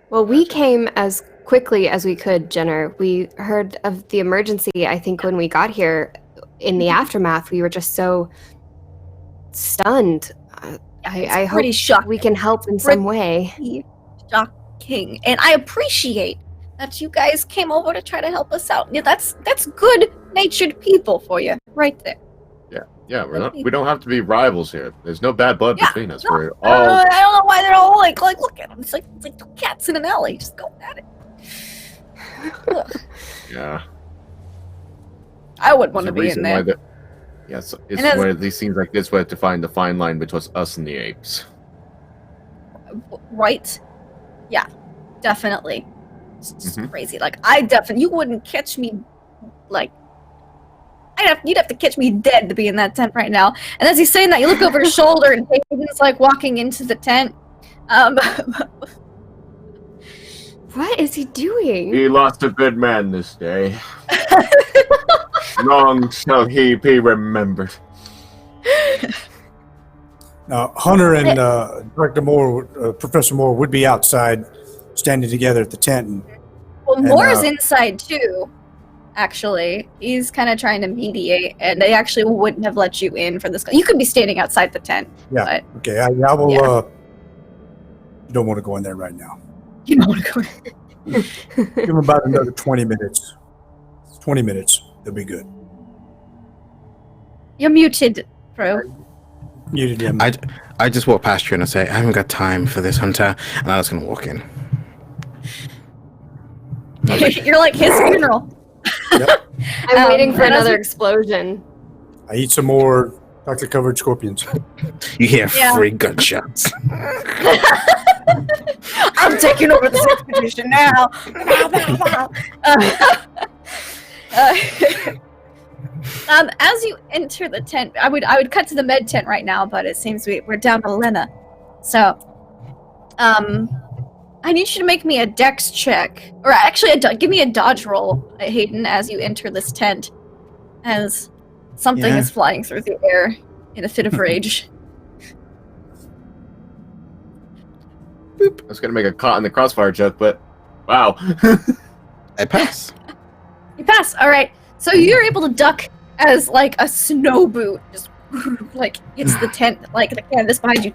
Well, we came as quickly as we could, Jenner. We heard of the emergency, I think, when we got here. In the aftermath, we were just so stunned. I hope pretty shocking. we can help in some way. Shocking. And I appreciate that you guys came over to try to help us out. Yeah, that's good-natured people for you, right there. Yeah, we don't have to be rivals here. There's no bad blood between us. No, We're I don't all... know why they're all like look at them. It's like two cats in an alley. Just go at it. Yeah. I would want to be in there. Yes, it's one of these scenes like this where to find the fine line between us and the apes. Right? Yeah, definitely. It's just Mhm. crazy. Like, you wouldn't catch me, like, you'd have to catch me dead to be in that tent right now. And as he's saying that, you look over his shoulder and Hayden's, like, walking into the tent. What is he doing? He lost a good man this day. Long shall he be remembered. Hunter and Director Moore, Professor Moore, would be outside, standing together at the tent. Well, Moore's inside too. Actually, he's kind of trying to mediate, and they actually wouldn't have let you in for this. You could be standing outside the tent. Yeah. But Okay. I will. Yeah. You don't want to go in there right now. you don't want to go. Give them about another 20 minutes. 20 minutes. They'll be good. You're muted, bro. Muted him. I just walk past you and I say, I haven't got time for this, Hunter, and I was going to walk in. You're like his funeral. I'm waiting for and as another we- explosion. I eat some more Dr. Covered scorpions. You hear Yeah. 3 gunshots. I'm taking over this expedition now. As you enter the tent, I would cut to the med tent right now, but it seems we're down to Lena. So, I need you to make me a dex check, or actually, give me a dodge roll, Hayden, as you enter this tent, as something Yeah. is flying through the air in a fit of rage. I was gonna make a caught in the crossfire joke, but wow. I pass. You pass. All right. So you're able to duck as like a snow boot just like hits the tent, like the canvas behind you,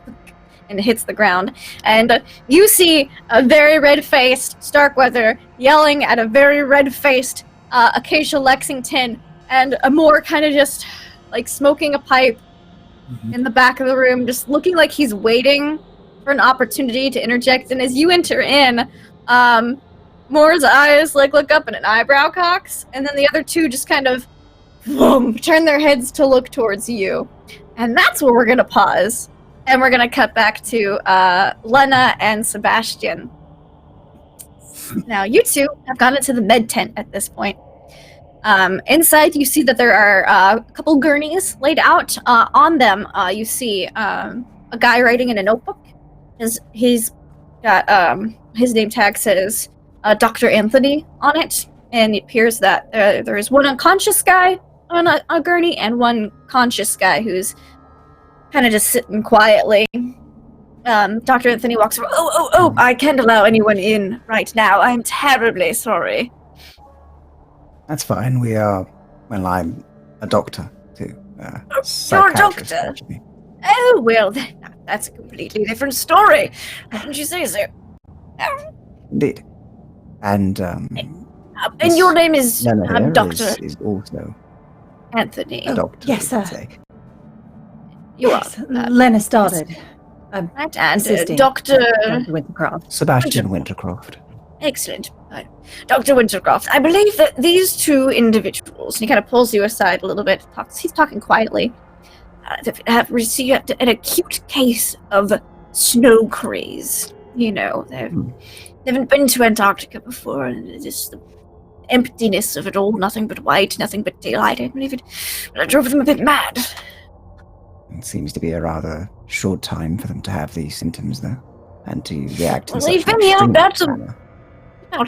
and it hits the ground. And you see a very red-faced Starkweather yelling at a very red-faced Acacia Lexington, and a more kind of just like smoking a pipe in the back of the room, just looking like he's waiting for an opportunity to interject. And as you enter in, Moore's eyes like look up and an eyebrow cocks, and then the other two just kind of turn their heads to look towards you. And that's where we're gonna pause. And we're gonna cut back to Lena and Sebastian. Now you two have gone into the med tent at this point. Inside you see that there are a couple gurneys laid out. On them you see a guy writing in a notebook. He's got his name tag says Dr. Anthony on it, and it appears that there is one unconscious guy on a gurney and one conscious guy who's kind of just sitting quietly. Dr. Anthony walks over. Oh, I can't allow anyone in right now. I'm terribly sorry. That's fine. We are. Well, I'm a doctor too. You're a Psychiatrist, doctor? actually. Oh, well, that's a completely different story. Why didn't you say so? Indeed. And And your name is Lena here Dr. is also Anthony. a doctor. yes, you could sir. say. You are. Yes, Lena started. Right, and Assisting. Dr. Dr. Wintercroft. Sebastian Wintercroft. Excellent. Dr. Wintercroft, I believe that these two individuals, and he kind of pulls you aside a little bit, he's talking quietly, have received an acute case of snow craze. You know, they haven't been to Antarctica before, and it's just the emptiness of it all, nothing but white, nothing but daylight. I believe it drove them a bit mad. It seems to be a rather short time for them to have these symptoms, though, and to react in Well, such they've an been here extreme about manner.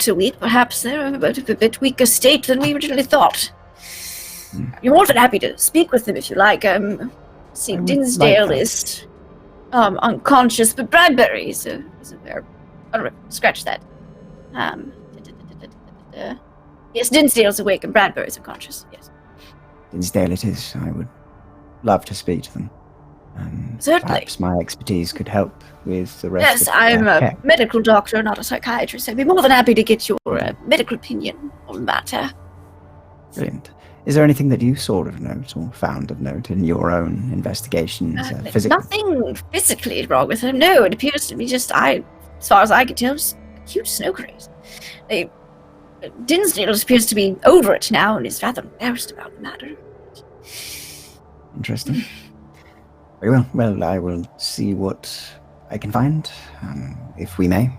a week, perhaps. They're a bit weaker state than we originally thought. You're more than happy to speak with them if you like. See, I would Dinsdale like that. is unconscious, but Bradbury is a very... Oh, scratch that. Yes, Dinsdale's awake and Bradbury's unconscious, yes. Dinsdale it is. I would love to speak to them. Certainly. Perhaps my expertise could help with the rest Yes, of the I'm a care. medical doctor, not a psychiatrist. I'd be more than happy to get your medical opinion on the matter. Brilliant. Is there anything that you sort of note or found of note in your own investigations physically? Nothing physically wrong with him. No, it appears to be just, as far as I can tell, just acute snow craze. Dinsdale appears to be over it now and is rather embarrassed about the matter. Interesting. Very well. Well, I will see what I can find, if we may.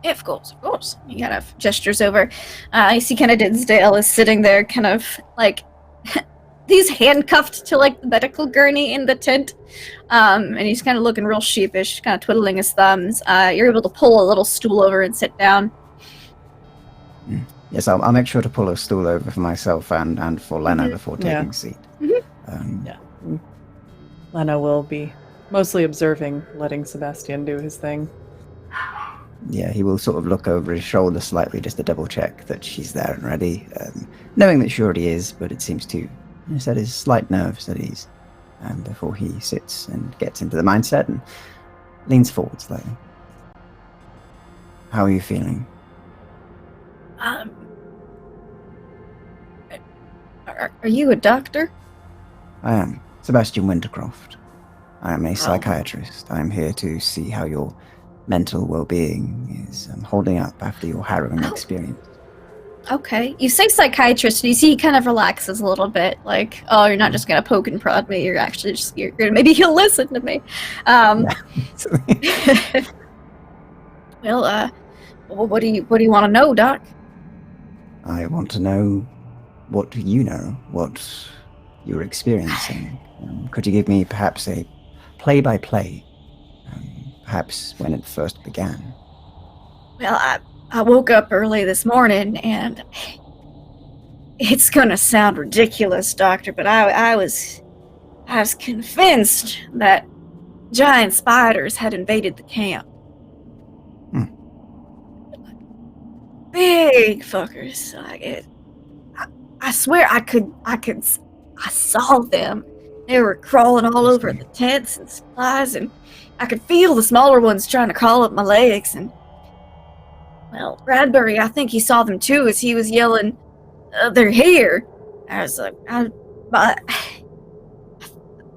Yeah, of course, of course. He kind of gestures over. I see kind of Dinsdale is sitting there kind of like, he's handcuffed to like the medical gurney in the tent. And he's kind of looking real sheepish, kind of twiddling his thumbs. You're able to pull a little stool over and sit down. Yes, I'll make sure to pull a stool over for myself and for Lena before taking Yeah. a seat. Yeah. Lena will be mostly observing, letting Sebastian do his thing. Yeah, he will sort of look over his shoulder slightly just to double check that she's there and ready, knowing that she already is, but it seems to set his slight nerves at ease before he sits and gets into the mindset and leans forward slightly. How are you feeling? Are you a doctor? I am Sebastian Wintercroft. I am a psychiatrist. I am here to see how your mental well-being is holding up after your harrowing experience. Okay. You say psychiatrist, and you see he kind of relaxes a little bit, like, oh, you're not just gonna poke and prod me, you're actually just, you're gonna, maybe he'll listen to me. Well, what do you want to know, Doc? I want to know what you know, what you're experiencing. Could you give me perhaps a play-by-play, perhaps when it first began? Well, I woke up early this morning, and it's gonna sound ridiculous, Doctor, but I was convinced that giant spiders had invaded the camp. Big fuckers. I swear I saw them. They were crawling all over the tents and supplies, and I could feel the smaller ones trying to crawl up my legs. And well, Bradbury, I think he saw them too as he was yelling, "They're here!" I was like, I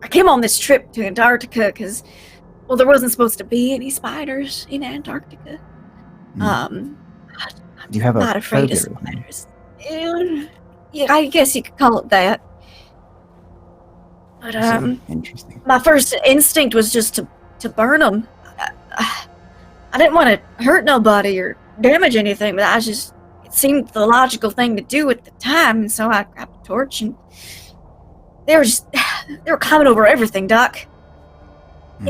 came on this trip to Antarctica because, well, there wasn't supposed to be any spiders in Antarctica. Do you have I'm a not afraid of phobia? spiders. Yeah, I guess you could call it that. But Interesting. my first instinct was just to burn them. I didn't want to hurt nobody or damage anything, but it seemed the logical thing to do at the time, and so I grabbed a torch, and they were climbing over everything, Doc.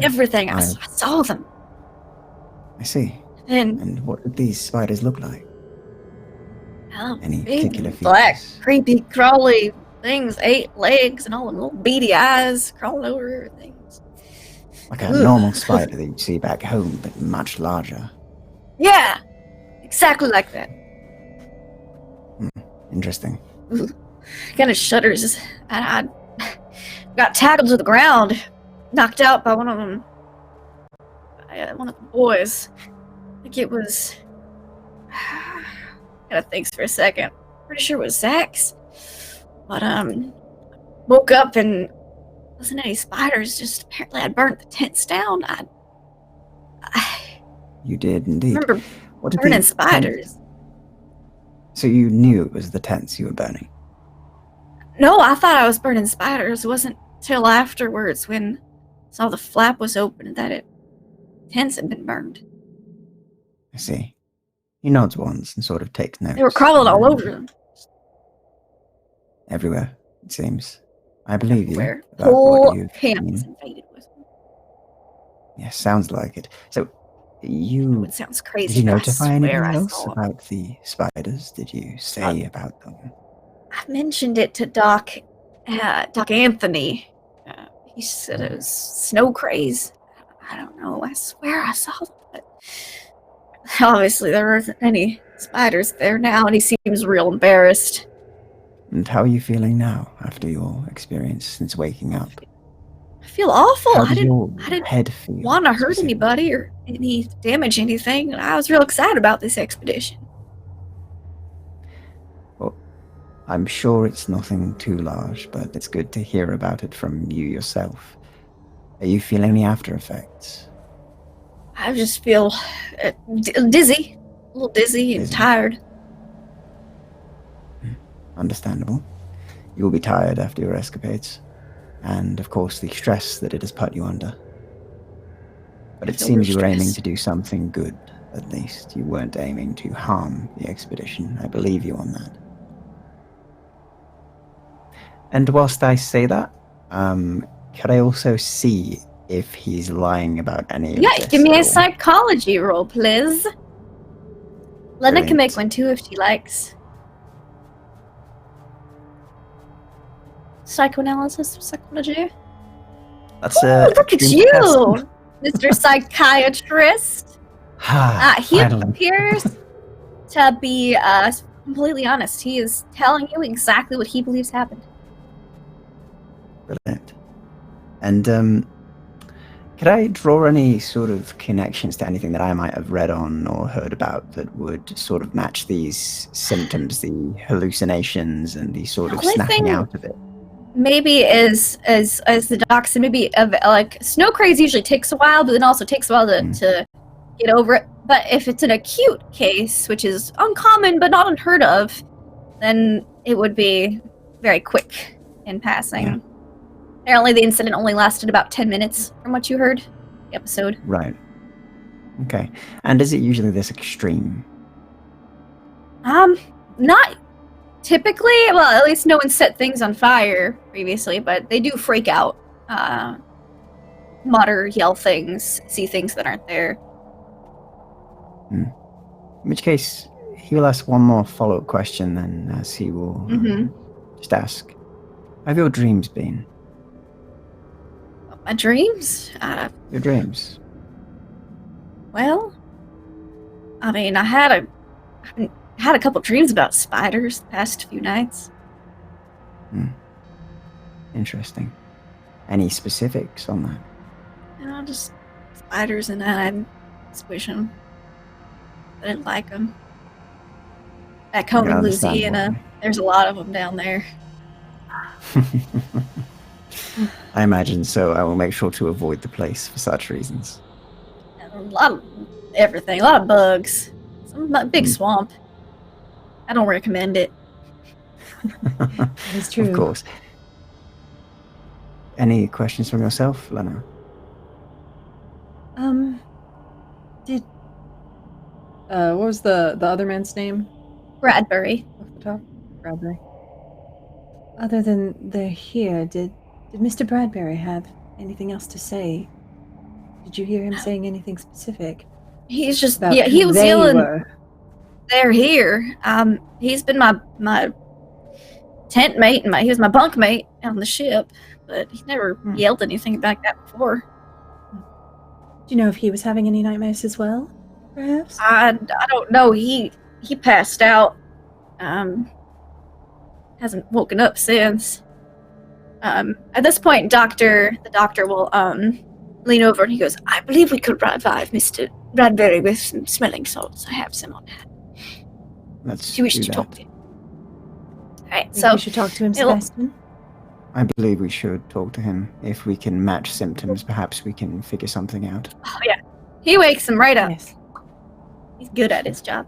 Everything. I saw them. I see. And what did these spiders look like? Any Big, particular features? black, creepy, crawly things, 8 legs, and all them little beady eyes crawling over everything. Like a normal spider that you'd see back home, but much larger. Yeah, exactly like that. Interesting. Kind of shudders. I got tackled to the ground, knocked out by one of them. One of the boys. I think it was. Gotta think for a second. Pretty sure it was Zach's. But woke up and wasn't any spiders. Just apparently I burnt the tents down. You did indeed. Remember What did burning the spiders. tents- So you knew it was the tents you were burning? No, I thought I was burning spiders. It wasn't till afterwards when I saw the flap was open that tents had been burned. I see. He nods once and sort of takes notes. They were crawling all over them. Everywhere, it seems. I believe you. Where about whole what you've camp seen. was invaded with them. Yeah, sounds like it. So, you It sounds crazy. did you but I notify swear anyone I else saw 'em. about the spiders? Did you say about them? I mentioned it to Doc Anthony. He said it was snow craze. I don't know. I swear I saw them, but obviously there aren't any spiders there now, and he seems real embarrassed. And how are you feeling now after your experience since waking up? I feel awful. How I does your didn't head feel? want to hurt specifically? anybody or damage anything. I was real excited about this expedition. Well, I'm sure it's nothing too large, but it's good to hear about it from you yourself. Are you feeling any after effects? I just feel dizzy, a little dizzy and Dizzy. tired. Understandable. You'll be tired after your escapades, and of course the stress that it has put you under. But it feel seems you were stress. aiming to do something good, at least. You weren't aiming to harm the expedition. I believe you on that. And whilst I say that, could I also see if he's lying about any of Yeah, this give me at a all? psychology roll, please. Lena can make Brilliant. one too if she likes. Psychoanalysis, psychology. That's Ooh, look at extreme you, Mr. Psychiatrist. He finally. appears to be completely honest. He is telling you exactly what he believes happened. Brilliant. And could I draw any sort of connections to anything that I might have read on or heard about that would sort of match these symptoms, the hallucinations and the sort of Only snapping thing- out of it? Maybe as the doc said, maybe like snow craze usually takes a while, but then also takes a while to get over it. But if it's an acute case, which is uncommon but not unheard of, then it would be very quick in passing. Yeah. Apparently, the incident only lasted about 10 minutes, from what you heard. The episode. Right. Okay. And is it usually this extreme? Not typically. Well, at least no one set things on fire previously, but they do freak out, mutter, yell things, see things that aren't there. In which case, he will ask one more follow-up question then, as he will just ask, how have your dreams been? My dreams? Your dreams? Well, I mean, I had a couple dreams about spiders the past few nights. Interesting. Any specifics on that? You know, just spiders, and I squish them. I didn't like them. Back home I in understand Louisiana, why. there's a lot of them down there. I imagine so. I will make sure to avoid the place for such reasons. And a lot of everything, a lot of bugs. Some big swamp. I don't recommend it. That is true. Of course. Any questions from yourself, Lena? Did what was the other man's name Bradbury. off the top? Bradbury. Other than they're here, did Mr. Bradbury have anything else to say? Did you hear him saying anything specific? He's just About he who was they yelling. were? They're here. He's been my tent mate and he was my bunk mate on the ship, but he never yelled anything like that before. Do you know if he was having any nightmares as well? Perhaps? I don't know. He passed out. Hasn't woken up since. At this point, the doctor will lean over and he goes, "I believe we could revive Mr. Bradbury with some smelling salts. I have some on hand. Let's Do you wish do to that. talk to him?" Alright, Think so we should talk to him, it'll- Sebastian. I believe we should talk to him. If we can match symptoms, perhaps we can figure something out. he wakes him right up. Yes. He's good at his job.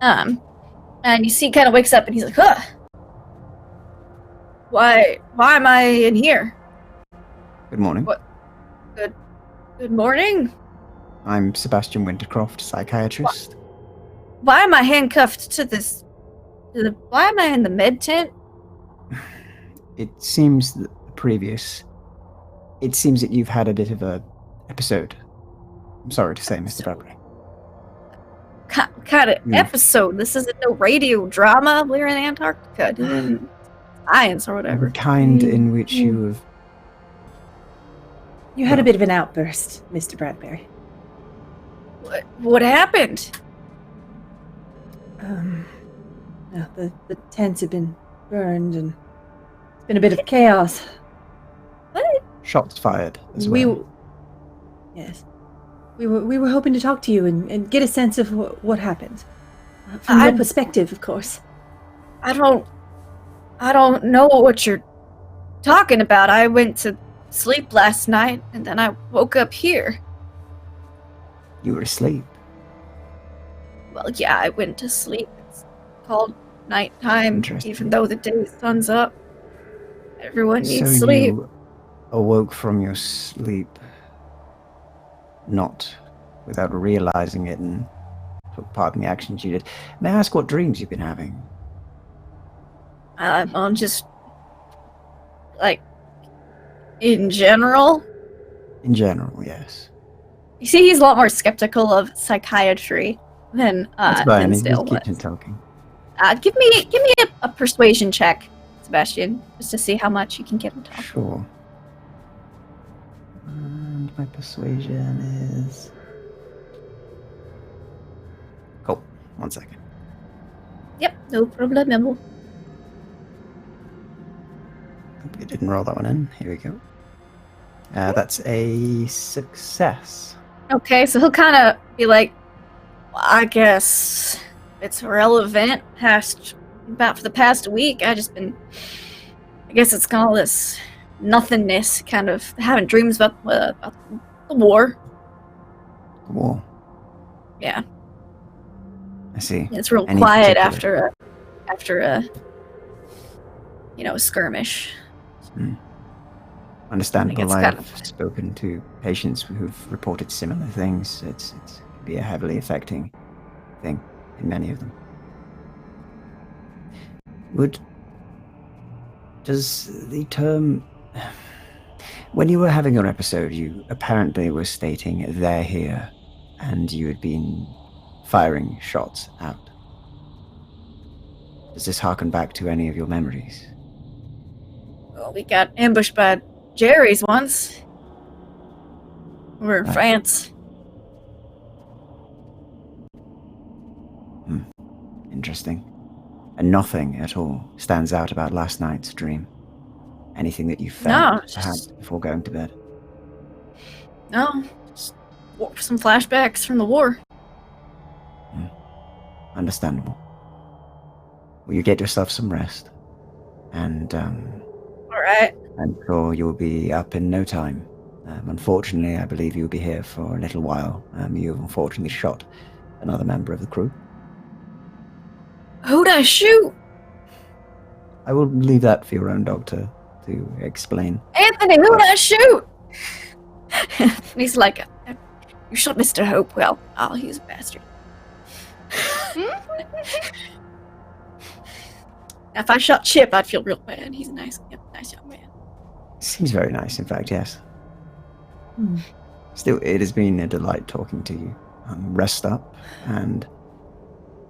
And you see, he kind of wakes up and he's like, "Huh? Why am I in here? Good morning. What? Good morning. I'm Sebastian Wintercroft, psychiatrist. Why am I handcuffed to this? Why am I in the med tent? It seems that it seems that you've had a bit of a episode. I'm sorry to say, Mr. Bradbury. Kind of Yeah. episode. This isn't no radio drama. We're in Antarctica. science or whatever. The kind in which you have... You had a bit of an outburst, Mr. Bradbury. What happened? No, the tents have been burned and it's been a bit of chaos. What? Shots fired as well. Yes. We were hoping to talk to you and get a sense of what happened. From your perspective, of course. I don't know what you're talking about. I went to sleep last night and then I woke up here. You were asleep. Well, yeah, I went to sleep. It's called nighttime, Interesting. even though the day sun's up. Everyone needs So sleep. you awoke from your sleep, not without realizing it and took part in the actions you did. May I ask what dreams you've been having? I'm just, like, in general. In general, yes. You see, he's a lot more skeptical of psychiatry than That's fine. than He Still keeps was. on talking. Give me a persuasion check, Sebastian, just to see how much you can get him to talk. Sure. And my persuasion is... Cool. 1 second. Yep, no problem. We didn't roll that one in. Here we go. That's a success. Okay, so he'll kind of be like, well, I guess it's relevant. For the past week, I guess it's kind of this nothingness, kind of having dreams about the war. The war. Yeah, I see. it's real Any quiet particular- after a skirmish. Understandable. it's kind I've spoken to patients who've reported similar things. It can be a heavily affecting thing in many of them. Does the term... When you were having your episode, you apparently were stating they're here, and you had been firing shots out. Does this harken back to any of your memories? Well, we got ambushed by Jerry's once. We're in Right. France. Interesting. And nothing at all stands out about last night's dream? Anything that you felt, No, perhaps, before going to bed? No, just some flashbacks from the war. Understandable. Well, you get yourself some rest. And, All right. I'm sure you'll be up in no time. Unfortunately, I believe you'll be here for a little while. You unfortunately shot another member of the crew. Who'd I shoot? I will leave that for your own doctor to explain. Anthony, who'd I shoot? And he's like, you shot Mr. Hopewell. Oh, he's a bastard. If I shot Chip, I'd feel real bad. He's a nice young man. Seems very nice, in fact, yes. Still, it has been a delight talking to you. Rest up, and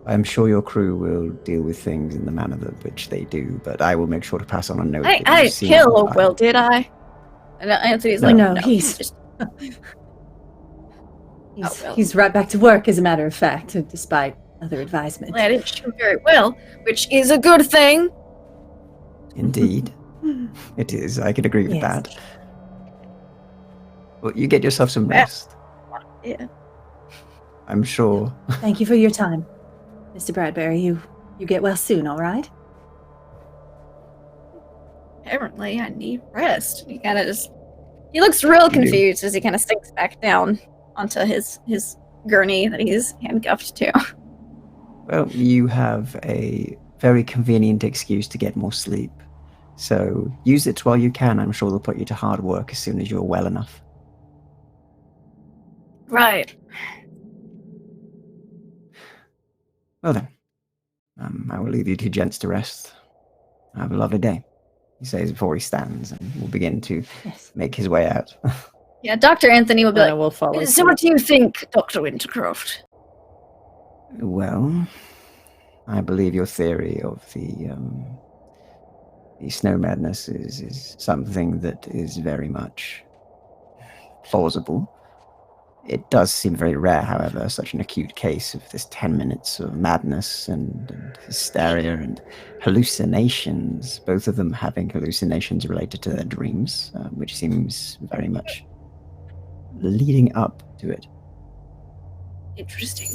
I'm sure your crew will deal with things in the manner that which they do, but I will make sure to pass on a note. I that you've didn't seen kill our Hopewell, did I? And Anthony's No. like, No, no, he's- just well. He's right back to work, as a matter of fact, despite other advisement. I didn't shoot very well, which is a good thing. Indeed. It is. I can agree with Yes. that. Well, you get yourself some rest. Yeah. I'm sure. Thank you for your time, Mr. Bradbury. You get well soon, all right? Apparently, I need rest. He looks real do. confused as he kind of sinks back down onto his gurney that he's handcuffed to. Well, you have a very convenient excuse to get more sleep. So use it while you can. I'm sure they'll put you to hard work as soon as you're well enough. Right. Well then, I will leave you two gents to rest. Have a lovely day, he says before he stands and will begin to Yes. make his way out. Yeah, Dr. Anthony will be Lena like, will follow. so what do you think, Dr. Wintercroft? Well, I believe your theory of the the snow madness is something that is very much plausible. It does seem very rare, however, such an acute case of this 10 minutes of madness and hysteria and hallucinations, both of them having hallucinations related to their dreams, which seems very much leading up to it. Interesting.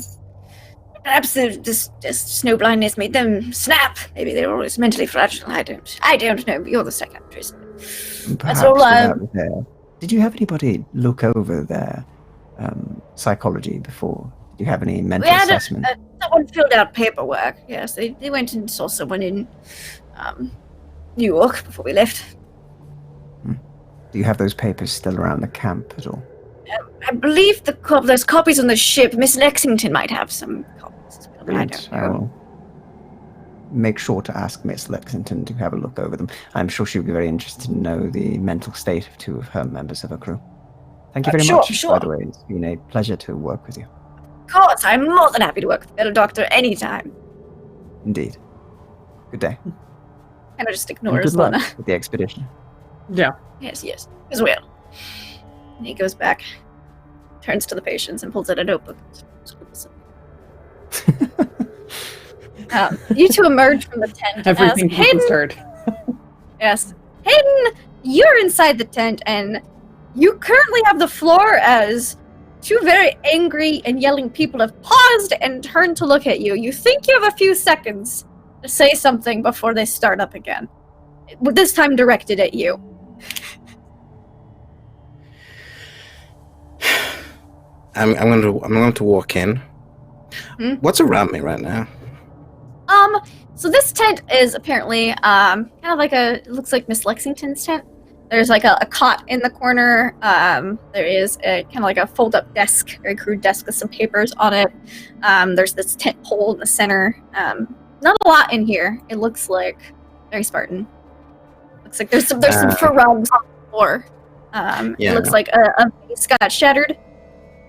Perhaps this snow blindness made them snap. Maybe they were always mentally fragile. I don't know. You're the psychiatrist. Perhaps all, did you have anybody look over their psychology before? Did you have any mental assessment? Someone filled out paperwork. Yes, they went and saw someone in New York before we left. Do you have those papers still around the camp at all? I believe there's copies on the ship. Miss Lexington might have some copies. But I don't know. I'll make sure to ask Miss Lexington to have a look over them. I'm sure she'll be very interested to know the mental state of two of her members of her crew. Thank you very much, by the way. It's been a pleasure to work with you. Of course, I'm more than happy to work with the Better Doctor anytime. Indeed. Good day. And I just And ignores good luck Lena. with the expedition. Yeah. Yes, as well. And he goes back, turns to the patients, and pulls out a notebook. You two emerge from the tent. Everything as he Hayden, just heard. Yes. Hayden, you're inside the tent, and you currently have the floor as two very angry and yelling people have paused and turned to look at you. You think you have a few seconds to say something before they start up again. This time directed at you. I'm going to walk in. What's around me right now? So this tent is apparently kind of like it looks like Miss Lexington's tent. There's like a cot in the corner. There is a kind of like a fold-up desk, very crude desk with some papers on it. There's this tent pole in the center. Not a lot in here. It looks like very Spartan. Looks like there's some fur rugs on the floor. It looks like a vase got shattered.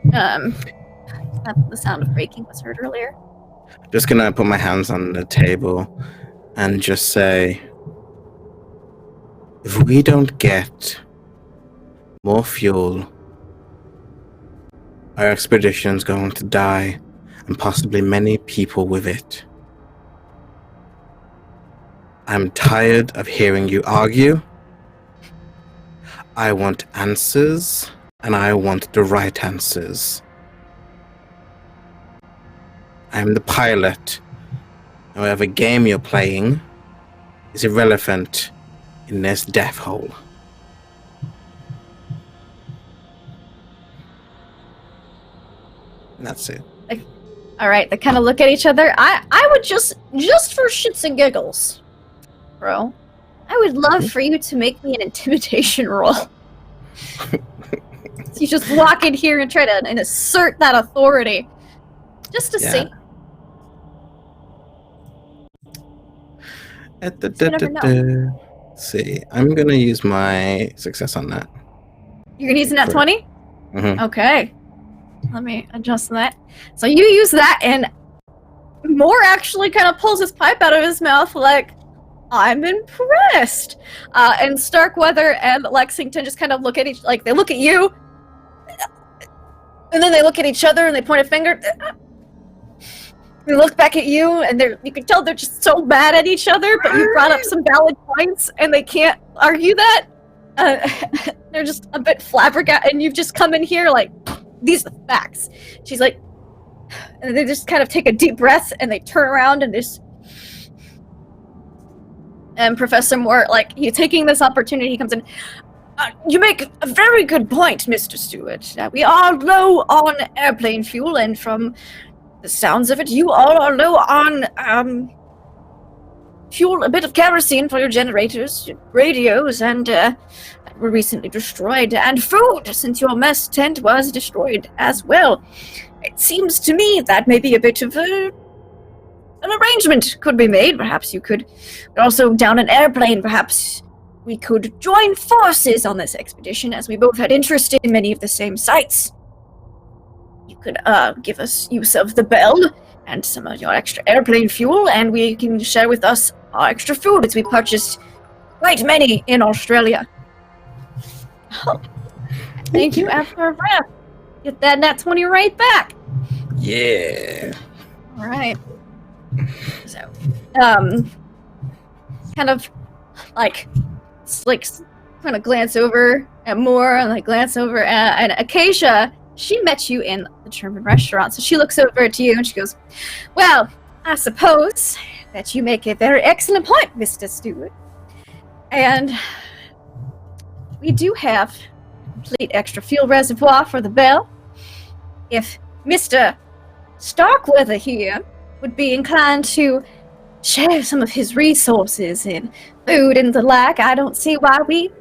The sound of breaking was heard earlier. Just gonna put my hands on the table and just say, if we don't get more fuel, our expedition's going to die, and possibly many people with it. I'm tired of hearing you argue. I want answers, and I want the right answers. I'm the pilot. Whatever game you're playing is irrelevant in this death hole. And that's it. All right, they kind of look at each other. I would just for shits and giggles, bro, I would love for you to make me an intimidation roll. You just walk in here and try to assert that authority, just to see. See, I'm gonna use my success on that. You're gonna use a nat 20? Mm-hmm. Okay. Let me adjust that. So you use that, and Moore actually kind of pulls his pipe out of his mouth like, I'm impressed. And Starkweather and Lexington just kind of look at they look at you, and then they look at each other and they point a finger. They look back at you, and you can tell they're just so mad at each other, but you brought up some valid points, and they can't argue that. They're just a bit flabbergasted, and you've just come in here like, these are the facts. She's like, and they just kind of take a deep breath, and they turn around, and and Professor Moore, you taking this opportunity, he comes in. You make a very good point, Mr. Stewart. We are low on airplane fuel, and from the sounds of it, you all are low on fuel, a bit of kerosene for your generators, your radios, and that were recently destroyed, and food, since your mess tent was destroyed as well. It seems to me that maybe a bit of an arrangement could be made. Perhaps you could also down an airplane. Perhaps we could join forces on this expedition, as we both had interest in many of the same sites. You could give us use of the Bell and some of your extra airplane fuel, and we can share with us our extra food, as we purchased great many in Australia. Oh, thank you, after a wrap. Get that nat 20 right back. Yeah. All right. So, kind of like kind of glance over at Moore and like glance over at and Acacia. She met you in the German restaurant, so she looks over at you and she goes, "Well, I suppose that you make a very excellent point, Mr. Stewart. And we do have a complete extra fuel reservoir for the Bell. If Mr. Starkweather here would be inclined to share some of his resources in food and the like, I don't see why we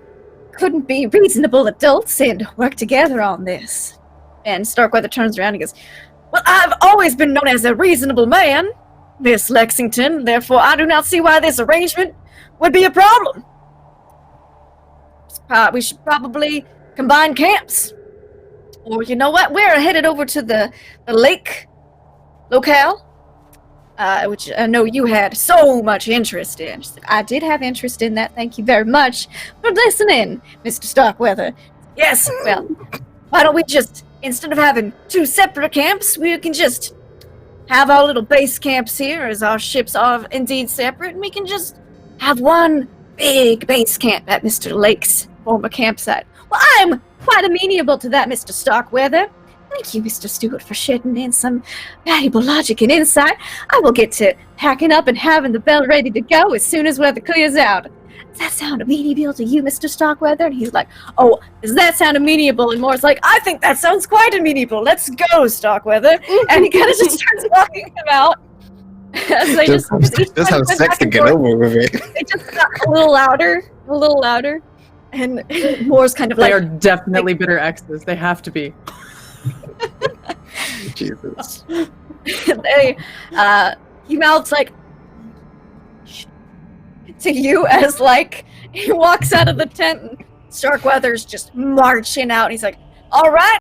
couldn't be reasonable adults and work together on this." And Starkweather turns around and goes, "Well, I've always been known as a reasonable man, Miss Lexington, therefore I do not see why this arrangement would be a problem. We should probably combine camps. Or you know what, we're headed over to the lake locale, which I know you had so much interest in." She's like, "I did have interest in that, thank you very much for listening, Mr. Starkweather. Yes, well, why don't we just, instead of having two separate camps, we can just have our little base camps here, as our ships are indeed separate, and we can just have one big base camp at Mr. Lake's former campsite." "Well, I'm quite amenable to that, Mr. Starkweather. Thank you, Mr. Stewart, for shedding in some valuable logic and insight. I will get to packing up and having the Bell ready to go as soon as weather clears out. Does that sound amenable to you, Mr. Starkweather?" And he's like, "Oh, does that sound amenable?" And Moore's like, "I think that sounds quite amenable. Let's go, Starkweather." And he kind of just starts walking him out. So they Just have sex to get over with it. They just got a little louder. And Moore's kind of They like, are definitely bitter exes. They have to be. Jesus. he mouths like to you as like he walks out of the tent and Starkweather's just marching out. He's like, "All right,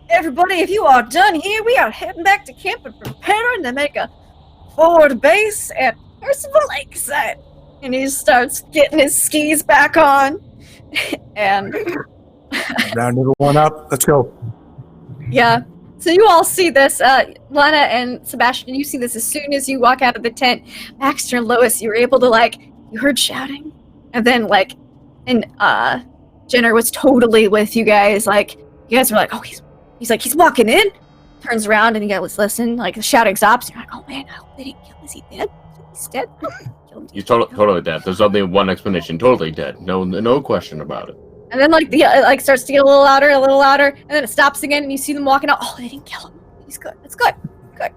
everybody, if you are done here, we are heading back to camp and preparing to make a forward base at Percival Lakeside." And he starts getting his skis back on. And Round number one up. Let's go. yeah. So you all see this, Lana and Sebastian, you see this as soon as you walk out of the tent. Baxter and Lois, you were able to you heard shouting. And then Jenner was totally with you guys. You guys were like, "Oh, he's walking in." Turns around and you guys listen, the shouting stops. You're like, "Oh man, I hope they didn't kill him. Is he dead? He's dead." He's totally dead. There's only one explanation. Totally dead. No question about it. And then it starts to get a little louder, and then it stops again, and you see them walking out. "Oh, they didn't kill him. He's good. It's good. Good.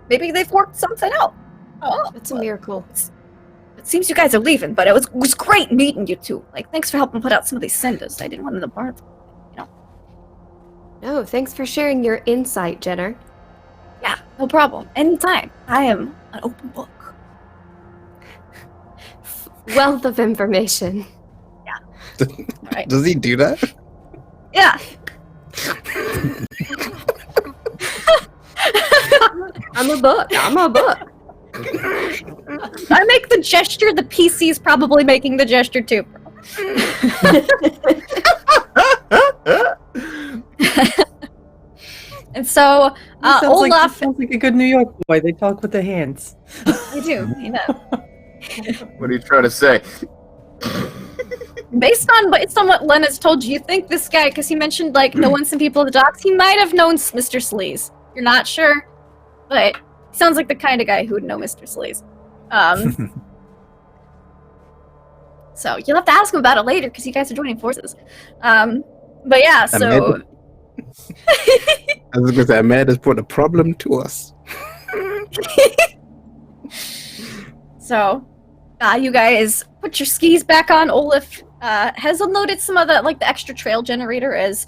Maybe they've worked something out." Oh, It's a miracle. It seems you guys are leaving, but it was great meeting you two. Thanks for helping put out some of these cinders. I didn't want them to burn. No, thanks for sharing your insight, Jenner. Yeah, no problem. Anytime. I am an open book. Wealth of information. Right. Does he do that? Yeah. I'm a book. I make the gesture. The PC's probably making the gesture too. And so Olaf sounds like a good New York boy. They talk with their hands. I do, What are you trying to say? Based on what Lena's told you, you think this guy, because he mentioned knowing some people at the docks, he might have known Mr. Sleaze. You're not sure, but he sounds like the kind of guy who would know Mr. Sleaze. So you'll have to ask him about it later because you guys are joining forces. But yeah, so I was going to say, Amanda's put a problem to us. So you guys put your skis back on. Olaf has unloaded some of the extra trail generator as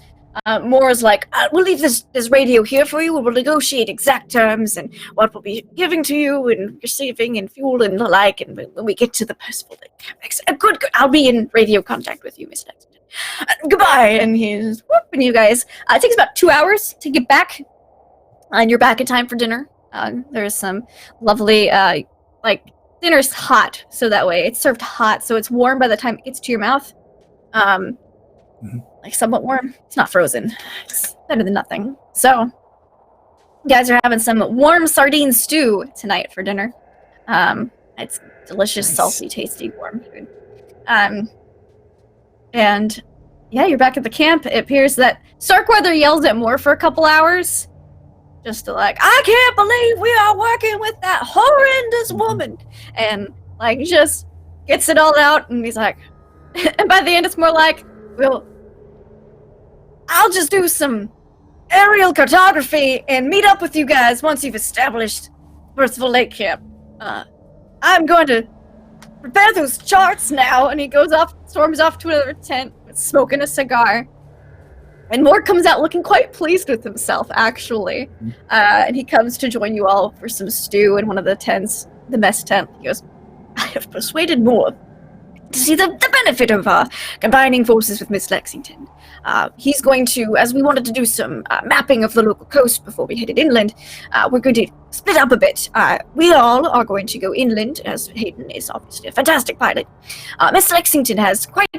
Moore's we'll leave this radio here for you. We'll negotiate exact terms and what we'll be giving to you and receiving and fuel and the like. And when we get to the Percival Lake, good. I'll be in radio contact with you, Miss Lexington. Goodbye. And he's whooping you guys. It takes about 2 hours to get back, and you're back in time for dinner. There's some lovely dinner's hot, so that way it's served hot, so it's warm by the time it gets to your mouth. Like somewhat warm. It's not frozen. It's better than nothing. So, you guys are having some warm sardine stew tonight for dinner. It's delicious, Nice. salty, tasty, warm food. And yeah, you're back at the camp. It appears that Starkweather yells at Moore for a couple hours. Just to like, I can't believe we are working with that horrendous woman. And like, just gets it all out. And he's like, and by the end, it's more like, well, I'll just do some aerial cartography and meet up with you guys once you've established Percival Lake Camp. I'm going to prepare those charts now. And he goes off, storms off to another tent, smoking a cigar. And Moore comes out looking quite pleased with himself, actually. And he comes to join you all for some stew in one of the tents, the mess tent. He goes, I have persuaded Moore to see the benefit of combining forces with Miss Lexington. He's going to, as we wanted to do some mapping of the local coast before we headed inland, we're going to split up a bit. We all are going to go inland, as Hayden is obviously a fantastic pilot. Miss Lexington has quite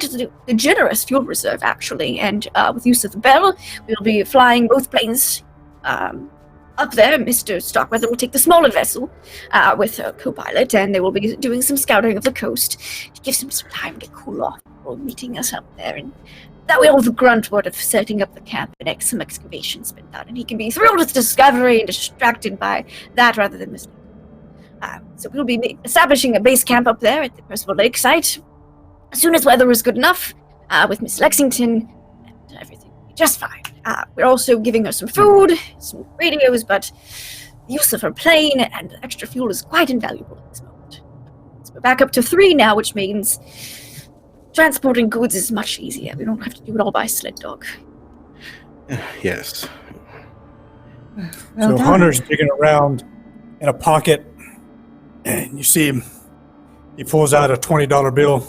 a generous fuel reserve, actually, and with use of the Bell, we'll be flying both planes up there. Mr. Starkweather will take the smaller vessel with a co-pilot, and they will be doing some scouting of the coast to give him some time to cool off before meeting us up there. And that way all the grunt work of setting up the camp and some excavations been done, and he can be thrilled with discovery and distracted by that rather than mistake. So we'll be establishing a base camp up there at the Percival Lake site as soon as weather is good enough with Miss Lexington, and everything will be just fine. We're also giving her some food, some radios, but the use of her plane and extra fuel is quite invaluable at this moment. So we're back up to 3 now, which means transporting goods is much easier. We don't have to do it all by sled dog. Yes. Well So done. Hunter's digging around in a pocket, and you see him. He pulls out a $20 bill.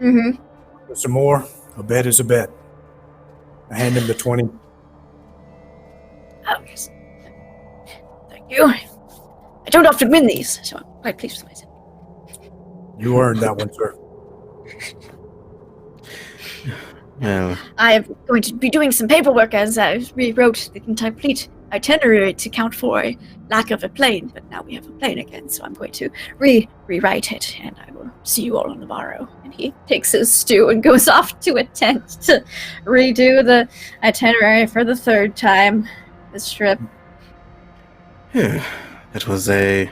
Mm-hmm. With some more. A bet is a bet. I hand him the 20. Oh, yes. Thank you. I don't often win these, so I'm quite pleased with myself. You earned that one, sir. Well, I am going to be doing some paperwork as I rewrote the complete itinerary to account for a lack of a plane, but now we have a plane again, so I'm going to rewrite it, and I will see you all on the morrow. And he takes his stew and goes off to a tent to redo the itinerary for the 3rd time this trip. yeah, it was a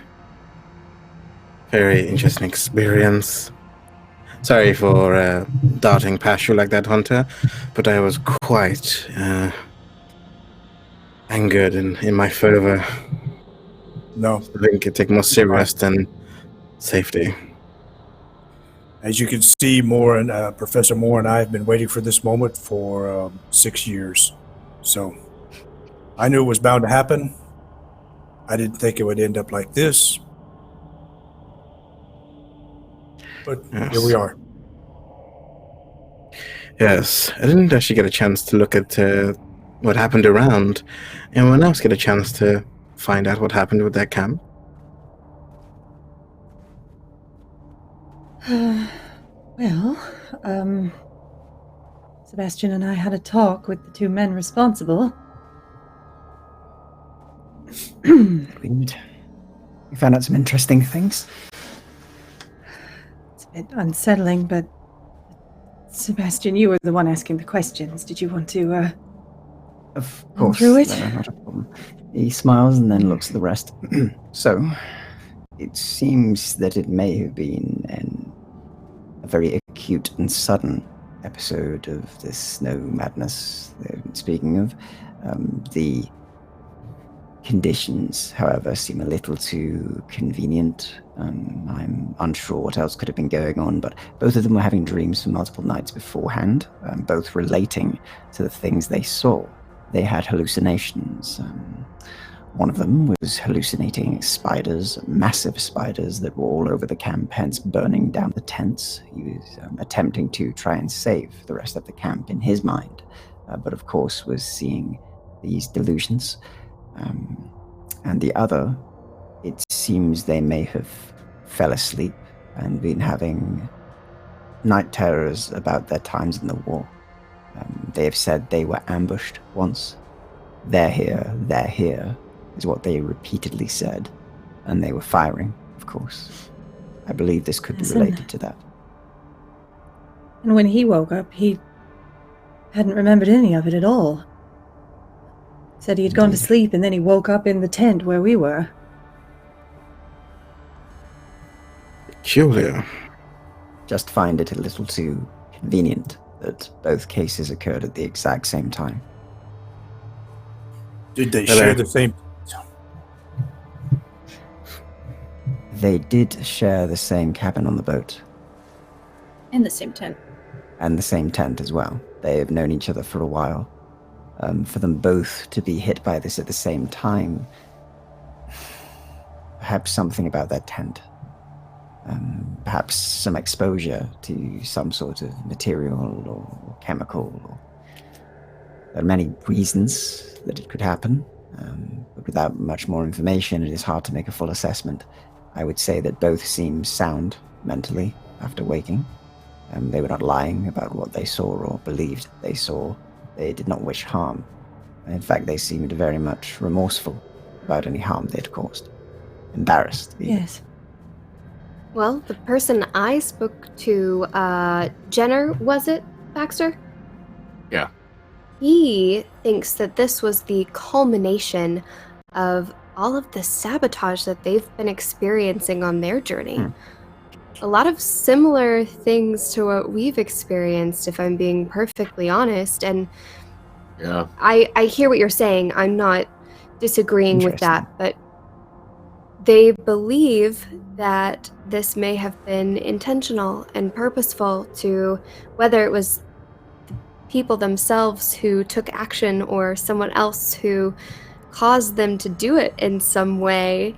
very interesting experience. Sorry for darting past you like that, Hunter, but I was quite angered in my fervor. No. I think it take more serious than safety. As you can see, Professor Moore and I have been waiting for this moment for 6 years. So I knew it was bound to happen. I didn't think it would end up like this. But Yes. here we are. Yes, I didn't actually get a chance to look at what happened around. Anyone else get a chance to find out what happened with that camp? Well, Sebastian and I had a talk with the 2 men responsible. We found out some interesting things. It's a bit unsettling, but Sebastian, you were the one asking the questions. Did you want to, Of Run course, through it? not a problem. He smiles and then looks at the rest. So, it seems that it may have been a very acute and sudden episode of this snow madness. Speaking of, the conditions, however, seem a little too convenient. I'm unsure what else could have been going on, but both of them were having dreams for multiple nights beforehand, both relating to the things they saw. They had hallucinations. One of them was hallucinating spiders, massive spiders that were all over the camp, hence burning down the tents. He was attempting to try and save the rest of the camp in his mind, but of course was seeing these delusions. And the other, it seems they may have fell asleep and been having night terrors about their times in the war. They have said they were ambushed once. They're here, is what they repeatedly said. And they were firing, of course. I believe this could be related to that. And when he woke up, he hadn't remembered any of it at all. Said he had gone to sleep and then he woke up in the tent where we were. Peculiar. Just find it a little too convenient that both cases occurred at the exact same time. Did they share the same? They did share the same cabin on the boat. In the same tent. And the same tent as well. They have known each other for a while. For them both to be hit by this at the same time, perhaps something about that tent. Perhaps some exposure to some sort of material or chemical. There are many reasons that it could happen, but without much more information, it is hard to make a full assessment. I would say that both seem sound mentally after waking. They were not lying about what they saw or believed they saw. They did not wish harm. In fact, they seemed very much remorseful about any harm they'd caused. Embarrassed, even. Yes. Well, the person I spoke to, Jenner, was it, Baxter? Yeah. He thinks that this was the culmination of all of the sabotage that they've been experiencing on their journey. A lot of similar things to what we've experienced, if I'm being perfectly honest. And Yeah. I hear what you're saying. I'm not disagreeing with that, but they believe that this may have been intentional and purposeful to, whether it was the people themselves who took action or someone else who caused them to do it in some way,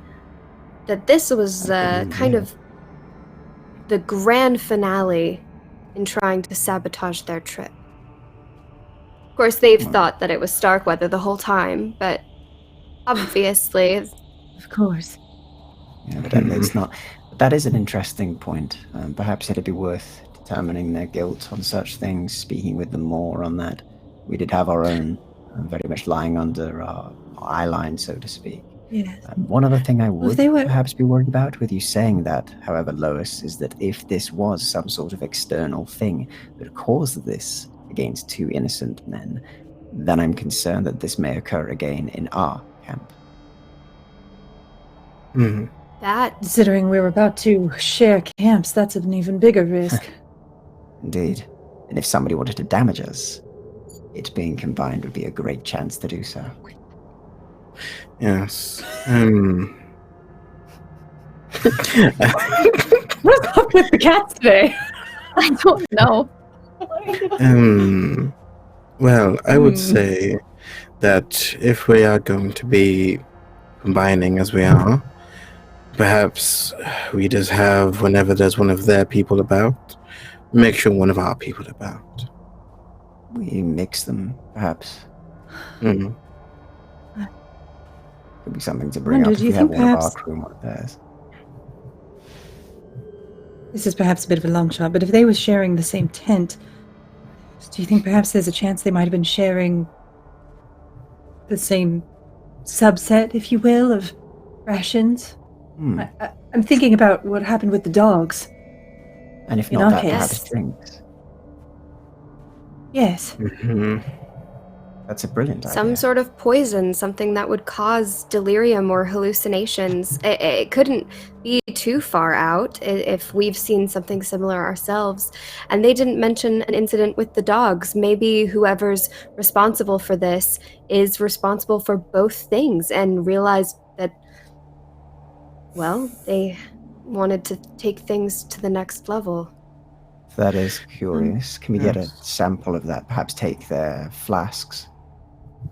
that this was kind of the grand finale in trying to sabotage their trip. Of course, they've thought that it was Starkweather the whole time, but obviously... Of course. Yeah, but it's not. That is an interesting point. Perhaps it'd be worth determining their guilt on such things, speaking with them more on that. We did have our own, very much lying under our eye line, so to speak. Yes. One other thing I would they were- perhaps be worried about with you saying that, however, Lois, is that if this was some sort of external thing that caused this against two innocent men, then I'm concerned that this may occur again in our camp. That... Considering we're about to share camps, that's an even bigger risk. Indeed. And if somebody wanted to damage us, it being combined would be a great chance to do so. Yes. What's up with the cats today? I don't know. Well, I would say that if we are going to be combining as we are, perhaps we just have, whenever there's one of their people about, make sure one of our people about. We mix them, perhaps. Mm. Could be something to bring Wonder, up if do you we have think one of our perhaps- crew and one of theirs. This is perhaps a bit of a long shot, but if they were sharing the same tent, do you think perhaps there's a chance they might have been sharing the same subset, if you will, of rations? I'm thinking about what happened with the dogs. And if In not our that, case- perhaps drinks. Yes. That's a brilliant idea. Some sort of poison, something that would cause delirium or hallucinations. It couldn't be too far out if we've seen something similar ourselves. And they didn't mention an incident with the dogs. Maybe whoever's responsible for this is responsible for both things and realized that, well, they wanted to take things to the next level. That is curious. Can we get a sample of that? Perhaps take their flasks.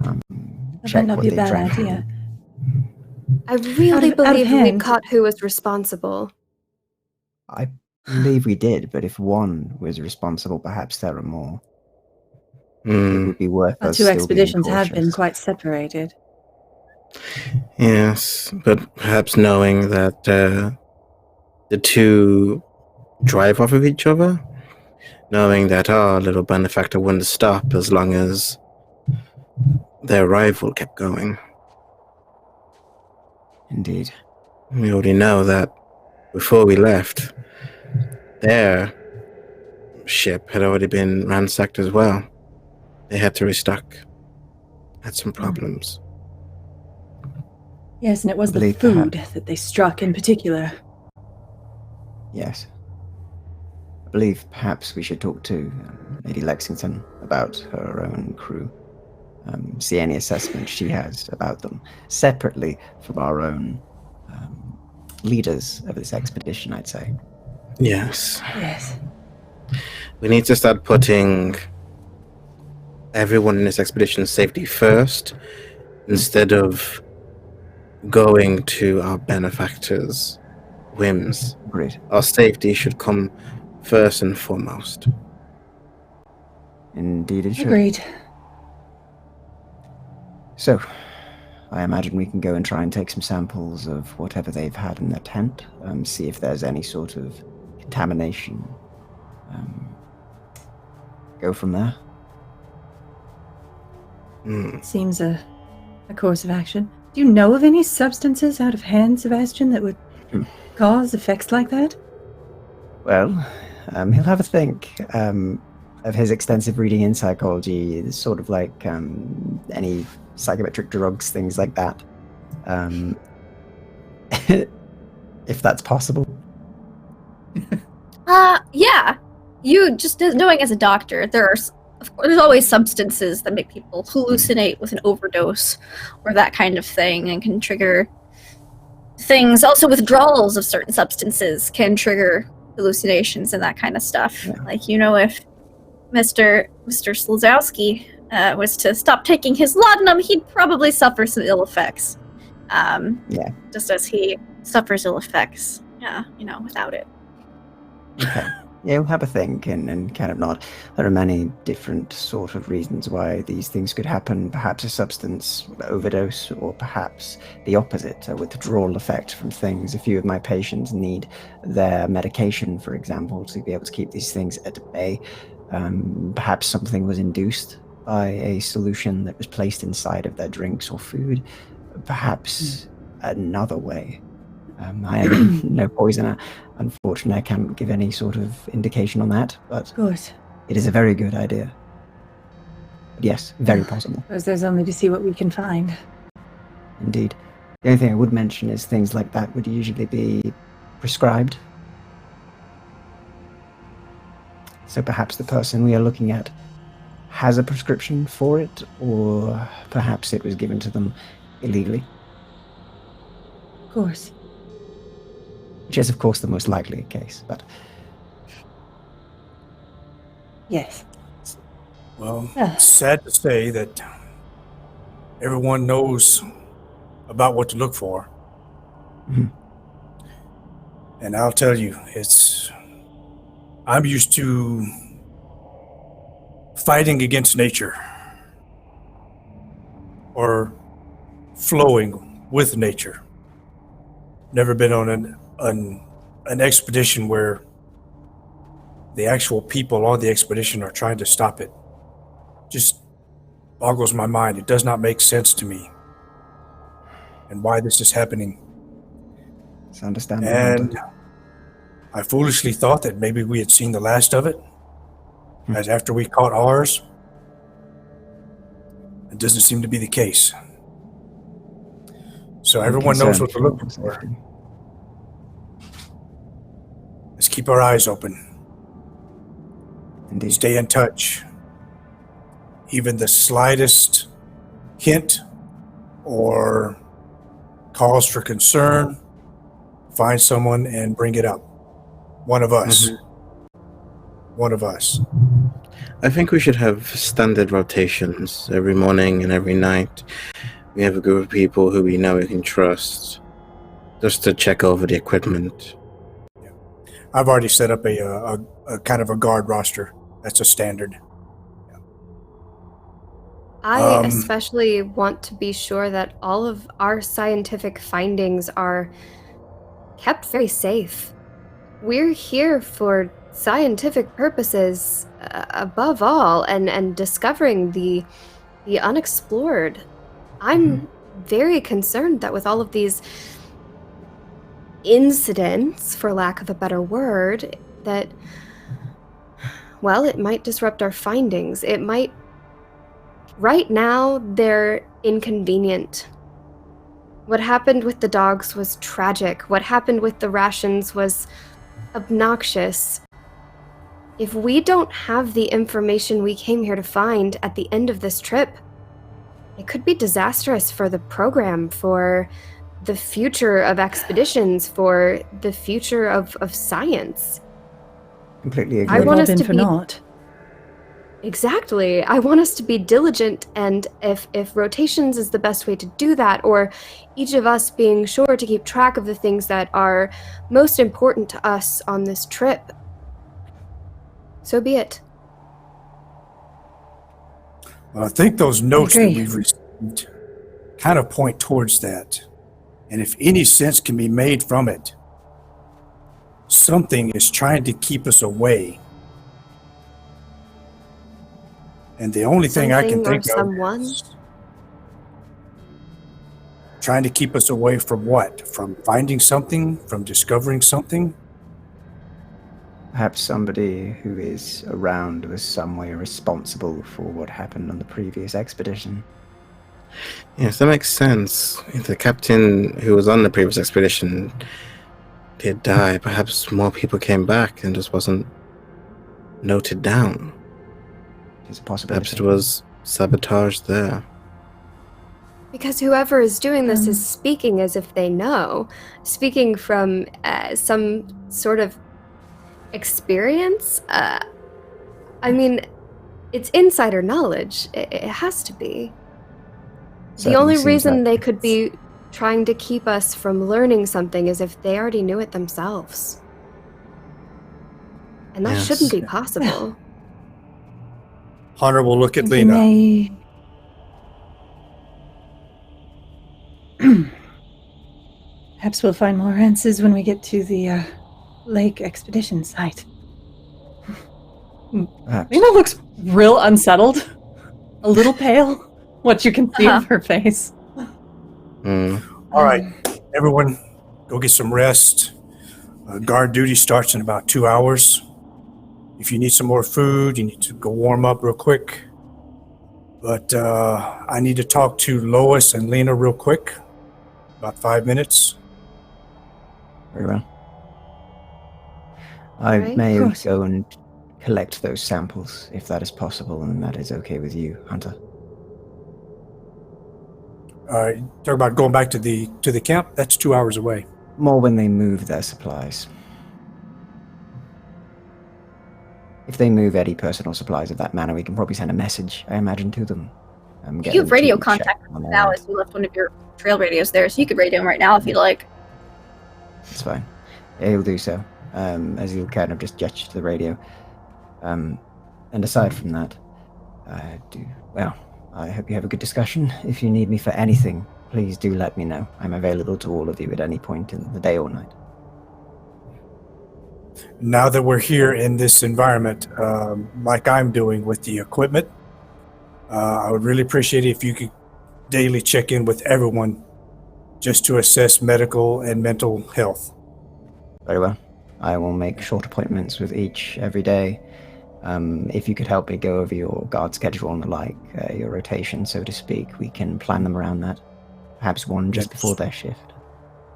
That Check might not what be a they bad drank. idea. I really Out of believe we hand. caught who was responsible. I believe we did, but if one was responsible, perhaps there are more. It would be worth Our us two still being expeditions have been cautious. quite separated. Yes, but perhaps knowing that the two drive off of each other, knowing that our little benefactor wouldn't stop as long as their rival kept going. Indeed. We already know that before we left, their ship had already been ransacked as well. They had to restock. Had some problems. Yes, and it was the Believe food perhaps- that they struck in particular. Yes. I believe perhaps we should talk to Lady Lexington about her own crew. See any assessment she has about them, separately from our own leaders of this expedition, I'd say. Yes. Yes. We need to start putting everyone in this expedition's safety first, instead of going to our benefactors' whims. Great. Our safety should come first and foremost. Indeed it should. Agreed. So, I imagine we can go and try and take some samples of whatever they've had in their tent, see if there's any sort of contamination. Go from there. Seems a course of action. Do you know of any substances out of hand, Sebastian, that would cause effects like that? Well, he'll have a think of his extensive reading in psychology. It's sort of like any psychometric drugs, things like that. If that's possible. Yeah. You just knowing as a doctor, there's always substances that make people hallucinate with an overdose or that kind of thing, and can trigger things. Also, withdrawals of certain substances can trigger hallucinations and that kind of stuff. Yeah. Like, if Mr. Slazowski was to stop taking his laudanum, he'd probably suffer some ill effects. Yeah. Just as he suffers ill effects, without it. Okay. Yeah, we'll have a think and kind of nod. There are many different sort of reasons why these things could happen. Perhaps a substance overdose, or perhaps the opposite, a withdrawal effect from things. A few of my patients need their medication, for example, to be able to keep these things at bay. Perhaps something was induced by a solution that was placed inside of their drinks or food. Perhaps another way. I am no poisoner. Unfortunately, I can't give any sort of indication on that, but Of course. it is a very good idea. But yes, very possible. Suppose there's only to see what we can find. Indeed. The only thing I would mention is things like that would usually be prescribed. So perhaps the person we are looking at has a prescription for it, or perhaps it was given to them illegally. Of course. Which is, of course, the most likely case, but Yes. Well, Ah. it's sad to say that everyone knows about what to look for. Mhm. And I'll tell you, I'm used to fighting against nature or flowing with nature. Never been on an expedition where the actual people on the expedition are trying to stop it. Just boggles my mind. It does not make sense to me. And why this is happening. it's understandable. And I foolishly thought that maybe we had seen the last of it, as after we caught ours. It doesn't seem to be the case. So everyone knows what to look for. Let's keep our eyes open. Indeed. Stay in touch. Even the slightest hint or cause for concern, find someone and bring it up. One of us. One of us. I think we should have standard rotations every morning and every night. We have a group of people who we know we can trust, just to check over the equipment. I've already set up a kind of a guard roster. That's a standard. I especially want to be sure that all of our scientific findings are kept very safe. we're here for scientific purposes above all, and discovering the unexplored. I'm very concerned that with all of these incidents, for lack of a better word, that, well, it might disrupt our findings. It might. Right now, they're inconvenient. What happened with the dogs was tragic. What happened with the rations was obnoxious. If we don't have the information we came here to find at the end of this trip, it could be disastrous for the program, for the future of expeditions, for the future of science. Completely agree. I want us All been to for be naught. Exactly. I want us to be diligent, and if rotations is the best way to do that, or each of us being sure to keep track of the things that are most important to us on this trip, so be it. Well, I think those notes that agree. we've received kind of point towards that. And if any sense can be made from it, something is trying to keep us away. And the only thing I can Something or think of someone? is trying to keep us away from what? From finding something? From discovering something? Perhaps somebody who is around was some way responsible for what happened on the previous expedition. Yes, that makes sense. If the captain who was on the previous expedition did die, perhaps more people came back and just wasn't noted down. It's a possibility. Perhaps it was sabotage there. Because whoever is doing this is speaking as if they know, speaking from some sort of experience. I mean, it's insider knowledge. It has to be. The Certainly only seems reason like they it's- could be trying to keep us from learning something is if they already knew it themselves. And that Yes. shouldn't be possible. Hunter will look at We Lena. may- Perhaps we'll find more answers when we get to the lake expedition site. Perhaps. Lena looks real unsettled, a little pale. What you can see of her face. All right, everyone, go get some rest. Guard duty starts in about 2 hours. If you need some more food, you need to go warm up real quick. But I need to talk to Lois and Lena real quick. About 5 minutes. Very well. I Right. may Of course. go and collect those samples, if that is possible, and that is okay with you, Hunter. Talk about going back to the camp. That's 2 hours away. More when they move their supplies. If they move any personal supplies of that manner, we can probably send a message, I imagine, to them. Get You have them to radio check contact on their now end. as you left one of your trail radios there, so you could radio him right now if you'd like. It's fine. He'll do so, as he'll kind of just gesture to the radio. And aside from that, I hope you have a good discussion. If you need me for anything, please do let me know. I'm available to all of you at any point in the day or night. Now that we're here in this environment, like I'm doing with the equipment, I would really appreciate it if you could daily check in with everyone just to assess medical and mental health. Very well. I will make short appointments with each every day. If you could help me go over your guard schedule and the like, your rotation, so to speak, we can plan them around that. Perhaps one just before their shift.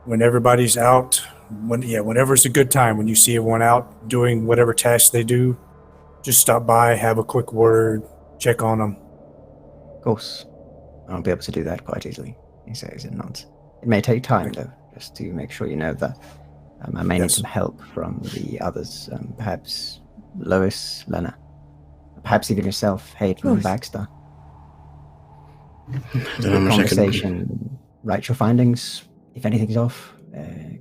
When everybody's out, whenever it's a good time, when you see everyone out doing whatever tasks they do, just stop by, have a quick word, check on them. Of course. I'll be able to do that quite easily, he says and nods. It may take time, though, just to make sure you know that. I may need Yes. some help from the others, perhaps Lois, Lena, perhaps even yourself, Hayden and Baxter. Don't know how much I can- Conversation, write your findings, if anything's off.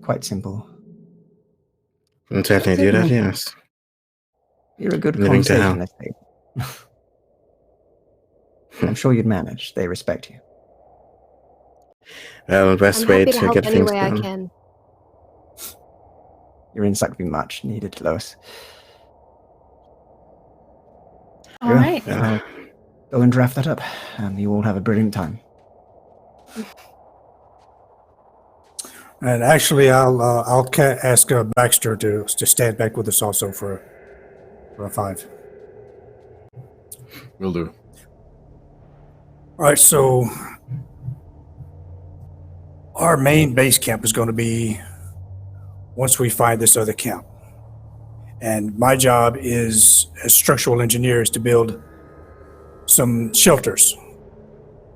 Quite simple. Can certainly do that, yes. You're a good Living to conversationalist, Hayden. I'm sure you'd manage. They respect you. Well, the best I'm way happy to to help get any things way I done. can. your insight would be much needed, Lois. All right. Go and draft that up, and you all have a brilliant time. And actually, I'll ask Baxter to stand back with us also for a 5. Will do. All right, so our main base camp is going to be once we find this other camp. And my job is, as structural engineer, is to build some shelters.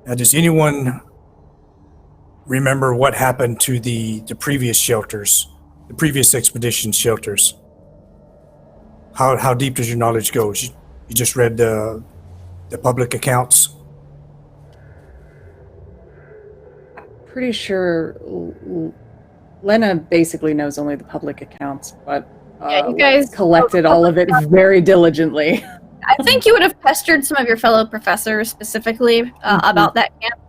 Now, does anyone remember what happened to the previous shelters, the previous expedition shelters? How deep does your knowledge go? You just read the public accounts? Pretty sure Lena basically knows only the public accounts, but Yeah, you guys collected all of it very diligently. I think you would have pestered some of your fellow professors specifically about that camp.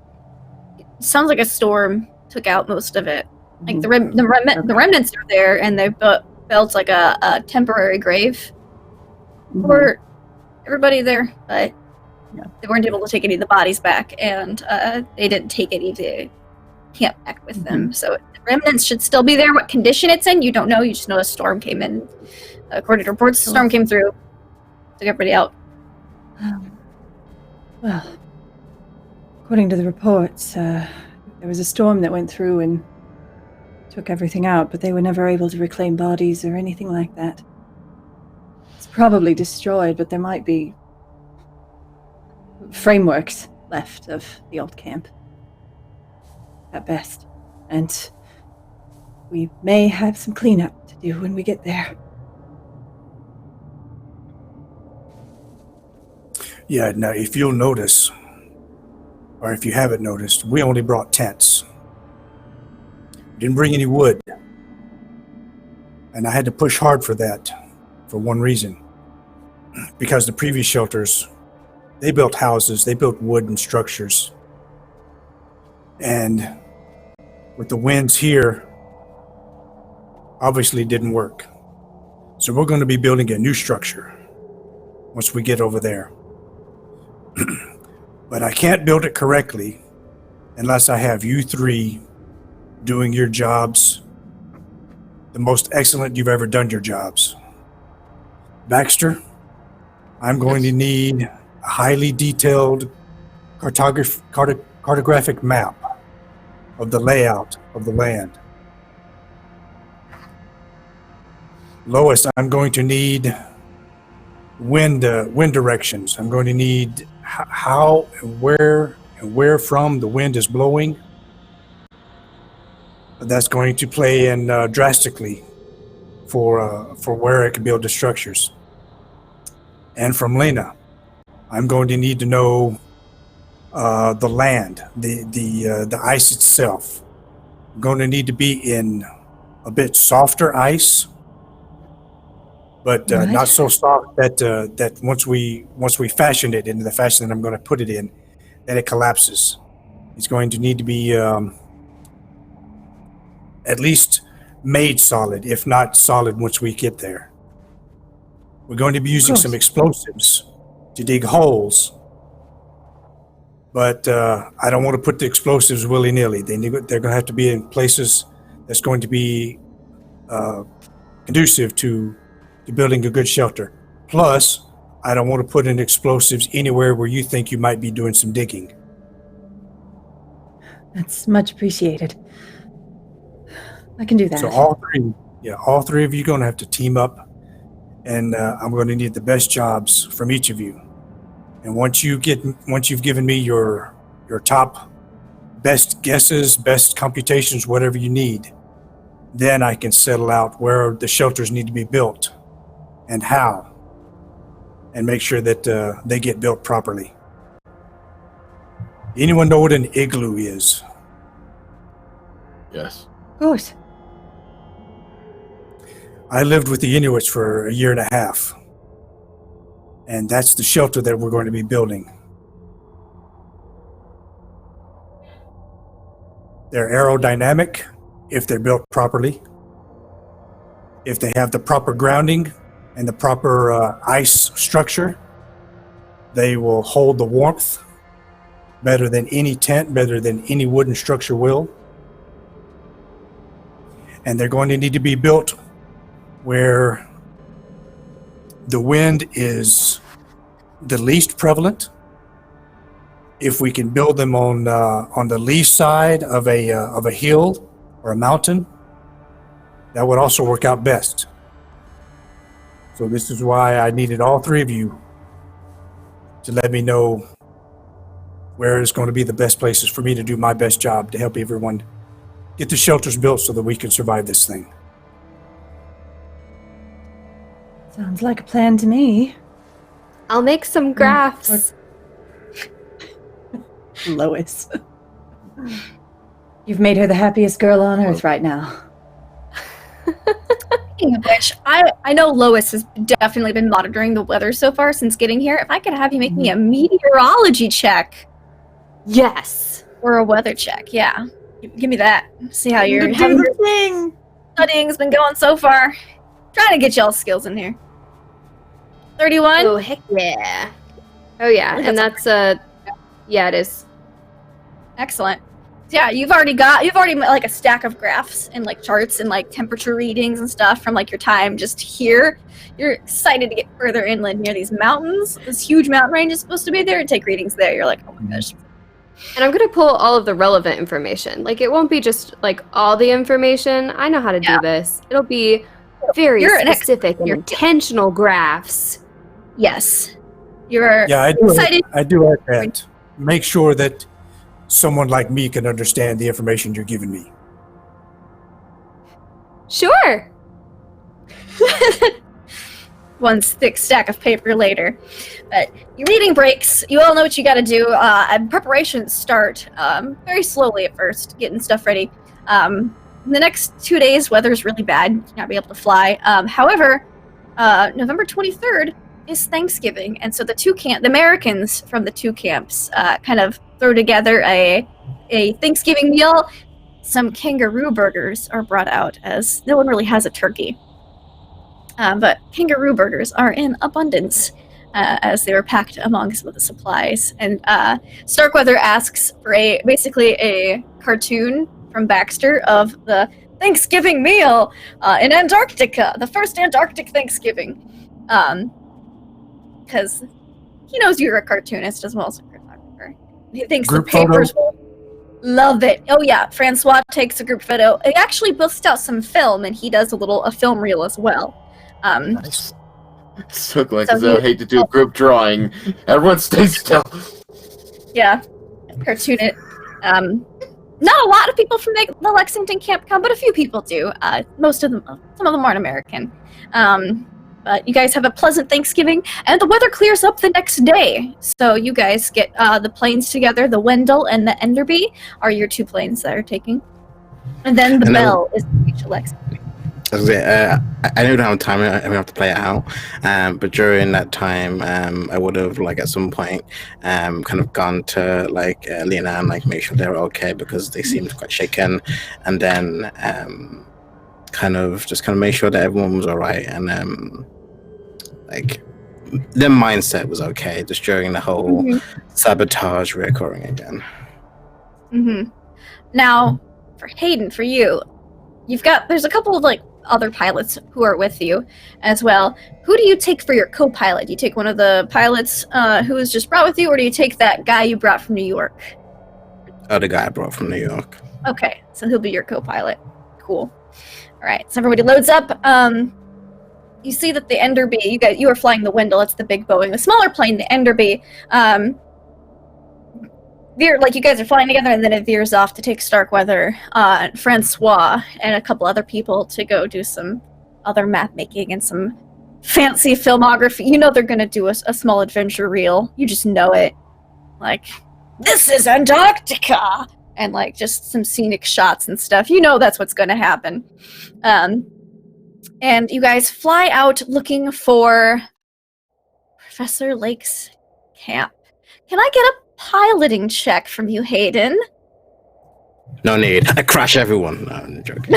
It sounds like a storm took out most of it. Like the remnants are there, and they've built like a temporary grave for everybody there, but they weren't able to take any of the bodies back, and they didn't take any of the camp back with them. So the remnants should still be there. What condition it's in, you don't know. You just know a storm came in. According to reports, the storm came through, took everybody out. Well, according to the reports, there was a storm that went through and took everything out, but they were never able to reclaim bodies or anything like that. It's probably destroyed, but there might be frameworks left of the old camp, at best. And we may have some cleanup to do when we get there. Yeah, now if you'll notice, or if you haven't noticed, we only brought tents. We didn't bring any wood. And I had to push hard for that, for one reason. Because the previous shelters, they built houses, they built wooden structures. And with the winds here, obviously didn't work. So we're going to be building a new structure once we get over there. But I can't build it correctly unless I have you three doing your jobs the most excellent you've ever done your jobs. Baxter, I'm going to need a highly detailed cartographic map of the layout of the land. Lois, I'm going to need wind directions. I'm going to need how and where from the wind is blowing. That's going to play in drastically for where I can build the structures. And from Lena, I'm going to need to know the land, the ice itself. I'm going to need to be in a bit softer ice, but not so soft that once we fashion it into the fashion that I'm going to put it in, that it collapses. It's going to need to be at least made solid, if not solid once we get there. We're going to be using some explosives to dig holes, but I don't want to put the explosives willy-nilly. They're going to have to be in places that's going to be conducive to building a good shelter. Plus, I don't want to put in explosives anywhere where you think you might be doing some digging. That's much appreciated. I can do that. So all three of you are going to have to team up, and I'm going to need the best jobs from each of you. And once you've given me your top best guesses, best computations, whatever you need, then I can settle out where the shelters need to be built and how, and make sure that they get built properly. Anyone know what an igloo is? Yes. Of course. I lived with the Inuits for a year and a half, and that's the shelter that we're going to be building. They're aerodynamic if they're built properly. if they have the proper grounding and the proper ice structure, they will hold the warmth better than any tent, better than any wooden structure will. And they're going to need to be built where the wind is the least prevalent. If we can build them on the lee side of a hill or a mountain, that would also work out best. So this is why I needed all three of you to let me know where is going to be the best places for me to do my best job to help everyone get the shelters built so that we can survive this thing. Sounds like a plan to me. I'll make some graphs. Lois. You've made her the happiest girl on earth right now. Speaking of which, I know Lois has definitely been monitoring the weather so far since getting here. If I could have you make me a meteorology check. Yes. Or a weather check, yeah. Give me that. See how your thing. studying's been going so far. Trying to get y'all skills in here. 31? Oh, heck yeah. Oh, yeah. And that's yeah, it is. Excellent. So yeah, you've already like a stack of graphs and like charts and like temperature readings and stuff from like your time just here. You're excited to get further inland near these mountains. This huge mountain range is supposed to be there and take readings there. You're like, oh my gosh. And I'm going to pull all of the relevant information. Like, it won't be just, like, all the information. I know how to do this. It'll be very specific and intentional graphs. Yes. You're Yeah, excited. I do like that. Make sure that someone like me can understand the information you're giving me. Sure. One thick stack of paper later. But your reading breaks. You all know what you got to do. And preparations start very slowly at first, getting stuff ready. In the next 2 days, weather's really bad. You're not be able to fly. However, November 23rd is Thanksgiving, and so the Americans from the two camps kind of throw together a Thanksgiving meal. Some kangaroo burgers are brought out, as no one really has a turkey. But kangaroo burgers are in abundance, as they were packed among some of the supplies. And Starkweather asks for basically a cartoon from Baxter of the Thanksgiving meal in Antarctica, the first Antarctic Thanksgiving. Because he knows you're a cartoonist as well as a cryptographer. He thinks Group the papers will love it. Oh yeah, Francois takes a group photo. It actually busts out some film, and he does a film reel as well. Nice. So like as I hate to do a group drawing. Everyone stay still. Yeah, cartoon it. Not a lot of people from the Lexington camp come, but a few people do. Most of them, some of them aren't American. But you guys have a pleasant Thanksgiving, and the weather clears up the next day. So you guys get the planes together. The Wendell and the Enderby are your two planes that are taking. And then the Bell is to reach Lexington. I know we don't have time, and we have to play it out. But during that time, I would have, like, at some point, kind of gone to, like, Lena and, like, make sure they were okay because they seemed quite shaken. And then kind of make sure that everyone was all right. And, like, their mindset was okay just during the whole sabotage reoccurring again. Mm-hmm. Now, for Hayden, for you, there's a couple of, like, other pilots who are with you as well. Who do you take for your co-pilot? Do you take one of the pilots who was just brought with you, or do you take that guy you brought from New York? Oh, the guy I brought from New York. Okay, so he'll be your co-pilot. Cool. All right, so everybody loads up. You see that the Enderby, you are flying the Wendell, it's the big Boeing. The smaller plane, the Enderby, you guys are flying together, and then it veers off to take Starkweather, Francois, and a couple other people to go do some other map making and some fancy filmography. You know they're going to do a small adventure reel. You just know it. Like, this is Antarctica! And, like, just some scenic shots and stuff. You know that's what's going to happen. And you guys fly out looking for Professor Lake's camp. Can I get a piloting check from you, Hayden? No need. I crash everyone. No, I'm joking.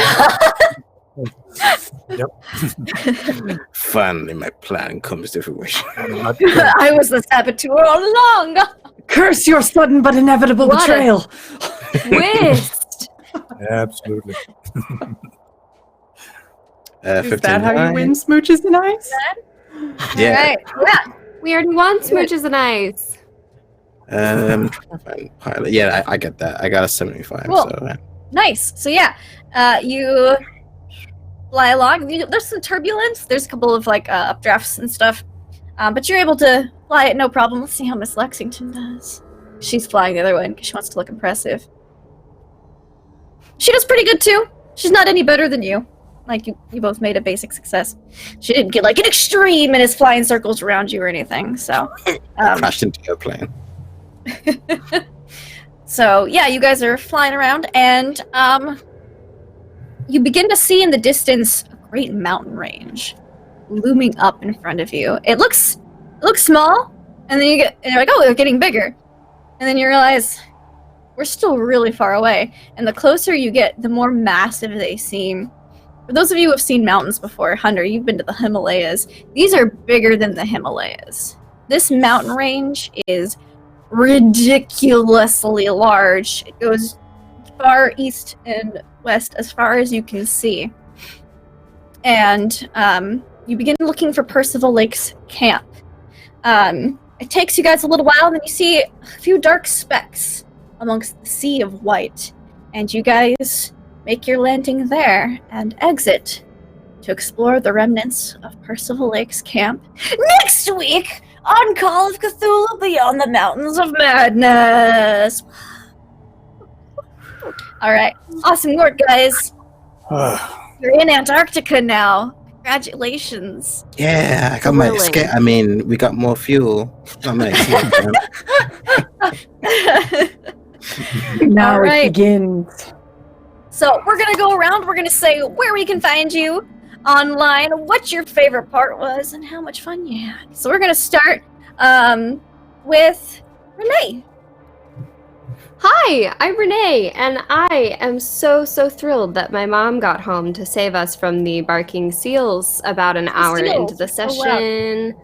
Finally, my plan comes to fruition. I was the saboteur all along. Curse your sudden but inevitable What a- betrayal. Twist! Absolutely. Is that how you 59. win smooches and ice? Yeah. All right. Yeah. We already won smooches and ice. Trying to find pilot. Yeah, I get that. I got a 75. Cool. So Nice. So yeah, you fly along. There's some turbulence. There's a couple of like updrafts and stuff, but you're able to fly it no problem. Let's see how Miss Lexington does. She's flying the other way because she wants to look impressive. She does pretty good too. She's not any better than you. Like you both made a basic success. She didn't get like an extreme and is flying circles around you or anything. So, crashed into your plane. so yeah, you guys are flying around, and you begin to see in the distance a great mountain range looming up in front of you. It looks small, and then you're like, oh, they're getting bigger, and then you realize we're still really far away. And the closer you get, the more massive they seem. For those of you who have seen mountains before, Hunter, you've been to the Himalayas. These are bigger than the Himalayas. This mountain range is ridiculously large. It goes far east and west as far as you can see. And you begin looking for Percival Lake's camp. It takes you guys a little while, and then you see a few dark specks amongst the sea of white. And you guys make your landing there and exit to explore the remnants of Percival Lake's camp next week on Call of Cthulhu Beyond the Mountains of Madness. All right, awesome work, guys. You're in Antarctica now. Congratulations. Yeah, I got my Thrilling. escape. I mean, we got more fuel. Got my escape plan. Now All right. it begins. So we're gonna go around. We're gonna say where we can find you online, what your favorite part was, and how much fun you had. So we're gonna start with Renee. Hi, I'm Renee, and I am so thrilled that my mom got home to save us from the barking seals about an hour seals. into the Oh, wow. session.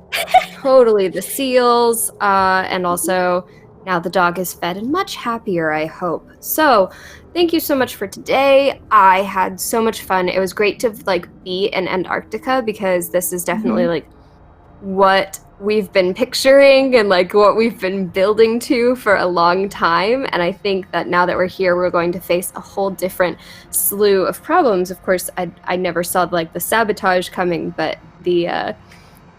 Totally the seals, and also now the dog is fed and much happier, I hope. So, thank you so much for today. I had so much fun. It was great to be in Antarctica because this is definitely like what we've been picturing and what we've been building to for a long time. And I think that now that we're here, we're going to face a whole different slew of problems. Of course, I never saw the sabotage coming, but the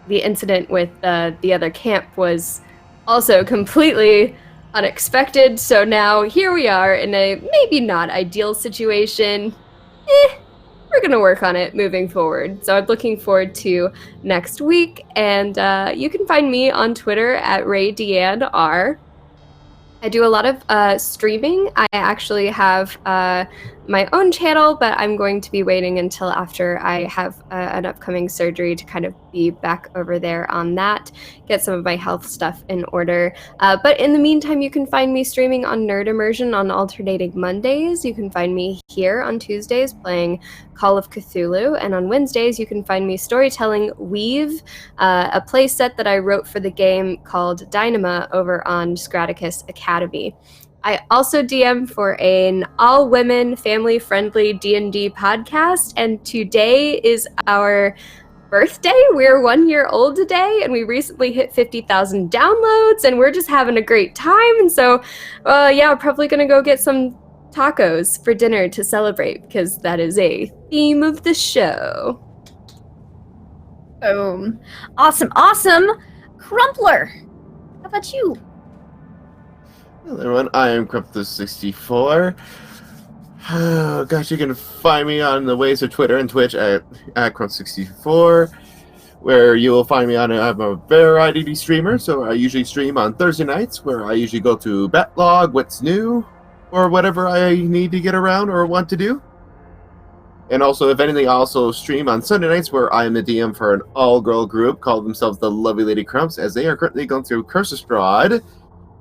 incident with the other camp was also completely unexpected. So now here we are in a maybe not ideal situation. We're going to work on it moving forward. So I'm looking forward to next week. And you can find me on Twitter at RayDeanneR. I do a lot of streaming. I actually have my own channel, but I'm going to be waiting until after I have an upcoming surgery to kind of be back over there on that, get some of my health stuff in order. But in the meantime, you can find me streaming on Nerd Immersion on alternating Mondays. You can find me here on Tuesdays playing Call of Cthulhu, and on Wednesdays you can find me storytelling Weave, a play set that I wrote for the game called Dynama over on Scraticus Academy. I also DM for an all-women, family-friendly D&D podcast, and today is our birthday. We're 1 year old today, and we recently hit 50,000 downloads, and we're just having a great time. And so, yeah, we're probably going to go get some tacos for dinner to celebrate, because that is a theme of the show. Boom. Awesome. Crumpler, how about you? Hello everyone, I am Crumpler64. Oh gosh, you can find me on the ways of Twitter and Twitch at Crump64, where you will find me on. I'm a variety streamer, so I usually stream on Thursday nights, where I usually go to Batlog, What's New, or whatever I need to get around or want to do. And also, if anything, I also stream on Sunday nights, where I am the DM for an all-girl group called themselves the Lovely Lady Crumps, as they are currently going through Curse Strahd.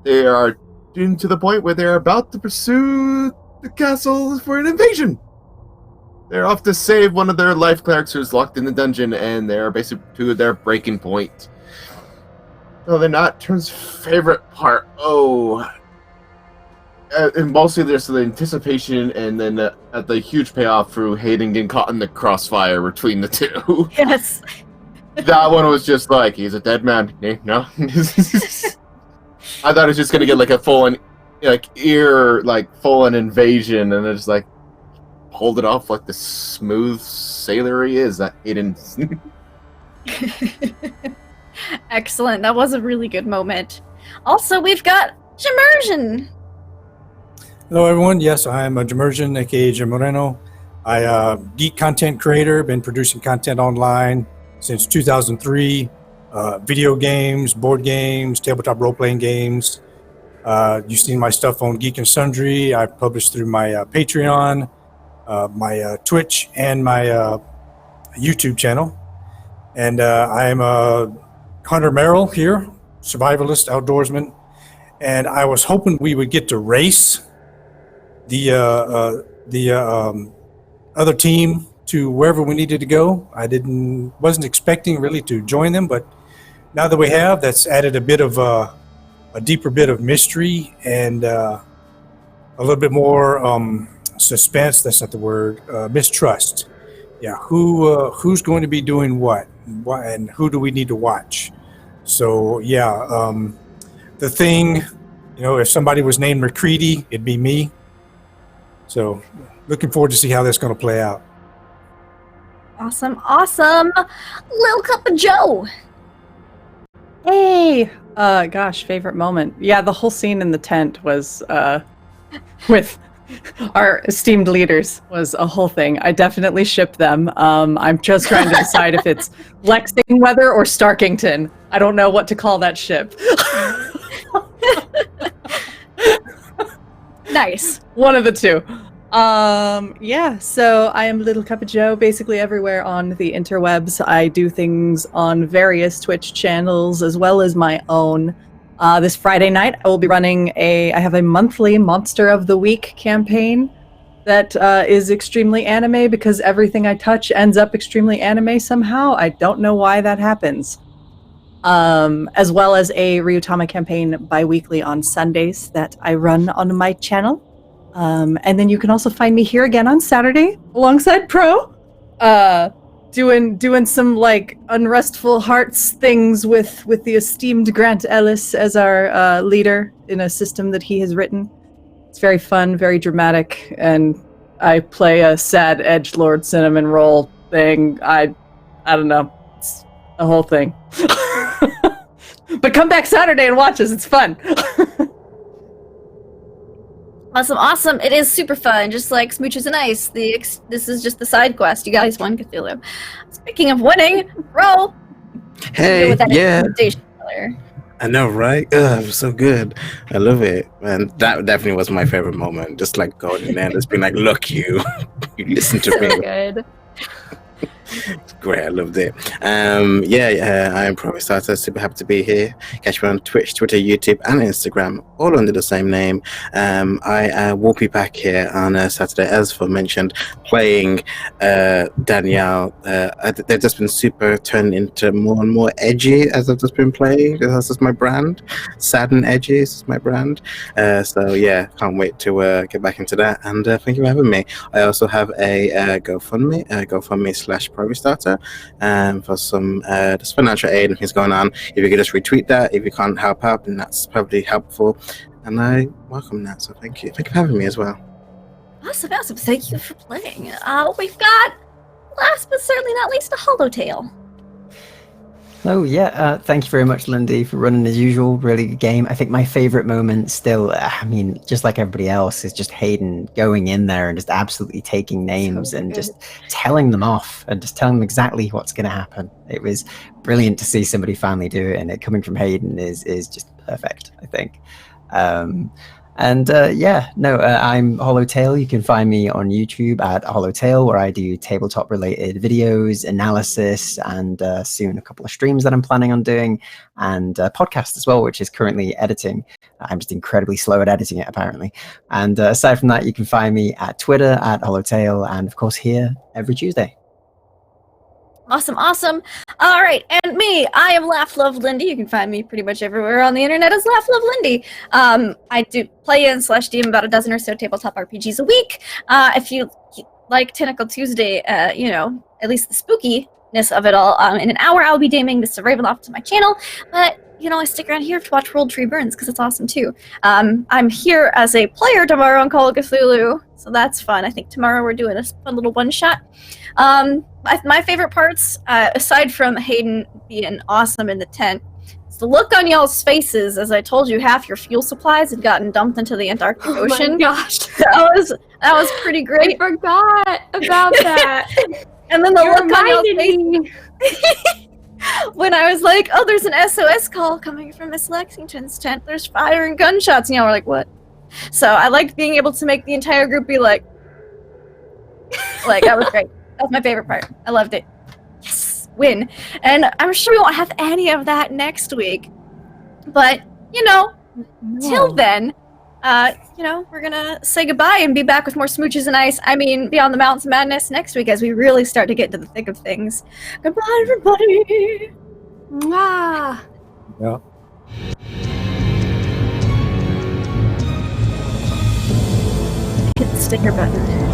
They are to the point where they're about to pursue the castle for an invasion. they're off to save one of their life clerics who's locked in the dungeon, and they're basically to their breaking point. No, they're not. Turn's favorite part. And mostly there's the anticipation, and then at the huge payoff through Hayden getting caught in the crossfire between the two. Yes. That one was just like, he's a dead man. No. I thought it was just gonna get like a full-on, full-on invasion, and it's like pulled it off like the smooth sailor he is. That Hayden. Excellent. That was a really good moment. Also, we've got Immersion. Hello, everyone. Yes, I'm Jamersion, aka Jim Moreno. Geek content creator, been producing content online since 2003. Video games, board games, tabletop role-playing games. You've seen my stuff on Geek and Sundry. I publish through my Patreon, my Twitch, and my YouTube channel. And I'm Hunter Merrill here, survivalist, outdoorsman. And I was hoping we would get to race the other team to wherever we needed to go. I wasn't expecting really to join them, but now that we have, that's added a bit of a deeper bit of mystery and a little bit more suspense. That's not the word. Mistrust. Yeah, who's going to be doing what, and who do we need to watch? So yeah, the thing, if somebody was named McCready, it'd be me. So looking forward to see how that's going to play out. Awesome. Lil Cup of Joe. Hey! Gosh, favorite moment. Yeah, the whole scene in the tent was, with our esteemed leaders was a whole thing. I definitely ship them. I'm just trying to decide if it's Lexingweather or Starkington. I don't know what to call that ship. Nice. One of the two. Yeah, so I am Little Cup of Joe basically everywhere on the interwebs. I do things on various Twitch channels as well as my own. This Friday night, I will be running I have a monthly Monster of the Week campaign that is extremely anime because everything I touch ends up extremely anime somehow. I don't know why that happens. As well as a Ryutama campaign bi-weekly on Sundays that I run on my channel. And then you can also find me here again on Saturday alongside Pro, doing some like unrestful hearts things with the esteemed Grant Ellis as our leader in a system that he has written. It's very fun, very dramatic, and I play a sad edgelord cinnamon roll thing. I don't know, it's a whole thing. But come back Saturday and watch us. It's fun. Awesome. It is super fun, just like Smooches and Ice. This is just the side quest. You guys won Cthulhu. Speaking of winning, roll. Hey, yeah. Earlier. I know, right? It was so good. I love it. And that definitely was my favorite moment. Just like going in there and just being like, look, you listen to me. Good. Great, I loved it. I'm Pro Starter, super happy to be here. Catch me on Twitch, Twitter, YouTube, and Instagram, all under the same name. I will be back here on Saturday, as for mentioned, playing Danielle. They've just been super turned into more and more edgy as I've just been playing. That's just my brand. Sad and edgy is my brand. So yeah, can't wait to get back into that. And thank you for having me. I also have a GoFundMe/ProStarter for some just financial aid and things going on. If you could just retweet that, if you can't help out, then that's probably helpful. And I welcome that. So thank you. Thank you for having me as well. Awesome. Thank you for playing. We've got, last but certainly not least, a Hollowtail. Oh, yeah. Thank you very much, Lindy, for running as usual. Really good game. I think my favorite moment still, just like everybody else, is just Hayden going in there and just absolutely taking names and just telling them off and just telling them exactly what's going to happen. It was brilliant to see somebody finally do it, and it coming from Hayden is just perfect, I think. And I'm Hollowtail. You can find me on YouTube at Hollowtail, where I do tabletop-related videos, analysis, and soon a couple of streams that I'm planning on doing, and a podcast as well, which is currently editing. I'm just incredibly slow at editing it, apparently. And aside from that, you can find me at Twitter at Hollowtail, and of course here every Tuesday. Awesome. All right, and me, I am Laugh Love Lindy. You can find me pretty much everywhere on the internet as Laugh Love Lindy. I do play in /DM about a dozen or so tabletop RPGs a week. If you like Tentacle Tuesday, at least the spookiness of it all, in an hour I'll be daming Mr. Ravenloft to my channel, but I stick around here to watch World Tree Burns because it's awesome too. I'm here as a player tomorrow on Call of Cthulhu, so that's fun. I think tomorrow we're doing a fun little one-shot. My favorite parts, aside from Hayden being awesome in the tent, is the look on y'all's faces as I told you half your fuel supplies had gotten dumped into the Antarctic Ocean. Oh my gosh. That was pretty great. I forgot about that. And then the You look on y'all's reminded faces when I was like, oh, there's an SOS call coming from Miss Lexington's tent. There's fire and gunshots. And y'all were like, what? So I liked being able to make the entire group be like, that was great. That was my favorite part. I loved it. Yes, win. And I'm sure we won't have any of that next week. But, till then, we're gonna say goodbye and be back with more Smooches and Ice. Beyond the Mountains of Madness next week as we really start to get into the thick of things. Goodbye, everybody. Mwah. Yeah. Hit the sticker button.